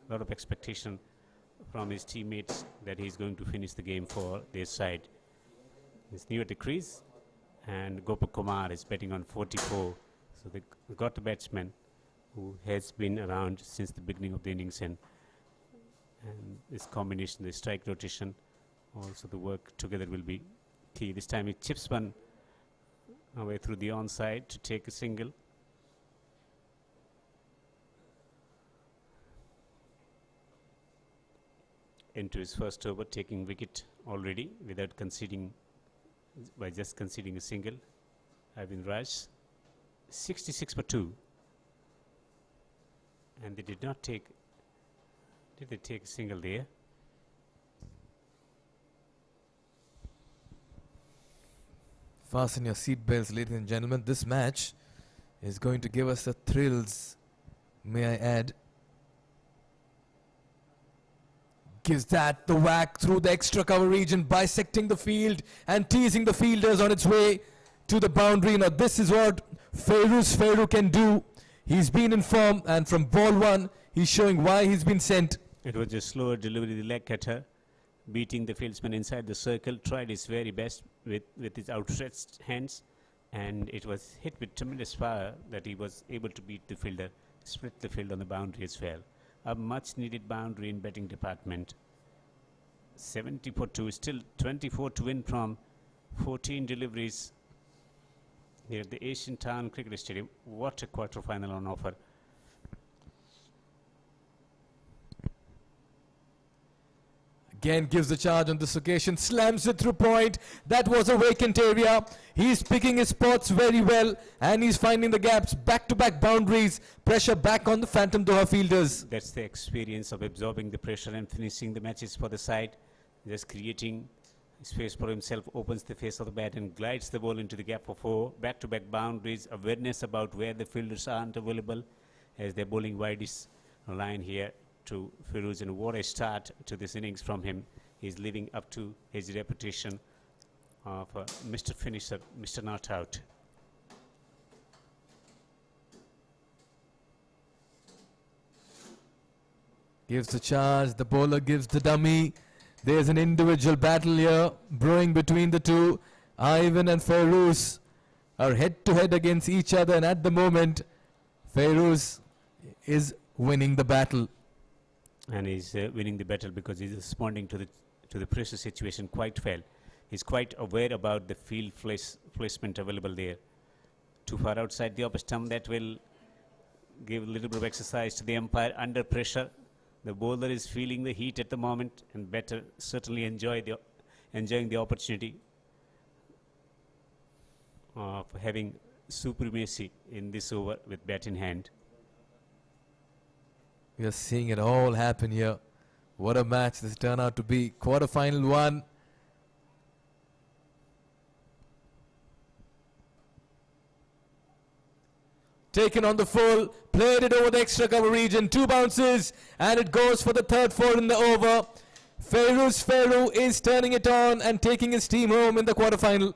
a lot of expectation from his teammates that he's going to finish the game for their side. He's near the crease, and Gopak Kumar is batting on 44. So they got the batsman who has been around since the beginning of the innings, and this combination, the strike rotation, also the work together will be key. This time he chips one away through the onside to take a single. Into his first over, taking wicket already without conceding, by just conceding a single. Ivan Raj, 66 for 2. And they did not take, did they take a single there? Fasten your seat belts, ladies and gentlemen. This match is going to give us the thrills, may I add. Gives that the whack through the extra cover region, bisecting the field and teasing the fielders on its way to the boundary. Now this is what Fairuz can do. He's been in form, and from ball one, he's showing why he's been sent. It was a slower delivery, the leg cutter, beating the fieldsman inside the circle, tried his very best with his outstretched hands, and it was hit with tremendous power that he was able to beat the fielder, split the field on the boundary as well. A much needed boundary in batting department. 70 for 2, still 24 to win from 14 deliveries here at the Asian Town Cricket Stadium. What a quarter-final on offer. Again gives the charge on this occasion, slams it through point. That was a vacant area. He's picking his spots very well, and he's finding the gaps. Back-to-back boundaries, pressure back on the Phatom Doha fielders. That's the experience of absorbing the pressure and finishing the matches for the side. Just creating space for himself, opens the face of the bat and glides the ball into the gap for 4. Back-to-back boundaries, awareness about where the fielders aren't available as they're bowling widest line here to Firoz, and what a start to this innings from him. He's living up to his reputation of Mr. Finisher, Mr. Not Out. Gives the charge, the bowler gives the dummy. There's an individual battle here brewing between the two. Ivan and Fairuz are head-to-head against each other, and at the moment, Fairuz is winning the battle. And he's winning the battle because he's responding to the pressure situation quite well. He's quite aware about the field placement available there. Too far outside the upper stump, that will give a little bit of exercise to the umpire under pressure. The bowler is feeling the heat at the moment, and better certainly enjoying the opportunity of having supremacy in this over with bat in hand. We are seeing it all happen here. What a match this turned out to be. Quarter-final 1. Taken on the full, played it over the extra cover region, 2 bounces, and it goes for the third 4 in the over. Fairuz is turning it on and taking his team home in the quarter-final.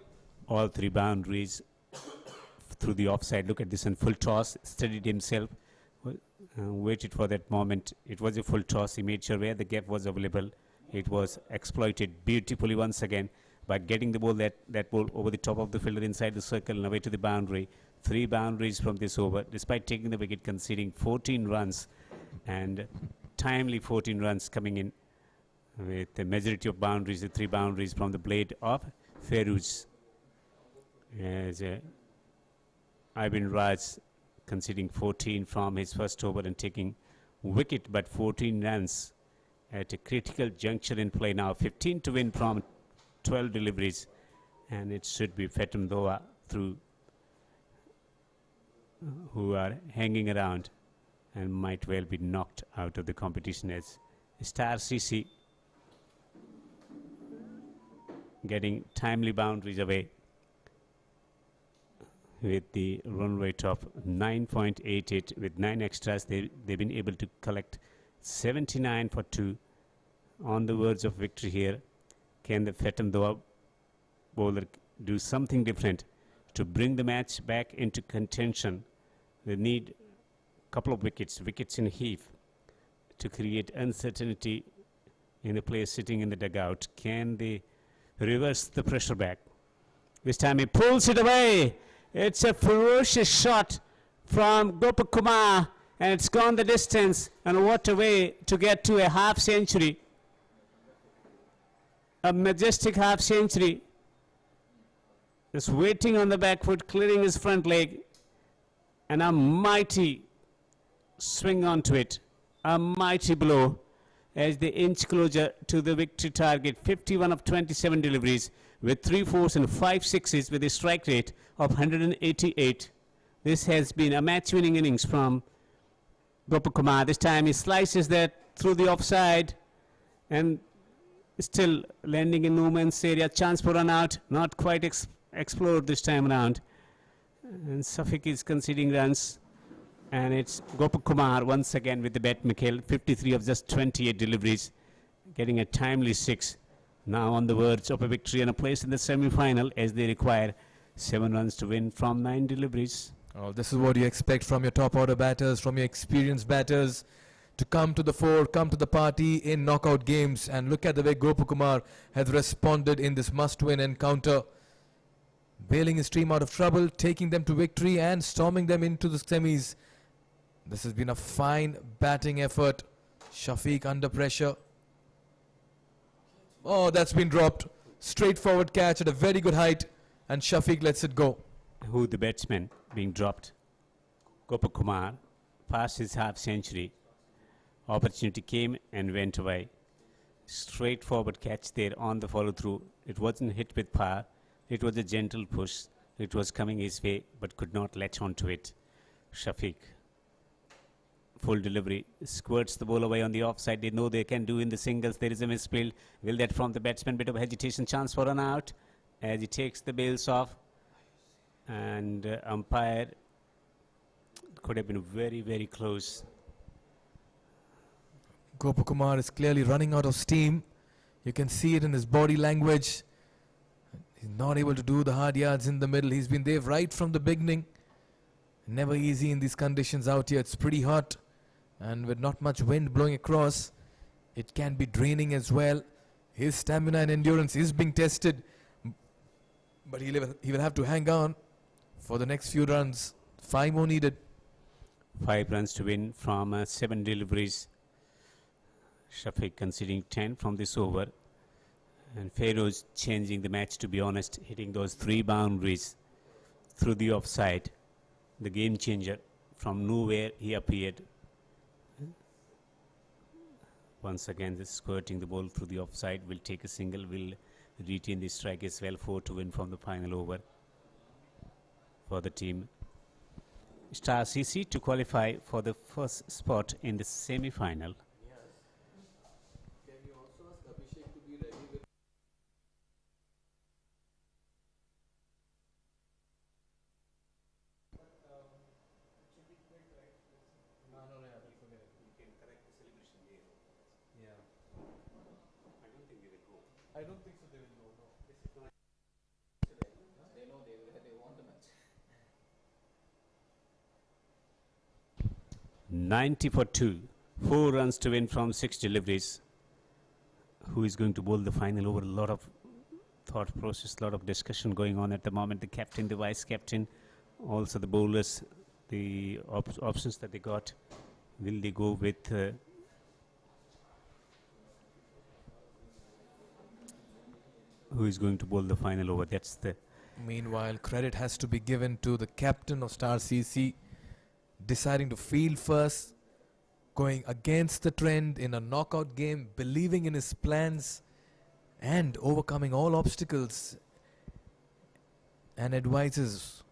All 3 boundaries through the offside. Look at this one, full toss, steadied himself. Waited for that moment. It was a full toss. He made sure where the gap was available. It was exploited beautifully once again by getting the ball, that ball over the top of the fielder inside the circle and away to the boundary. 3 boundaries from this over, despite taking the wicket, conceding 14 runs, and timely 14 runs coming in with the majority of boundaries, the 3 boundaries from the blade of Fairuz. as Ivan Raj conceding 14 from his first over and taking wicket, but 14 runs at a critical juncture in play now. 15 to win from 12 deliveries, and it should be Phatom Doha through who are hanging around and might well be knocked out of the competition, as Star CC getting timely boundaries away with the run rate of 9.88. With 9 extras, they've been able to collect 79 for 2 on the verge of victory here. Can the Phatom Doha bowler do something different to bring the match back into contention? They need a couple of wickets in a heap to create uncertainty in the players sitting in the dugout. Can they reverse the pressure back? This time he pulls it away. It's a ferocious shot from Gopakumar, and it's gone the distance. And what a way to get to a half century. A majestic half century. Just waiting on the back foot, clearing his front leg. And a mighty swing onto it. A mighty blow as they inch closer to the victory target. 51 of 27 deliveries with 3 fours and 5 sixes with a strike rate of 188. This has been a match-winning innings from Gopakumar. This time he slices that through the offside and still landing in no man's area. Chance for run out, not quite explored this time around. And Suffolk is conceding runs. And it's Gopakumar once again with the bat, Mikhail. 53 of just 28 deliveries, getting a timely 6. Now on the verge of a victory and a place in the semi-final as they require 7 runs to win from 9 deliveries. Oh, this is what you expect from your top order batters, from your experienced batters, to come to the fore, come to the party in knockout games. And look at the way Gopakumar has responded in this must-win encounter, bailing his team out of trouble, taking them to victory and storming them into the semis. This has been a fine batting effort. Shafiq under pressure. Oh, that's been dropped. Straightforward catch at a very good height, and Shafiq lets it go. Who the batsman being dropped? Gopakumar past his half century. Opportunity came and went away. Straightforward catch there on the follow through. It wasn't hit with power. It was a gentle push. It was coming his way, but could not latch onto it. Shafiq. Full delivery, squirts the ball away on the offside. They know they can do in the singles. There is a misfield. Will that from the batsman? Bit of hesitation. Chance for run out as he takes the bails off. And umpire could have been very, very close. Gopakumar is clearly running out of steam. You can see it in his body language. He's not able to do the hard yards in the middle. He's been there right from the beginning. Never easy in these conditions out here. It's pretty hot. And with not much wind blowing across, it can be draining as well. His stamina and endurance is being tested, but he will have to hang on for the next few runs. 5 more needed. 5 runs to win from 7 deliveries. Shafiq conceding 10 from this over. And Feroz changing the match, to be honest, hitting those 3 boundaries through the offside. The game changer. From nowhere he appeared. Once again, this squirting the ball through the offside will take a single, will retain the strike as well. 4 to win from the final over for the team. Star CC to qualify for the first spot in the semi-final. I don't think so. They will know. No. They know they want the match. 90 for 2. 4 runs to win from 6 deliveries. Who is going to bowl the final over? A lot of thought process, a lot of discussion going on at the moment. The captain, the vice captain, also the bowlers, the options that they got. Will they go with who is going to bowl the final over? That's the Meanwhile, credit has to be given to the captain of Star CC, deciding to field first, going against the trend in a knockout game, believing in his plans and overcoming all obstacles and advises.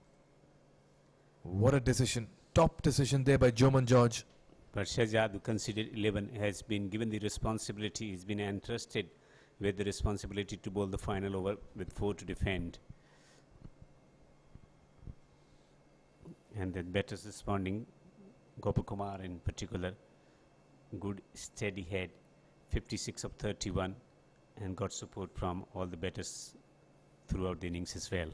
What a decision. Top decision there by Joman George. But Shahzad, who considered 11, has been given the responsibility, he's been entrusted with the responsibility to bowl the final over with 4 to defend. And the batters responding, Gopakumar in particular, good steady head, 56 of 31, and got support from all the batters throughout the innings as well.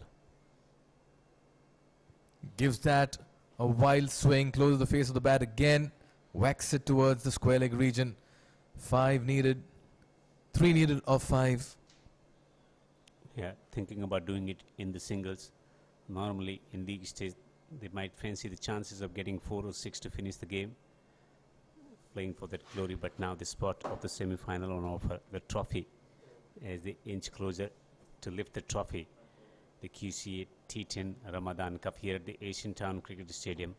Gives that a wild swing, closes the face of the bat again, whacks it towards the square leg region. 5 needed, 3 needed of 5. Yeah, thinking about doing it in the singles. Normally in league stage, they might fancy the chances of getting 4 or 6 to finish the game, playing for that glory. But now the spot of the semi-final on offer, the trophy, as they inch closer to lift the trophy, the QCA T10 Ramadan Cup here at the Asian Town Cricket Stadium.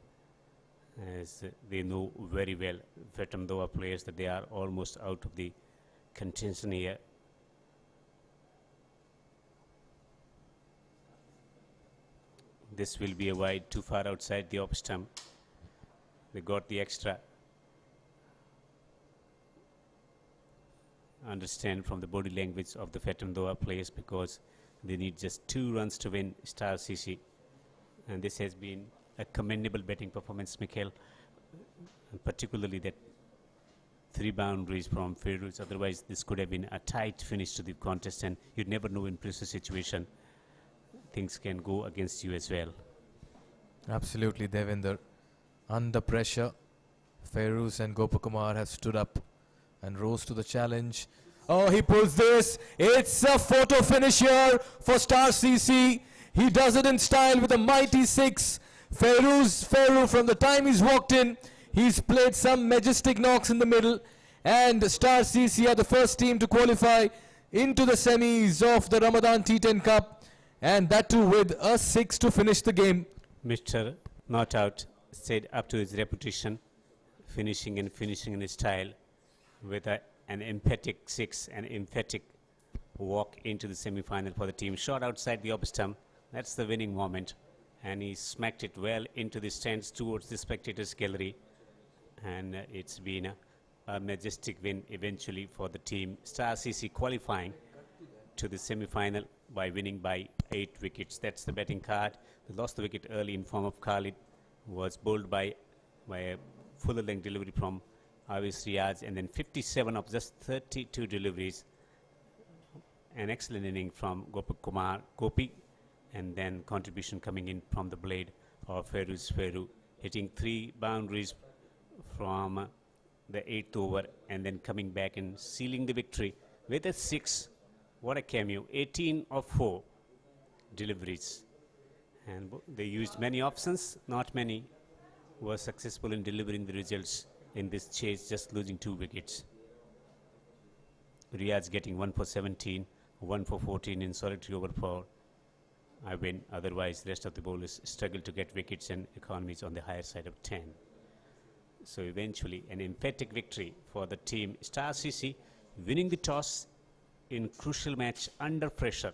As they know very well, Phatom Doha players, that they are almost out of the contention here. This will be a wide, too far outside the off stump. They got the extra. Understand from the body language of the Phatom Doha players, because they need just 2 runs to win Star CC. And this has been a commendable batting performance, Mikhail, and particularly that 3 boundaries from Feroz. Otherwise, this could have been a tight finish to the contest, and you'd never know in pressure situation. Things can go against you as well. Absolutely, Devinder. Under pressure, Feroz and Gopakumar have stood up and rose to the challenge. Oh, he pulls this. It's a photo finish here for Star CC. He does it in style with a mighty 6. Feroz from the time he's walked in, he's played some majestic knocks in the middle. And Star CC are the first team to qualify into the semis of the Ramadan T10 Cup. And that too with a 6 to finish the game. Mr. Not Out stayed up to his reputation, finishing in his style with an emphatic 6, an emphatic walk into the semi-final for the team. Shot outside the off stump. That's the winning moment. And he smacked it well into the stands towards the spectators' gallery. And it's been a majestic win eventually for the team. Star CC qualifying to the semi-final by winning by 8 wickets. That's the batting card. They lost the wicket early in form of Khalid, was bowled by a fuller length delivery from Avis Riaz, and then 57 of just 32 deliveries. An excellent inning from Gopi, and then contribution coming in from the blade of Feroz, hitting 3 boundaries from the 8th over, and then coming back and sealing the victory with a 6. What a cameo. 18 of 4 deliveries. And they used many options, not many were successful in delivering the results in this chase, just losing 2 wickets. Riyadh getting 1 for 17, 1 for 14 in solitary over for I win. Otherwise, the rest of the bowlers struggle to get wickets, and economies on the higher side of 10. So eventually, an emphatic victory for the team. Star CC winning the toss in crucial match under pressure,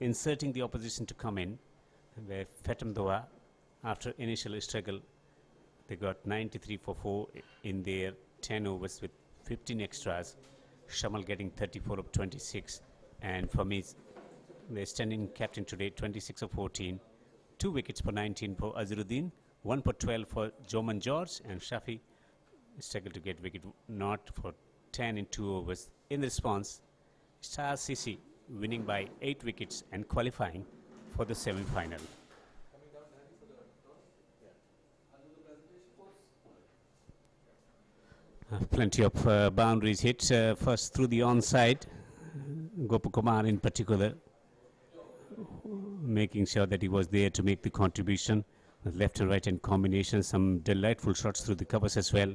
inserting the opposition to come in, where Phatom Doha, after initial struggle, they got 93 for 4 in their 10 overs with 15 extras. Shamal getting 34 of 26, and for me, the standing captain today, 26 of 14, 2 wickets for 19 for Azharuddin, 1 for 12 for Joman George, and Shafi struggled to get wicket, not for 10 in 2 overs. In response, Star CC winning by 8 wickets and qualifying for the semi-final. Plenty of boundaries hit, first through the onside. Gopakumar in particular, making sure that he was there to make the contribution. With left and right hand combination, some delightful shots through the covers as well.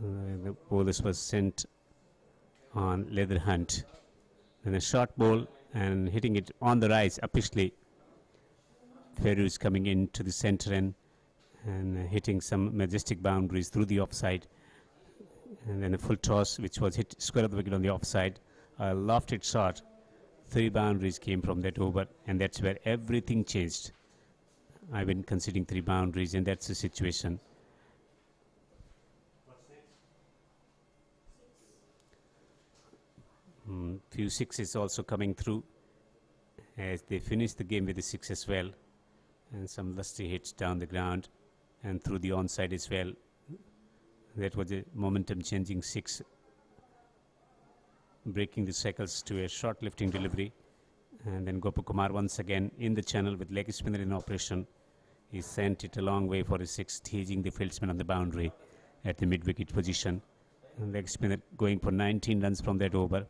The bowlers was sent on leather hunt. And a short ball and hitting it on the rise upishly. Ferru is coming into the center and hitting some majestic boundaries through the offside. And then a full toss which was hit square of the wicket on the offside. A lofted shot. 3 boundaries came from that over, and that's where everything changed. I've been conceding 3 boundaries, and that's the situation. Few sixes also coming through as they finish the game with a 6 as well, and some lusty hits down the ground and through the onside as well. That was a momentum changing 6, breaking the cycles to a short lifting delivery. And then Gopakumar once again in the channel with leg spinner in operation. He sent it a long way for a 6, teasing the fieldsman on the boundary at the mid-wicket position. And leg spinner going for 19 runs from that over.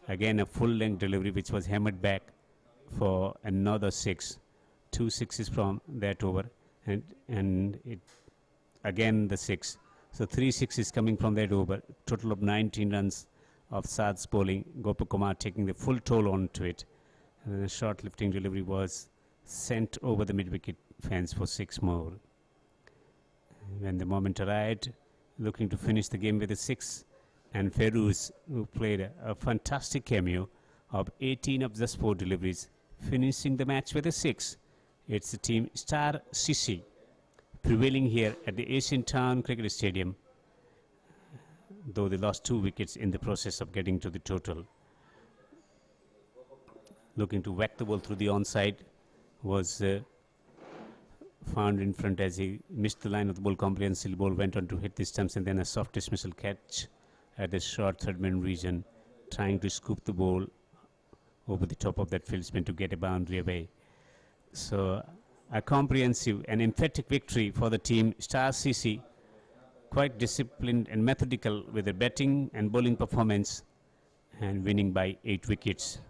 Again a full-length delivery which was hammered back for another 6. 2 sixes from that over, and it again the 6. So 3 sixes coming from that over. Total of 19 runs of Saad's bowling. Gopakumar taking the full toll onto it. And a short lifting delivery was sent over the mid-wicket fence for 6 more. When the moment arrived, looking to finish the game with a 6, and Feruz, who played a fantastic cameo of 18 of just 4 deliveries, finishing the match with a 6. It's the team Star CC prevailing here at the Asian Town Cricket Stadium, though they lost 2 wickets in the process of getting to the total. Looking to whack the ball through the onside, was found in front as he missed the line of the ball comprehensively. Ball went on to hit the stumps, and then a soft dismissal catch at the short third-man region, trying to scoop the ball over the top of that fieldsman to get a boundary away. So a comprehensive and emphatic victory for the team Star CC, quite disciplined and methodical with their batting and bowling performance, and winning by 8 wickets.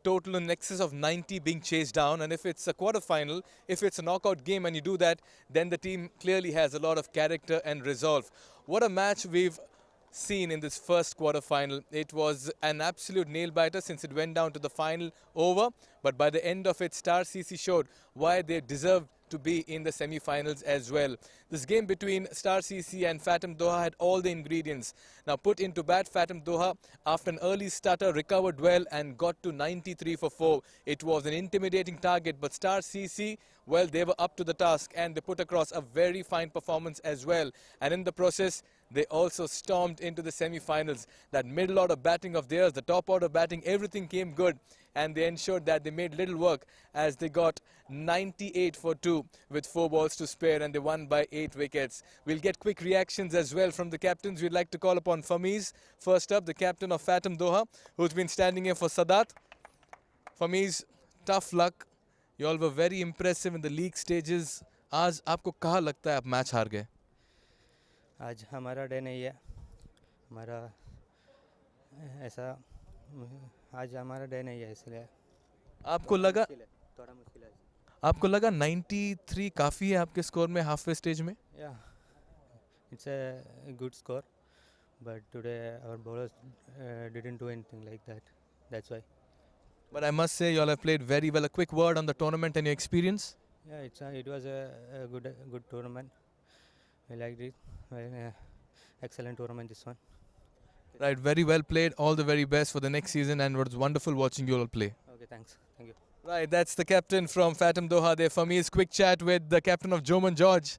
total in excess of 90 being chased down, and if it's a quarter-final, if it's a knockout game and you do that, then the team clearly has a lot of character and resolve. What a match we've seen in this first quarter-final. It was an absolute nail-biter since it went down to the final over, but by the end of it, Star CC showed why they deserved to be in the semi-finals as well. This game between Star CC and Phatom Doha had all the ingredients. Now put into bat, Phatom Doha, after an early stutter, recovered well and got to 93 for 4. It was an intimidating target, but Star CC, well, they were up to the task and they put across a very fine performance as well. And in the process, they also stormed into the semi-finals. That middle order batting of theirs, the top order batting, everything came good. And they ensured that they made little work as they got 98 for 2 with 4 balls to spare, and they won by 8 wickets. We'll get quick reactions as well from the captains. We'd like to call upon Famiz. First up, the captain of Phatom Doha, who's been standing here for Sadat. Famiz, tough luck. You all were very impressive in the league stages. आज आपको कहाँ लगता है आप match हार गए? आज हमारा डे नहीं है, हमारा ऐसा आज हमारा डे नहीं है, इसलिए आपको लगा थोड़ा मुश्किल है. आपको लगा 93 काफ़ी है आपके स्कोर में हाफवे स्टेज में? Yeah, it's a good score, but today our bowlers didn't do anything like that. That's why. But I must say you all have played very well. A quick word on the tournament and your experience? Yeah, it was a good tournament. I liked it. Excellent tournament, this one. Right, very well played. All the very best for the next season, and it was wonderful watching you all play. Okay, thanks. Thank you. Right, that's the captain from Phatom Doha there. For me, is quick chat with the captain of Joman George.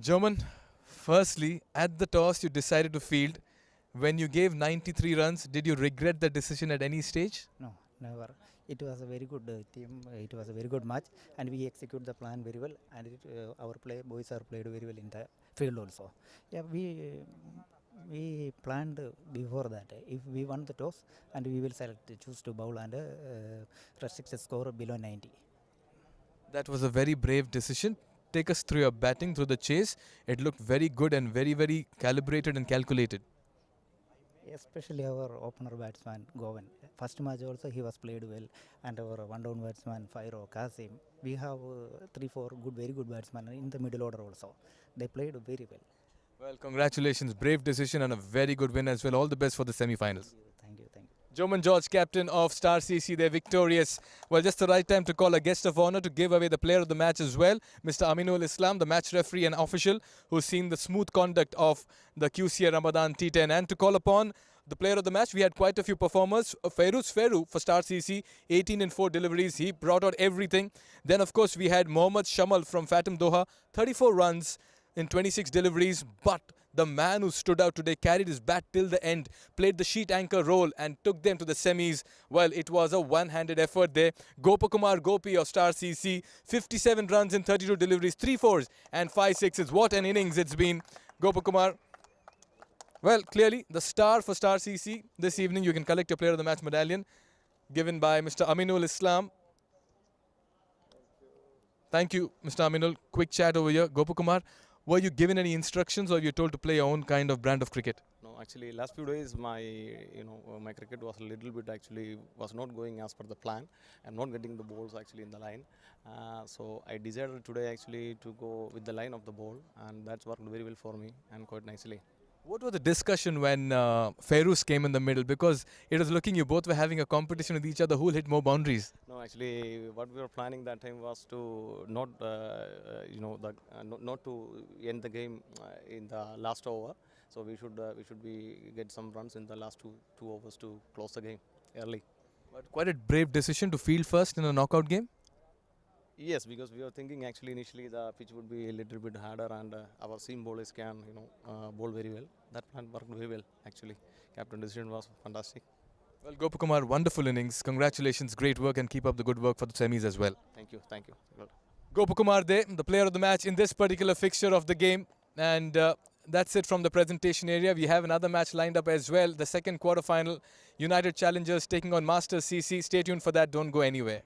Joman, firstly, at the toss you decided to field. When you gave 93 runs, did you regret the decision at any stage? No, never. It was a very good team. It was a very good match, and we execute the plan very well. And our boys are played very well in the field also. Yeah, we planned before that. If we won the toss, and we will choose to bowl and restrict the score below 90. That was a very brave decision. Take us through your batting, through the chase. It looked very good and very, very calibrated and calculated. Especially our opener batsman Govan. First match also he was played well, and our one-down batsman Fairo Kasim. We have 3-4 very good batsmen in the middle order also. They played very well. Well, congratulations, brave decision and a very good win as well. All the best for the semi-finals. Thank you, thank you. Joman George, captain of Star CC, they're victorious. Well, just the right time to call a guest of honor to give away the player of the match as well. Mr. Aminul Islam, the match referee and official, who's seen the smooth conduct of the QCA Ramadan T10. And to call upon the player of the match, we had quite a few performers. Feiruz Feru for Star CC, 18 in 4 deliveries. He brought out everything. Then, of course, we had Mohammad Shamal from Phatom Doha, 34 runs in 26 deliveries, but the man who stood out today carried his bat till the end, played the sheet anchor role and took them to the semis. Well, it was a one-handed effort there. Gopakumar Gopi of Star CC, 57 runs in 32 deliveries, 3 fours and 5 sixes. What an innings it's been, Gopakumar. Well, clearly the star for Star CC this evening. You can collect your player of the match medallion given by Mr. Aminul Islam. Thank you, Mr. Aminul. Quick chat over here. Gopakumar, were you given any instructions or were you told to play your own kind of brand of cricket? No, actually, last few days my my cricket was a little bit was not going as per the plan. I'm not getting the balls actually in the line. So I decided today actually to go with the line of the ball, and that's worked very well for me and quite nicely. What was the discussion when Feiruz came in the middle? Because it was looking you both were having a competition with each other who will hit more boundaries. No, actually, what we were planning that time was to not, not to end the game in the last over. So we should get some runs in the last two overs to close the game early. But quite a brave decision to field first in a knockout game. Yes, because we were thinking actually initially the pitch would be a little bit harder and our seam bowlers can bowl very well. That plan worked very well actually. Captain decision was fantastic. Well, Gopakumar, wonderful innings. Congratulations, great work and keep up the good work for the semis as well. Thank you, thank you. Good. Gopakumar there, the player of the match in this particular fixture of the game. And that's it from the presentation area. We have another match lined up as well. The second quarter final, United Challengers taking on Masters CC. Stay tuned for that, don't go anywhere.